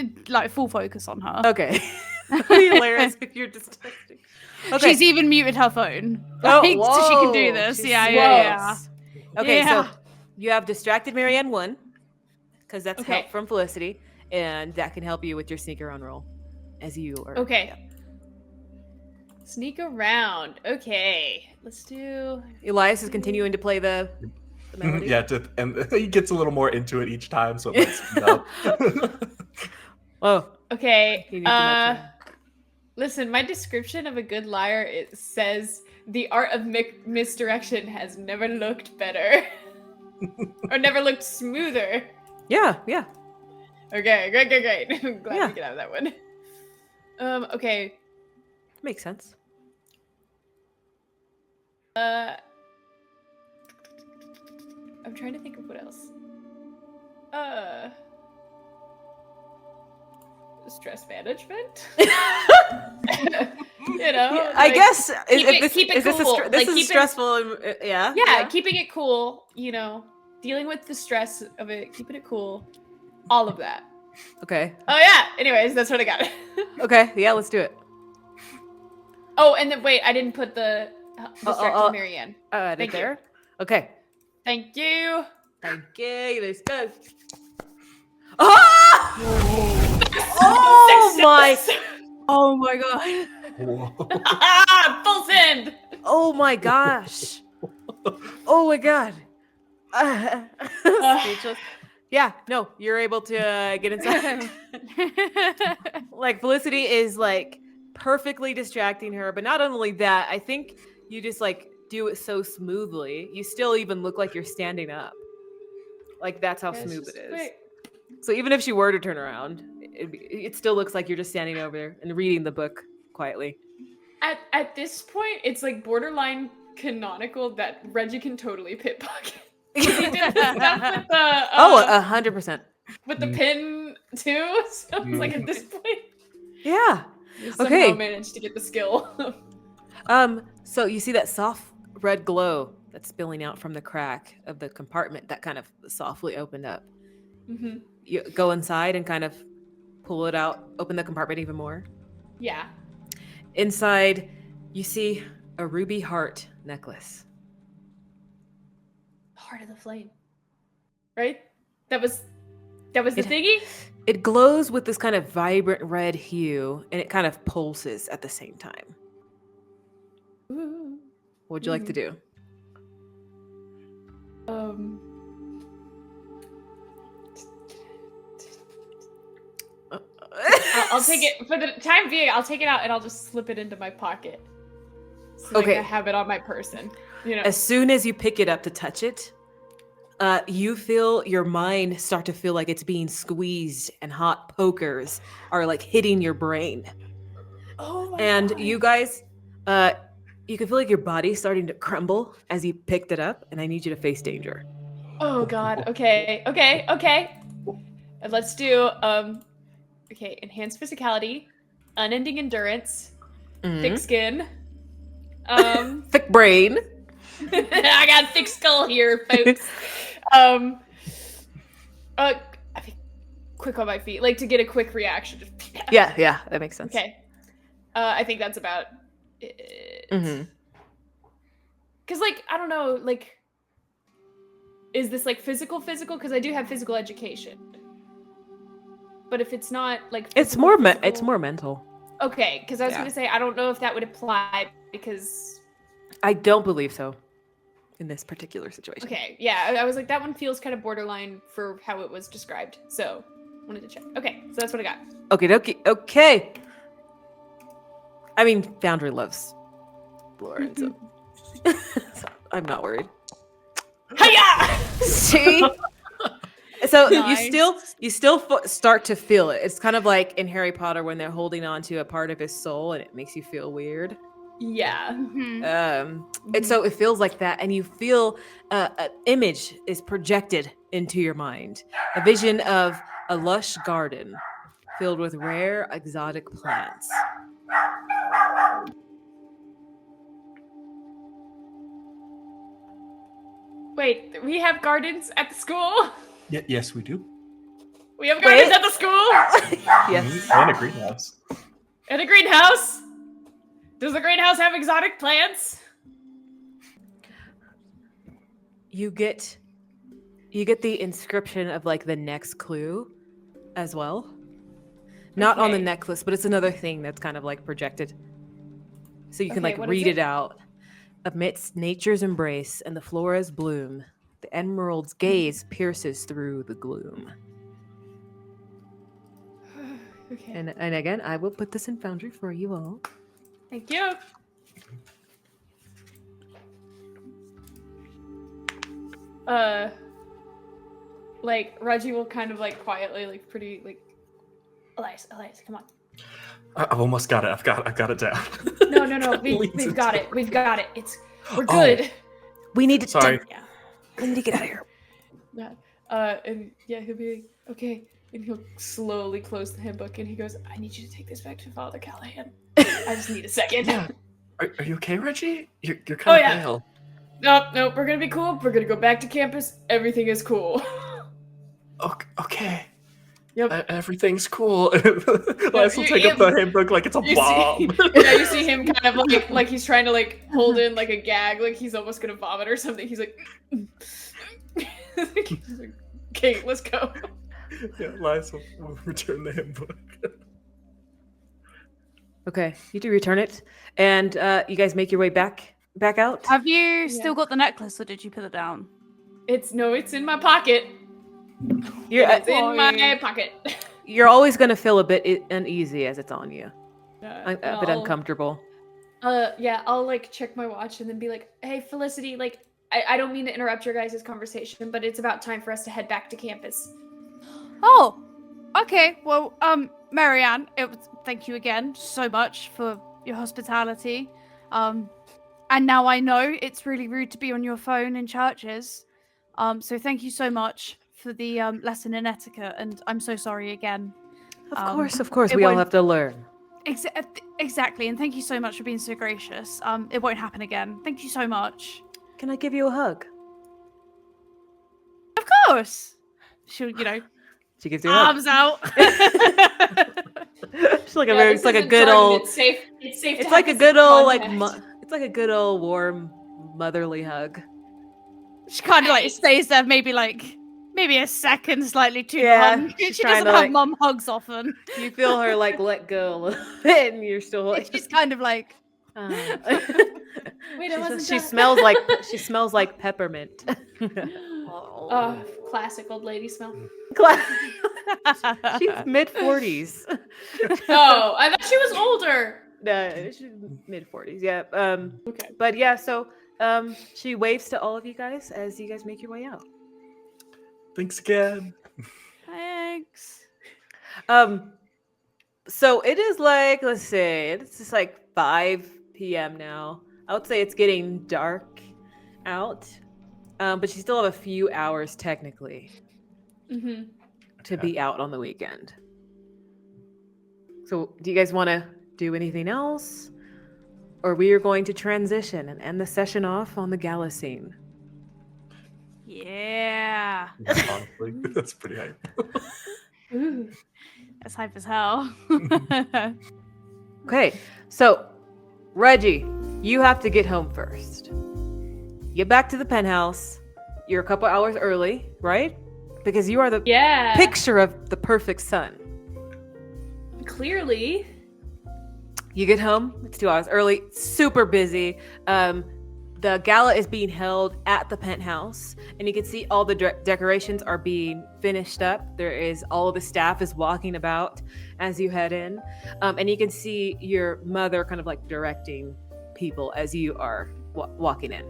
full focus on her. Okay. That'd be hilarious if you're just texting. Okay. She's even muted her phone. Oh, Like, so she can do whoa. this. She's Yeah. Okay, Yeah. so you have distracted Marianne 1, because that's Okay. help from Felicity. and that can help you with your sneak around roll as you are. Okay. Sneak around. Okay. Let's do. Elias is continuing to play the melody. Yeah, and he gets a little more into it each time, so it might speed up. Oh, Okay. you need to mention. Listen, my description of a good liar, it says the art of misdirection has never looked better. Or never looked smoother. Yeah. Okay, great. I'm glad Yeah. we get out of that one. Okay. Makes sense. I'm trying to think of what else. Stress management. You know, I like, guess keep it this cool. this Like, is keep it- stressful. yeah, keeping it cool. You know, dealing with the stress of it, keeping it cool, all of that. Okay. Oh yeah. Anyways, that's what I got. Okay. Yeah. Let's do it. Oh, and then wait, I didn't put the distraction Marianne. Right Thank you. there. Okay. Thank you. Okay. Let's go. Ah! Oh my! Oh my god! Whoa. Full send. Oh my gosh! Oh my god! Speechless. Yeah, no, you're able to get inside. Like Felicity is like perfectly distracting her, but not only that, I think you just like do it so smoothly. You still even look like you're standing up. Like that's how smooth it is. Wait. So even if she were to turn around, it still looks like you're just standing over there and reading the book quietly. At this point, it's like borderline canonical that Reggie can totally pickpocket. He did the stuff with the 100%. with the pin too. So it's like at this point, Yeah. you somehow Okay. managed to get the skill. So you see that soft red glow that's spilling out from the crack of the compartment that kind of softly opened up. Mm-hmm. You go inside and kind of pull it out, open the compartment even more. Yeah. Inside, you see a ruby heart necklace. Heart of the flame. Right? That was the thingy? It glows with this kind of vibrant red hue, and it kind of pulses at the same time. Ooh. What would you like to do? I'll take it for the time being. I'll take it out and I'll just slip it into my pocket. So Okay. I have it on my person. You know. As soon as you pick it up to touch it, you feel your mind start to feel like it's being squeezed, and hot pokers are like hitting your brain. Oh my And God. you guys, you can feel like your body's starting to crumble as you picked it up, and I need you to face danger. Oh God. Okay. And let's do okay, enhanced physicality, unending endurance, thick skin. Thick brain. I got thick skull here, folks. I mean, quick on my feet, like to get a quick reaction. Yeah, that makes sense. Okay. I think that's about it. Mhm. Cause like, I don't know, like, is this like physical? Cause I do have physical education. But if it's not like It's physical, it's more mental. Okay, because I was Yeah. gonna say I don't know if that would apply because I don't believe so in this particular situation. okay, yeah, I was like that one feels kind of borderline for how it was described. So wanted to check. Okay, so that's what I got. Okay. I mean, Foundry loves Lauren, so I'm not worried. Hiya! See? So Nice. you still start to feel it. It's kind of like in Harry Potter when they're holding on to a part of his soul and it makes you feel weird. Yeah. Mhm. And so it feels like that, and you feel an image is projected into your mind, a vision of a lush garden filled with rare exotic plants. Wait, we have gardens at the school? Yes, we do. We have gardens Wait. at the school? Yes. And a greenhouse. And a greenhouse? Does the greenhouse have exotic plants? You get the inscription of like the next clue, as well. Not on the Okay. necklace, but it's another thing that's kind of like projected. So you can Okay, like what is read it? it out. Amidst nature's embrace and the flora's bloom, the emerald's gaze pierces through the gloom. Okay. And again, I will put this in Foundry for you all. Thank you. Like Reggie will kind of like quietly, like pretty, like, Elias, come on. I've almost got it. I've got it down. No, Leans we've into got the it. We've got it. We're Oh. good. We need to Sorry. Yeah. We need to get out of here. Yeah. And yeah, he'll be like, okay, and he'll slowly close the handbook, and he goes, "I need you to take this back to Father Callahan. I just need a second." Yeah. Are you okay, Reggie? You're kind of yeah. pale. Nope, we're gonna be cool. We're gonna go back to campus. Everything is cool. Okay. Yep. Everything's cool. Lance will take up the handbook like it's a You bomb. you see him kind of like he's trying to like hold in like a gag, like he's almost gonna vomit or something. He's like, he's like, okay, let's go. Yeah, Lance will return the handbook. Okay, you do return it, and you guys make your way back out. Have you still got the necklace, or did you put it down? It's in my pocket. You're It's in my pocket. you're always going to feel a bit uneasy as it's on you, a bit I'll- uncomfortable. Yeah, I'll like check my watch and then be like, "Hey, Felicity, like, I don't mean to interrupt your guys' conversation, but it's about time for us to head back to campus." Oh, okay. Well, Marianne, thank you again so much for your hospitality. And now I know it's really rude to be on your phone in churches. So thank you so much for the lesson in etiquette, and I'm so sorry again. Of course, it we all won't- have to learn. Exactly, and thank you so much for being so gracious. It won't happen again. Thank you so much. Can I give you a hug? Of course. She'll, She gives you a hug. arms out. It's like it's like a good old. It's safe. It's safe. It's to like have a this good old like. contact. It's like a good old warm motherly hug. She kind of like stays there, maybe a second, slightly too Yeah, long. she's She trying doesn't to, have like- mum hugs often. You feel her like let go a little bit, and you're still like. She's kind of like, Wait, I wasn't she done. smells like peppermint. Classic old lady smell. She's mid-40s. Oh, I thought she was older. No, she's mid-40s. Yeah. Okay. But yeah, so she waves to all of you guys as you guys make your way out. Thanks again. thanks. So it is like, let's see, it's just like 5 p.m. now. I would say it's getting dark out. But you still have a few hours technically Mm-hmm. to be out on the weekend. So do you guys want to do anything else? Or we are going to transition and end the session off on the gala scene. Yeah. Honestly, that's pretty hype. Ooh. That's hype as hell. Okay, so Reggie, you have to get home first. Get back to the penthouse. You're a couple hours early, right? Because you are the Yeah. picture of the perfect son. Clearly. You get home, it's 2 hours early, super busy. The gala is being held at the penthouse, and you can see all the decorations are being finished up. There is all of the staff is walking about as you head in, and you can see your mother kind of like directing people as you are walking in.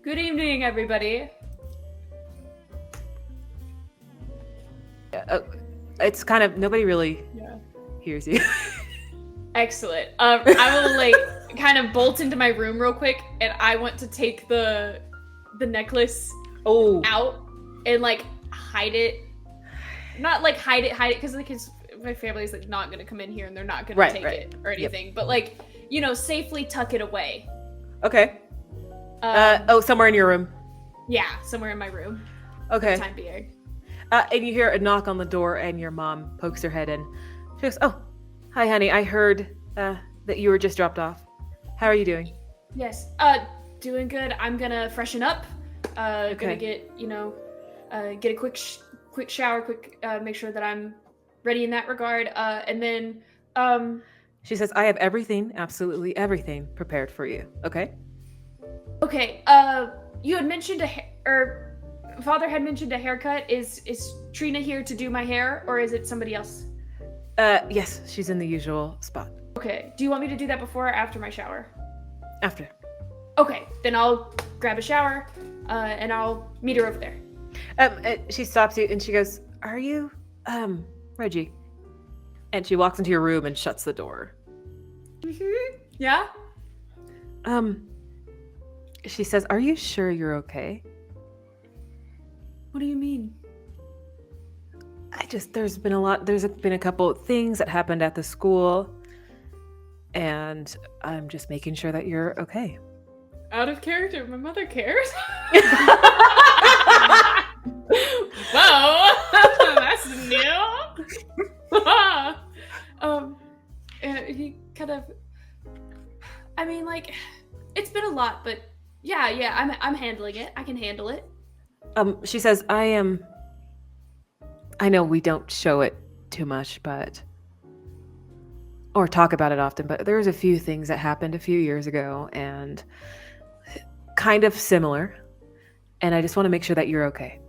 Good evening, everybody. It's kind of nobody really Yeah. hears you. Excellent. I will like kind of bolt into my room real quick, and I want to take the necklace Oh, out and like hide it. Not like hide it because my family's like not gonna come in here and they're not gonna take it or anything. But like safely tuck it away. okay. Somewhere in your room. Yeah, somewhere in my room. Okay. For the time being. And you hear a knock on the door, and your mom pokes her head in. She goes, "Oh, hi, honey. I heard that you were just dropped off. How are you doing?" Yes. Doing good. I'm gonna freshen up. Gonna get get a quick quick shower, make sure that I'm ready in that regard, and then She says, I have everything, absolutely everything prepared for you. Okay? okay. You had mentioned Father had mentioned a haircut. Is Trina here to do my hair, or is it somebody else? Yes, she's in the usual spot. Okay. Do you want me to do that before or after my shower? After. Okay, then I'll grab a shower, and I'll meet her over there. She stops you and she goes, are you, Reggie? And she walks into your room and shuts the door. Mm-hmm. Yeah? She says, are you sure you're okay? What do you mean? There's been a couple of things that happened at the school, and I'm just making sure that you're okay. Out of character, my mother cares. Whoa, that's new. He kind of. I mean, like, it's been a lot, but yeah, I'm handling it. I can handle it. She says, I know we don't show it too much, or talk about it often, but there's a few things that happened a few years ago, and kind of similar, and I just want to make sure that you're okay.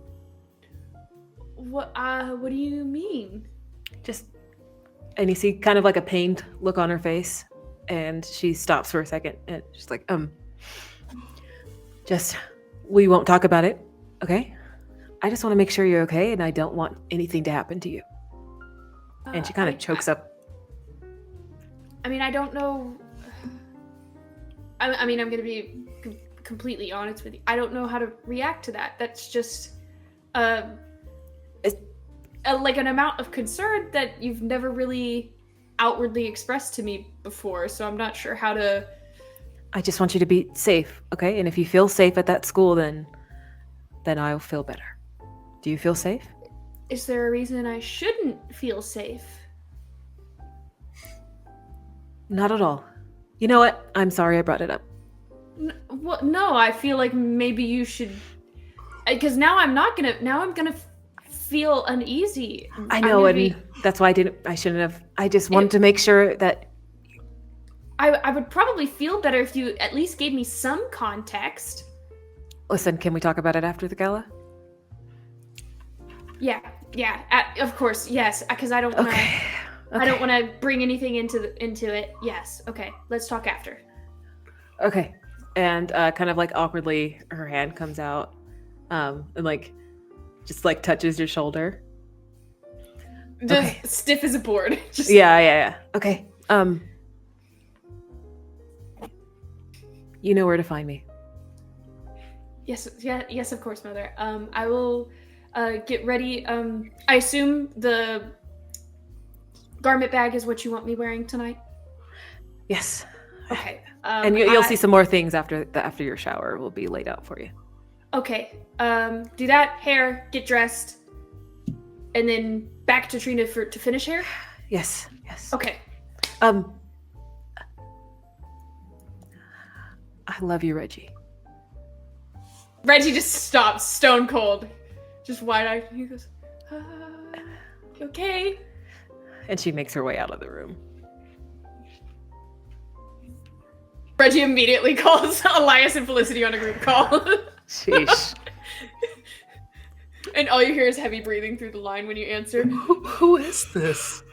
What do you mean? And you see kind of like a pained look on her face, and she stops for a second, and she's like, we won't talk about it, okay? I just want to make sure you're okay, and I don't want anything to happen to you. And she kind of chokes up. I mean, I don't know. I mean, I'm going to be completely honest with you. I don't know how to react to that. That's just like an amount of concern that you've never really outwardly expressed to me before. So I'm not sure how to. I just want you to be safe, okay? And if you feel safe at that school, then I'll feel better. Do you feel safe? Is there a reason I shouldn't feel safe? Not at all. You know what? I'm sorry I brought it up. No, I feel like maybe you should, because now I'm gonna feel uneasy. I know, and that's why I shouldn't have. I just wanted to make sure that. I would probably feel better if you at least gave me some context. Listen, can we talk about it after the gala? Yeah, of course, yes, because I don't want to. Okay. I don't want to bring anything into it. Yes, okay, let's talk after. Okay, and kind of like awkwardly, her hand comes out, and like, just like touches your shoulder. Just stiff as a board. Just... Yeah. Okay. You know where to find me. Yes, of course, Mother. I will get ready. I assume the garment bag is what you want me wearing tonight? Yes. Okay. And you'll see some more things after your shower will be laid out for you. Okay. Do that, hair, get dressed, and then back to Trina to finish hair? Yes. Okay. I love you, Reggie. Reggie just stops, stone cold. Just wide-eyed. He goes, okay. And she makes her way out of the room. Reggie immediately calls Elias and Felicity on a group call. Sheesh. And all you hear is heavy breathing through the line when you answer. Who is this?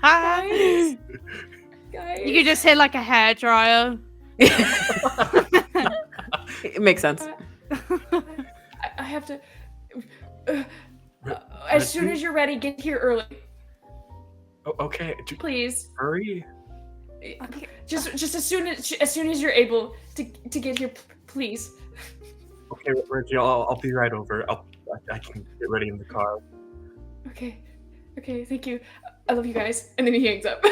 Guys. You could just hit like a hairdryer. It makes sense. I have to. As soon as you're ready, get here early. Oh, okay. Please. Hurry. Okay. Just as soon as you're able to get here, please. Okay, Reggie, I'll be right over. I can get ready in the car. Okay, thank you. I love you guys. And then he hangs up.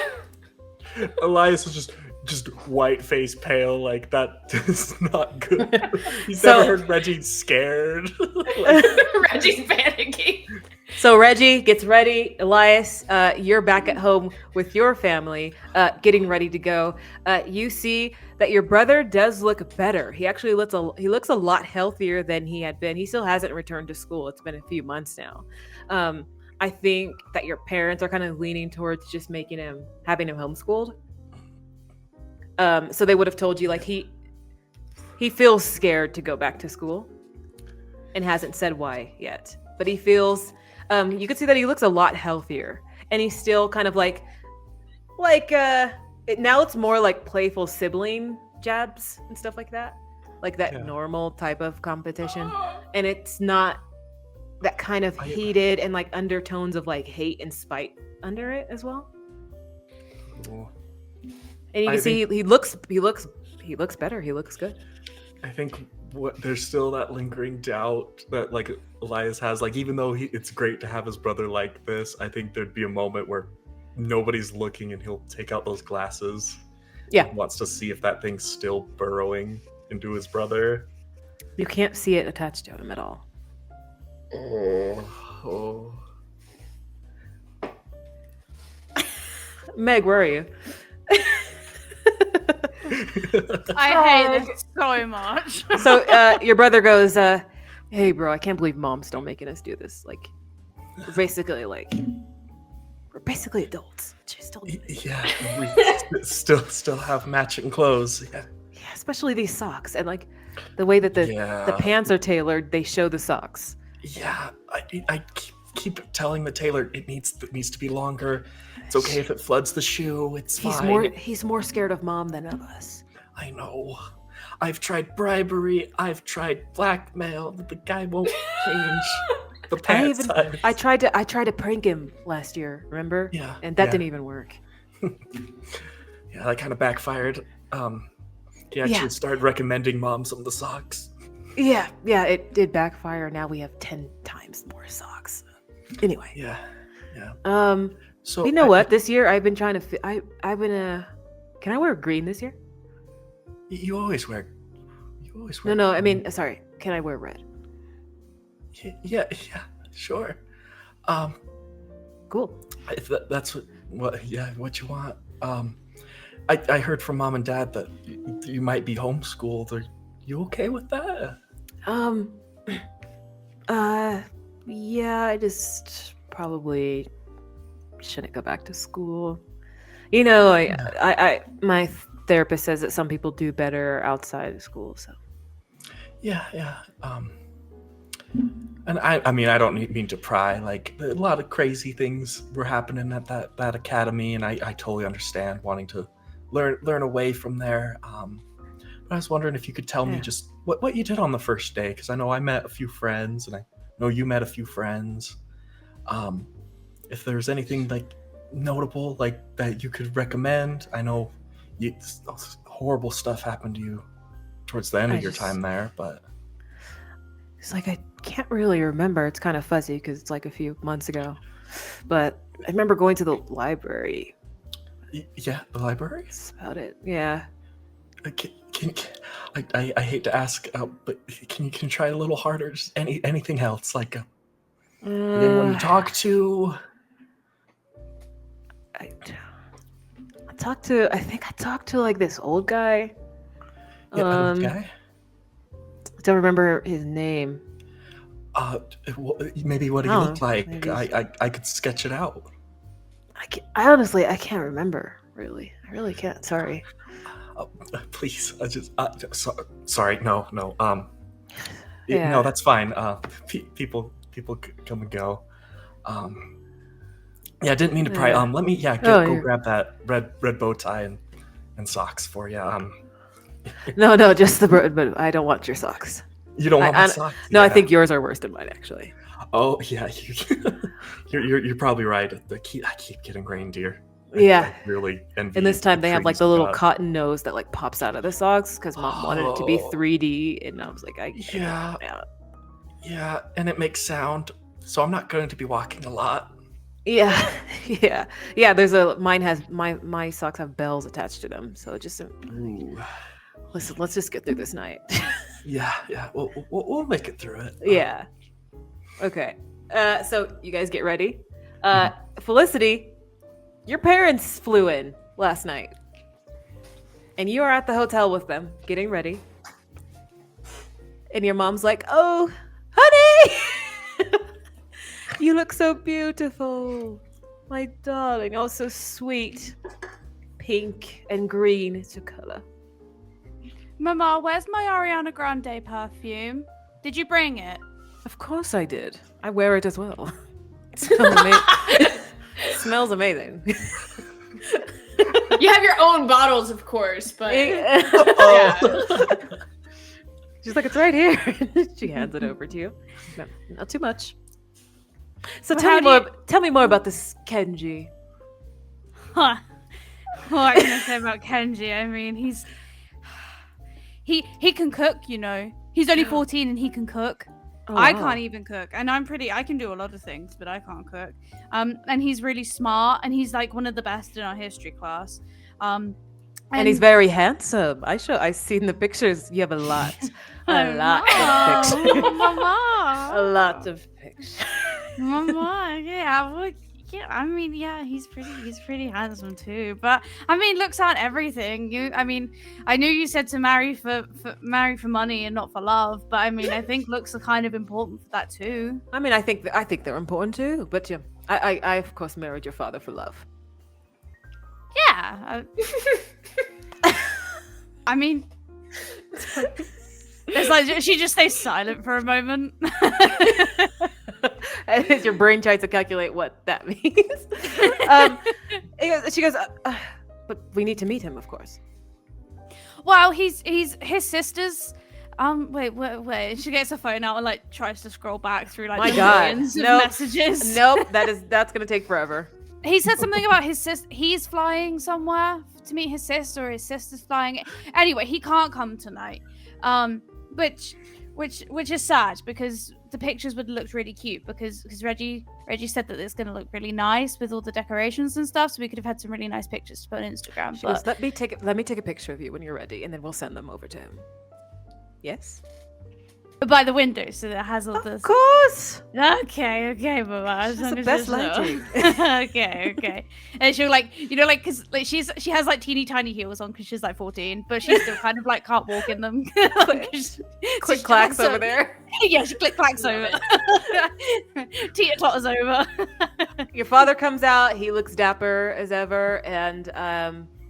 Elias is just just white face pale, like that is not good. He's So- never heard Reggie scared. Reggie's panicking. So Reggie gets ready. Elias, you're back at home with your family, getting ready to go. You see that your brother does look better. He actually looks a lot healthier than he had been. He still hasn't returned to school. It's been a few months now. I think that your parents are kind of leaning towards just having him homeschooled. So they would have told you like he feels scared to go back to school, and hasn't said why yet. But he feels. You can see that he looks a lot healthier, and he's still kind of now it's more like playful sibling jabs and stuff like that normal type of competition, and it's not that kind of heated and like undertones of like hate and spite under it as well. And you can see he looks better. He looks good. I think there's still that lingering doubt that like Elias has, like even though it's great to have his brother like this, I think there'd be a moment where nobody's looking and he'll take out those glasses. Yeah. He wants to see if that thing's still burrowing into his brother. You can't see it attached to him at all. Oh. Meg, where are you? I hate this so much. So your brother goes, hey bro, I can't believe mom's still making us do this. Like we're basically adults. She's still doing it. Yeah, we still have matching clothes. Yeah. Yeah, especially these socks. And like the way that the pants are tailored, they show the socks. Yeah, I keep telling the tailor it needs to be longer. It's okay if it floods the shoe. It's fine. He's more scared of mom than of us. I know. I've tried bribery. I've tried blackmail. But the guy won't change the pants size. I tried to prank him last year. Remember? Yeah. And that didn't even work. Yeah, that kind of backfired. He actually started recommending mom some of the socks. Yeah, it did backfire. Now we have 10 times more socks. Anyway. Yeah. So you know what? This year I've been trying to. I've been. Can I wear green this year? You always wear. No. I mean, sorry. Can I wear red? Yeah. Sure. Cool. That's what you want. I heard from mom and dad that you might be homeschooled. Are you okay with that? Yeah. I just probably shouldn't go back to school. You know, I my therapist says that some people do better outside of school. So. Yeah. And I mean, I don't mean to pry. Like a lot of crazy things were happening at that academy, and I totally understand wanting to learn away from there. But I was wondering if you could tell me just what you did on the first day, because I know I met a few friends, and I know you met a few friends. If there's anything like notable like that you could recommend. I know horrible stuff happened to you towards the end of your time there, but it's like I can't really remember. It's kind of fuzzy because it's like a few months ago. But I remember going to the library. Yeah, the library? That's about it. Yeah. I hate to ask, but can you try a little harder? Just anything else? Like anyone you talk to? I think I talked to like this old guy. Yeah, old guy? I don't remember his name. Maybe what he looked like. I could sketch it out. I honestly can't remember. Really, I really can't. Sorry. Please, sorry. No. No, that's fine. People come and go. Yeah, I didn't mean to pry. Let me go grab that red bow tie and socks for you. No, just the bread, but I don't want your socks. You don't want my socks? No, I think yours are worse than mine, actually. Oh yeah, you're probably right. I keep getting reindeer. Yeah, I really envy. And this time they have like the little God. cotton nose that like pops out of the socks because mom wanted it to be 3D, and I was like, yeah, and it makes sound, so I'm not going to be walking a lot. Yeah, yeah. There's a mine has my socks have bells attached to them, so just Ooh. listen. Let's just get through this night. Yeah. We'll make it through it. Yeah. Okay. So you guys get ready. Felicity, your parents flew in last night, and you are at the hotel with them, getting ready. And your mom's like, "Oh, honey, you look so beautiful, my darling. Oh, so sweet. Pink and green is your color." Mama, where's my Ariana Grande perfume? Did you bring it? Of course I did. I wear it as well. Smells amazing. You have your own bottles, of course, but She's like, "It's right here." She hands it over to you. No, not too much. So Well, tell me more about this Kenji. Huh. What can I say about Kenji? I mean, he can cook, you know. He's only 14 and he can cook. Oh, I wow. can't even cook, and I can do a lot of things, but I can't cook. And he's really smart, and he's like one of the best in our history class. And he's very handsome. I've seen the pictures. You have a lot of pictures. Mama. A lot of pictures. Mama, yeah, well, yeah. I mean, yeah, he's pretty handsome too. But I mean, looks aren't everything. I knew you said to marry for money and not for love, but I mean, I think looks are kind of important for that too. I mean, I think they're important too. But yeah, I of course married your father for love. Yeah. I mean, it's like she just stays silent for a moment. As your brain tries to calculate what that means. She goes, but we need to meet him, of course. Well, he's his sister's. Wait. She gets her phone out and like tries to scroll back through like My the God, millions of nope. messages. Nope, that's gonna take forever. He said something about his sister. He's flying somewhere to meet his sister, or his sister's flying. Anyway, he can't come tonight. Which is sad because the pictures would look really cute because Reggie said that it's going to look really nice with all the decorations and stuff, so we could have had some really nice pictures to put on Instagram. She goes, let me take a picture of you when you're ready, and then we'll send them over to him. Yes? But by the window, so that has all this. Of course! Okay, Mama. As She's long the as best you know. lighting. Okay. And she'll like, because like she has like teeny tiny heels on because she's like 14, but she still kind of like can't walk in them. Quick clacks over there. Yeah, she click clacks over. Teeter totters over. Your father comes out. He looks dapper as ever, and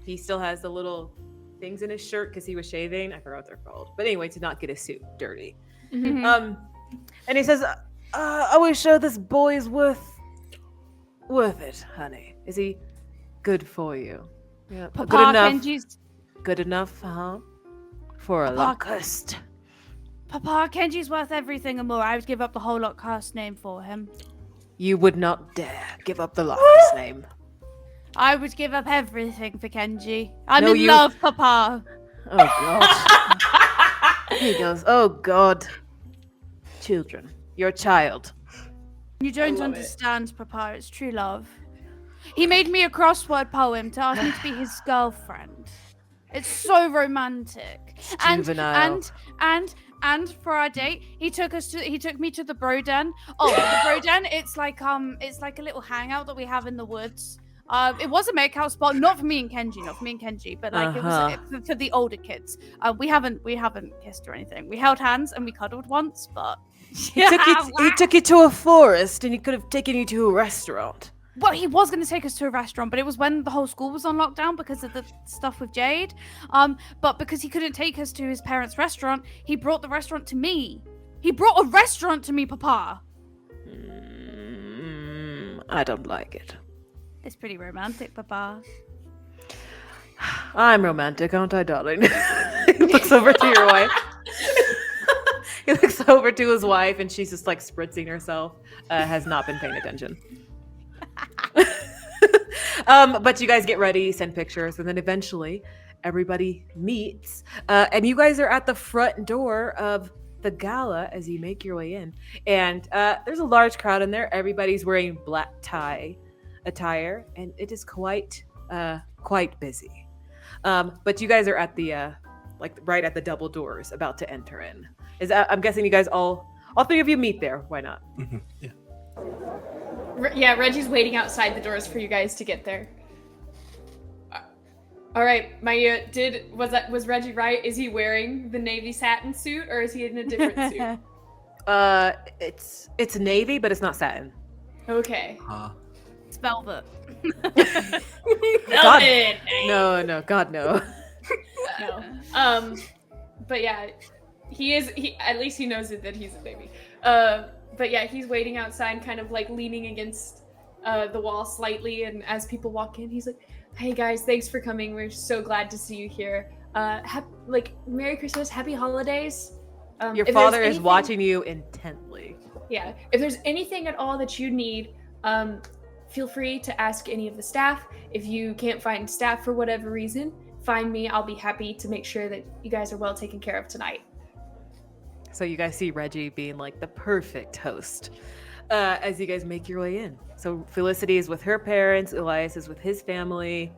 he still has the little things in his shirt because he was shaving. I forgot what they're called, but anyway, to not get his suit dirty. Mm-hmm. And he says, "Are we sure this boy is worth it, honey? Is he good for you? Yeah, Papa, good enough. Kenji's... Good enough, huh? For a Locust." Papa, Kenji's worth everything and more. I would give up the whole Locust name for him. You would not dare give up the Locust name. I would give up everything for Kenji. I'm No, in you- love, Papa. Oh God. He goes, "Oh God, children, your child." You don't understand, Papa. It's true love. He made me a crossword poem to ask me to be his girlfriend. It's so romantic. Juvenile. And for our date, he took me to the Bro Den. Oh, the Bro Den, it's like a little hangout that we have in the woods. It was a makeout spot, not for me and Kenji, but like it was for the older kids. We haven't kissed or anything. We held hands and we cuddled once, but He took you to a forest, and he could have taken you to a restaurant. Well, he was going to take us to a restaurant, but it was when the whole school was on lockdown because of the stuff with Jade. But because he couldn't take us to his parents' restaurant, he brought the restaurant to me. He brought a restaurant to me, Papa. I don't like it. It's pretty romantic, Papa. I'm romantic, aren't I, darling? He looks over to your wife. He looks over to his wife, and she's just like spritzing herself. Has not been paying attention. But you guys get ready, send pictures, and then eventually everybody meets. And you guys are at the front door of the gala as you make your way in. And there's a large crowd in there. Everybody's wearing black tie attire, and it is quite busy. But you guys are at the right at the double doors, about to enter in. I'm guessing you guys all three of you meet there. Why not? Mm-hmm. Yeah. Yeah, Reggie's waiting outside the doors for you guys to get there. All right, Maya, was Reggie right? Is he wearing the navy satin suit, or is he in a different suit? It's navy, but it's not satin. Okay. It's velvet. God, no, God, no. No. But yeah, he at least he knows that he's a baby. But yeah, he's waiting outside, kind of like leaning against the wall slightly, and as people walk in, he's like, "Hey guys, thanks for coming. We're so glad to see you here. Merry Christmas, Happy Holidays." Your father is watching you intently. Yeah, if there's anything at all that you need, feel free to ask any of the staff. If you can't find staff for whatever reason, find me. I'll be happy to make sure that you guys are well taken care of tonight. So you guys see Reggie being like the perfect host as you guys make your way in. So Felicity is with her parents, Elias is with his family.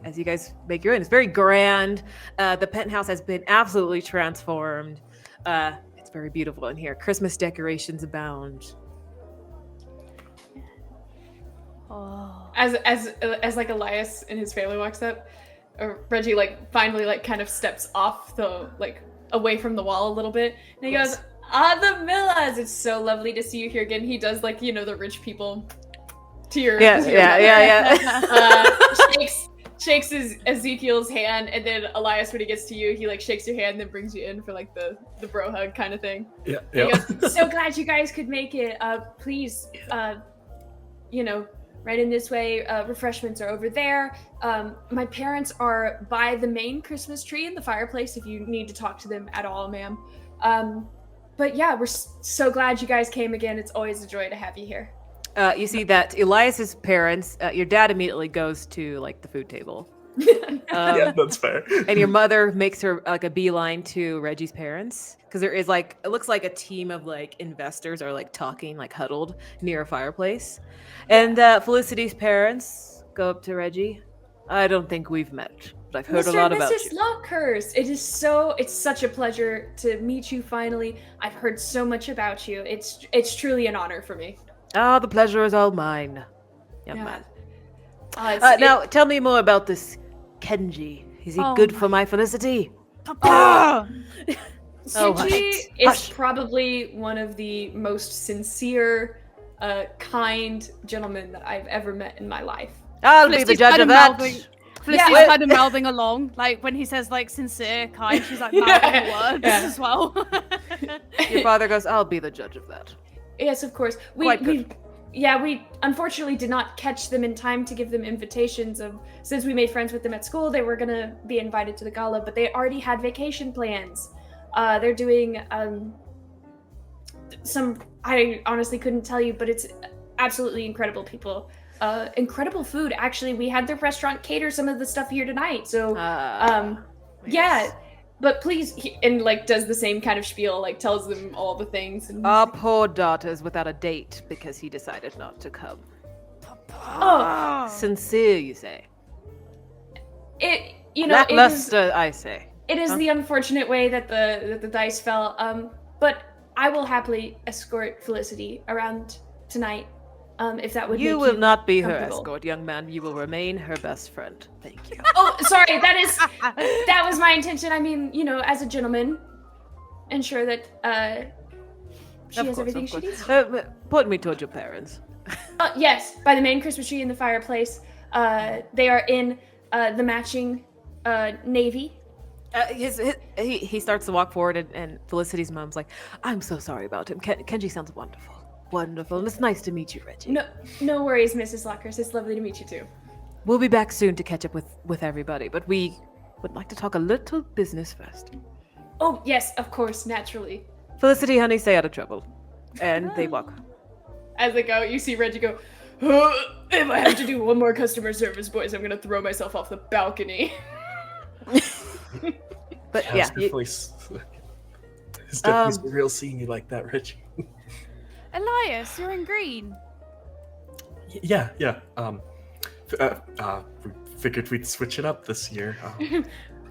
As you guys make your way in, it's very grand. The penthouse has been absolutely transformed. It's very beautiful in here. Christmas decorations abound. Oh. As like Elias and his family walks up, Reggie finally kind of steps off away from the wall a little bit, and he goes, the Millas, it's so lovely to see you here again. He does the rich people to your shakes Ezekiel's hand, and then Elias, when he gets to you, he shakes your hand, then brings you in for the bro hug kind of thing. Yeah. He goes, so glad you guys could make it. Please, right in this way. Refreshments are over there. My parents are by the main Christmas tree in the fireplace if you need to talk to them at all, ma'am. But yeah, we're so glad you guys came again. It's always a joy to have you here. You see that Elias's parents, your dad immediately goes to the food table. Yeah, that's fair. And your mother makes her a beeline to Reggie's parents, because there is it looks like a team of investors are talking huddled near a fireplace. And Felicity's parents go up to Reggie. I don't think we've met, but I've heard a lot about you. Mrs. Lockhurst, it's such a pleasure to meet you finally. I've heard so much about you. It's truly an honor for me. Oh, the pleasure is all mine, young man. Now, tell me more about this Kenji. Is he good for my Felicity? Papa! Kenji is probably one of the most sincere, kind gentlemen that I've ever met in my life. I'll be the judge of that. Felicity's kind of mouthing along, when he says sincere, kind, she's mouthing words as well. Your father goes, I'll be the judge of that. Yes, of course. We unfortunately did not catch them in time to give them invitations since we made friends with them at school. They were gonna be invited to the gala, but they already had vacation plans. They're doing I honestly couldn't tell you, but it's absolutely incredible people. Incredible food. Actually, we had their restaurant cater some of the stuff here tonight. So, yeah. But please, does the same kind of spiel, tells them all the things. And... Our poor daughter's without a date because he decided not to come. Oh, sincere, you say? Lackluster, I say. It is the unfortunate way that the dice fell. But I will happily escort Felicity around tonight. If that would you will not be her escort, young man. You will remain her best friend. Thank you. Oh, sorry. That was my intention. I mean, as a gentleman, ensure that she has everything she needs. Point me towards your parents. Yes, by the main Christmas tree in the fireplace. They are in the matching navy. He starts to walk forward, and Felicity's mom's like, "I'm so sorry about him. Kenji sounds wonderful." Wonderful, and it's nice to meet you, Reggie. No worries, Mrs. Lockhurst. It's lovely to meet you too. We'll be back soon to catch up with everybody, but we would like to talk a little business first. Oh, yes, of course, naturally. Felicity, honey, stay out of trouble. And they walk. As they go, you see Reggie go, if I have to do one more customer service, boys, I'm going to throw myself off the balcony. But yeah. His It's definitely surreal seeing you like that, Reggie. Elias, you're in green. Yeah. We figured we'd switch it up this year.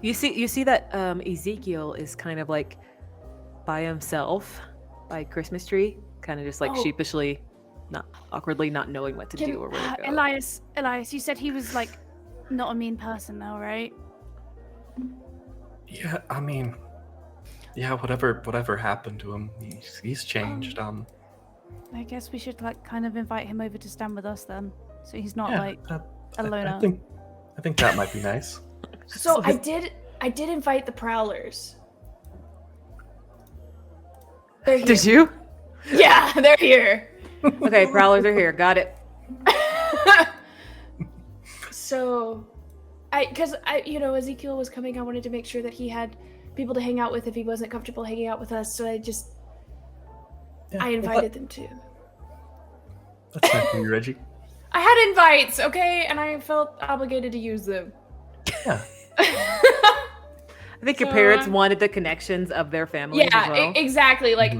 You see that Ezekiel is kind of like by himself by Christmas tree, kind of just like sheepishly, not awkwardly, not knowing what to do or where to go. Elias, you said he was like not a mean person now, right? Yeah, I mean, whatever happened to him, he's changed. I guess we should like kind of invite him over to stand with us then, so he's not Yeah, like a loner. I think that might be nice. So I did invite the Prowlers. They're here. Did you? Yeah, they're here. Okay, Prowlers are here. Got it. So, because Ezekiel was coming, I wanted to make sure that he had people to hang out with if he wasn't comfortable hanging out with us. So I invited them too. That's nice of you, Reggie. I had invites, okay, and I felt obligated to use them. Yeah. I think your parents wanted the connections of their families as well. Exactly. Like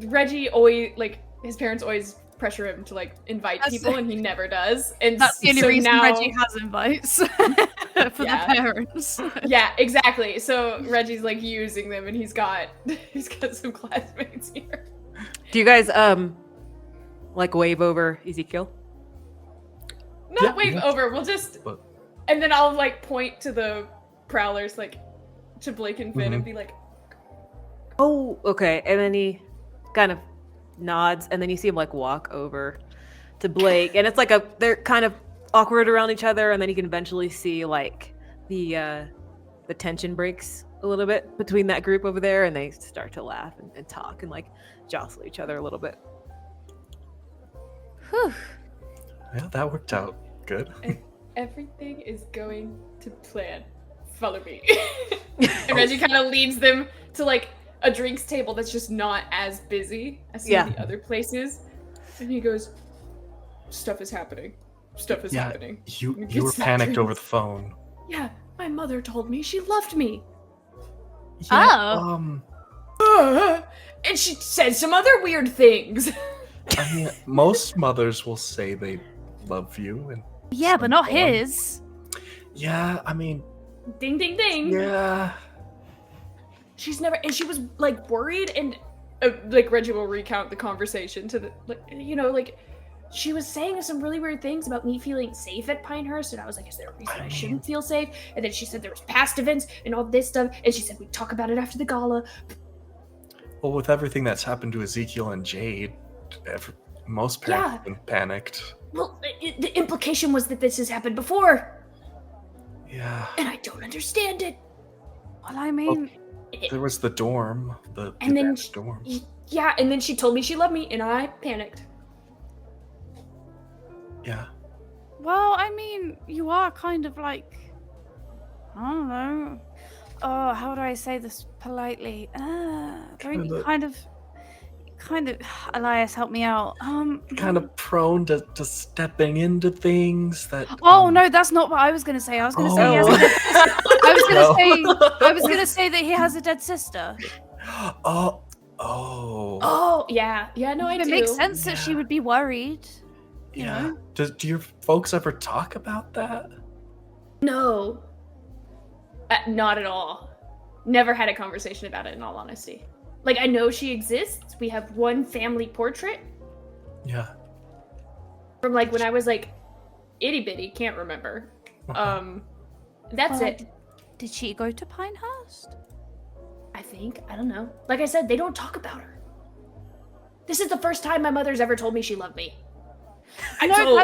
Reggie always, like his parents always pressure him to like invite people, and he never does. And that's the only so reason now... Reggie has invites for the parents. Yeah, exactly. So Reggie's like using them, and he's got some classmates here. Do you guys like wave over Ezekiel? Not wave over. We'll just, and then I'll like point to the Prowlers, like to Blake and Finn, and be like, "Oh, okay." And then he kind of nods, and then you see him like walk over to Blake, and it's like they're kind of awkward around each other, and then you can eventually see like the tension breaks a little bit between that group over there, and they start to laugh and talk and like jostle each other a little bit. Whew. Yeah, that worked out good. Everything is going to plan. Follow me. And Reggie kind of leads them to like a drinks table that's just not as busy as some of the other places. And he goes, stuff is happening. Stuff is happening. You were panicked over the phone. Yeah, my mother told me she loved me. Yeah, and she said some other weird things. I mean, most mothers will say they love you, and but not his. Yeah, I mean, ding ding ding. Yeah. She's never, and she was like worried, and like Reggie will recount the conversation to the like she was saying some really weird things about me feeling safe at Pinehurst, and I was like, is there a reason I shouldn't feel safe? And then she said there was past events and all this stuff, and she said we'd talk about it after the gala. Well, with everything that's happened to Ezekiel and Jade, most parents have been panicked. Well, the implication was that this has happened before. Yeah. And I don't understand it. Well, I mean... there was the dorm, the dorm. Yeah, and then she told me she loved me, and I panicked. Yeah. Well, I mean, you are kind of like... I don't know. Oh, how do I say this politely? Don't you kind of... Elias, help me out. Kind of prone to stepping into things that. Oh no, that's not what I was gonna say. I was gonna say he has a dead sister. I was gonna say that he has a dead sister. Oh, yeah. No, I do. It makes sense that she would be worried. You know? Do your folks ever talk about that? No. Not at all. Never had a conversation about it, in all honesty. Like, I know she exists. We have one family portrait. Yeah. From, like, when I was, like, itty-bitty. Can't remember. That's it. Did she go to Pinehurst? I think. I don't know. Like I said, they don't talk about her. This is the first time my mother's ever told me she loved me. I know,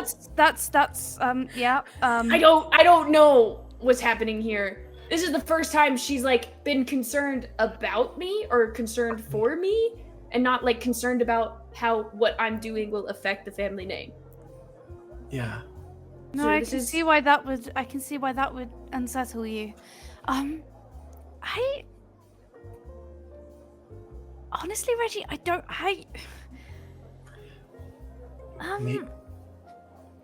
yeah. I don't know what's happening here. This is the first time she's, like, been concerned about me or concerned for me and not, like, concerned about how what I'm doing will affect the family name. Yeah. No, so I can see why that would unsettle you. Honestly, Reggie,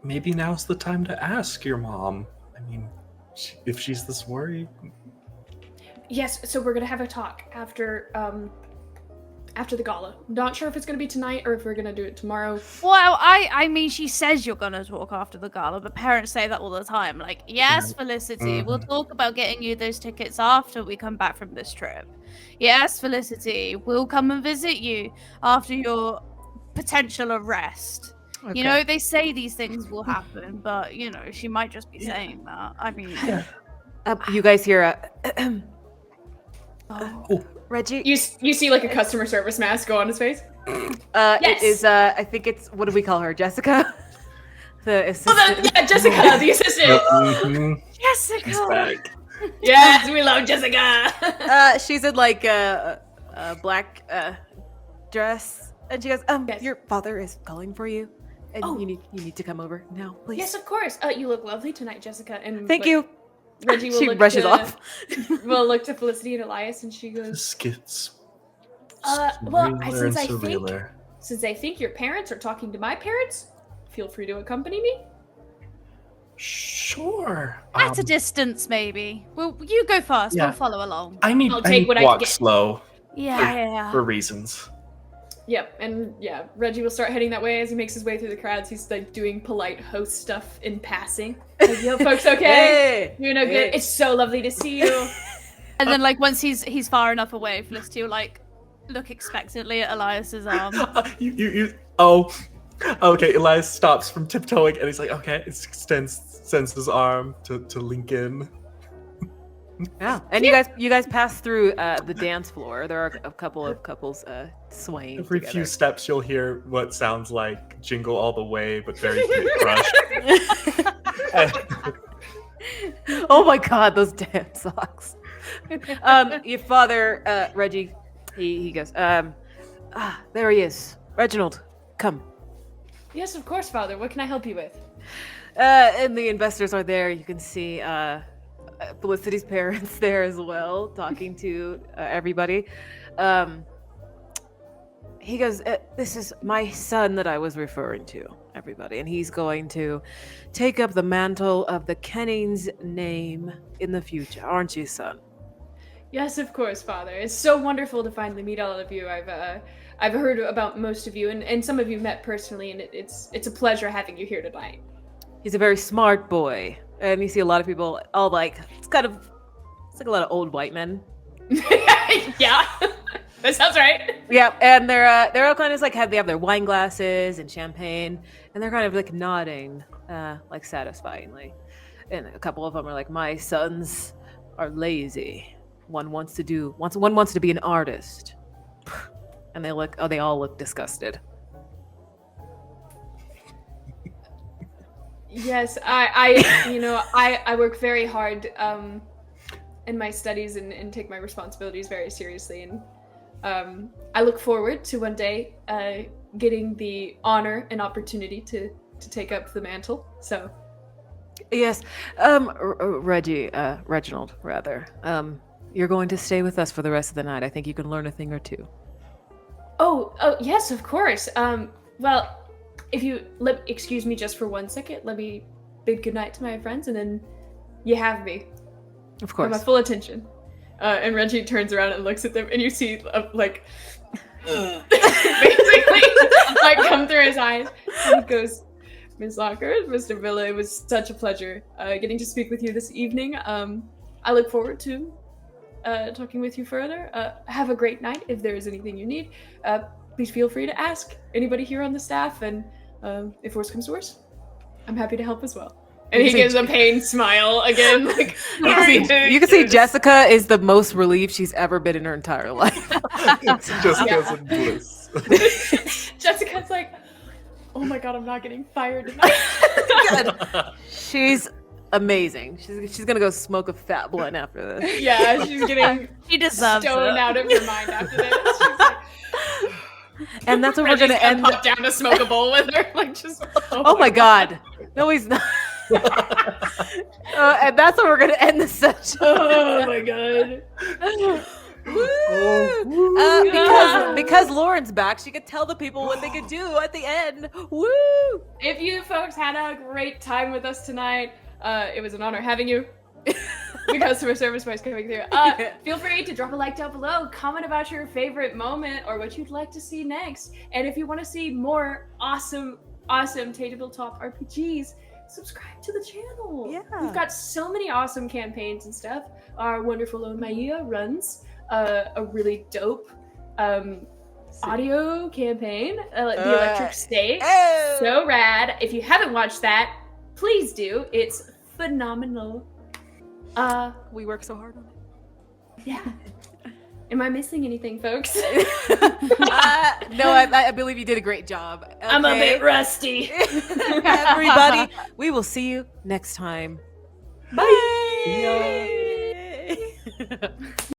Maybe now's the time to ask your mom. I mean, if she's this worried. Yes, so we're gonna have a talk after after the gala. Not sure if it's gonna be tonight or if we're gonna do it tomorrow. Well, I mean, she says you're gonna talk after the gala, but parents say that all the time. Like, yes, Felicity, we'll talk about getting you those tickets after we come back from this trip. Yes, Felicity, we'll come and visit you after your potential arrest. Okay. You know, they say these things will happen, but you know, she might just be saying that. I mean, You guys hear Reggie? You see like a customer service mask go on his face. It is. I think it's. What do we call her? Jessica, the assistant. Yeah, Jessica, the assistant. Jessica. Yes, we love Jessica. She's in like a black dress, and she goes, Yes. Your father is calling for you, and Oh. you need to come over now, please." Yes, of course. You look lovely tonight, Jessica. And Thank you. Reggie will She look brushes to, off. We'll look to Felicity and Elias, and she This goes, gets well, surrealer. since I think your parents are talking to my parents, feel free to accompany me. Sure. At a distance, maybe. Well, you go first. Yeah. We'll follow along. I need I'll I take need what to I can walk get. slow Yeah. for reasons. Yep, and yeah, Reggie will start heading that way as he makes his way through the crowds. He's like doing polite host stuff in passing. Like, yo, folks, okay? Hey, You know, good. It's so lovely to see you. And then, like, once he's far enough away, Felicity will like look expectantly at Elias's arm. Oh, okay. Elias stops from tiptoeing, and he's like, "Okay," extends his arm to link in. Yeah, and you guys pass through the dance floor. There are a couple of couples swaying. Every together. few steps, you'll hear what sounds like "Jingle All the Way," but very crushed. Oh my God, those damn socks. Your father, Reggie, he goes, there he is. Reginald, come. Yes, of course, Father. What can I help you with? And the investors are there. You can see Felicity's parents there as well, talking to everybody. He goes, this is my son that I was referring to, everybody. And he's going to take up the mantle of the Kenning's name in the future. Aren't you, son? Yes, of course, Father. It's so wonderful to finally meet all of you. I've heard about most of you, and some of you met personally, and it's a pleasure having you here tonight. He's a very smart boy. And you see a lot of people all like, it's like a lot of old white men. Yeah, that sounds right. Yeah, and they're all kind of like they have their wine glasses and champagne, and they're kind of like nodding, like satisfyingly. And a couple of them are like, "My sons are lazy. One wants to be an artist," and they all look disgusted. Yes, I work very hard in my studies and take my responsibilities very seriously, and I look forward to one day getting the honor and opportunity to take up the mantle. So, Yes, Reginald, rather. You're going to stay with us for the rest of the night. I think you can learn a thing or two. oh yes, of course. Well, if you excuse me just for 1 second, let me bid goodnight to my friends, and then you have me. Of For my course. full attention. And Reggie turns around and looks at them, and you see, like, basically, like, come through his eyes. And he goes, Ms. Locker, Mr. Villa, it was such a pleasure getting to speak with you this evening. I look forward to talking with you further. Have a great night. If there is anything you need, please feel free to ask anybody here on the staff, and if worse comes to worse, I'm happy to help as well. And he gives a pained smile again. Like, You can see Jessica is the most relieved she's ever been in her entire life. Jessica's in bliss. Jessica's like, oh my god, I'm not getting fired tonight. She's amazing. She's gonna go smoke a fat blunt after this. Yeah, she's getting He deserves stoned it. out of her mind after this. She's like, And that's what Reggie's we're gonna end. pop down to smoke a bowl with her. Like, just Oh my god. No, he's not. And that's what we're gonna end the session. Oh my god. Because Lauren's back, she could tell the people what they could do at the end. Woo! If you folks had a great time with us tonight, it was an honor having you. The customer service voice coming through. Feel free to drop a like down below, comment about your favorite moment or what you'd like to see next. And if you want to see more awesome tabletop RPGs, subscribe to the channel. Yeah. We've got so many awesome campaigns and stuff. Our wonderful own Maya runs a really dope audio campaign, The Electric State. Oh. So rad. If you haven't watched that, please do. It's phenomenal. We work so hard on it. Yeah. Am I missing anything, folks? No, I believe you did a great job. Okay? I'm a bit rusty. Everybody, we will see you next time. Bye. See ya.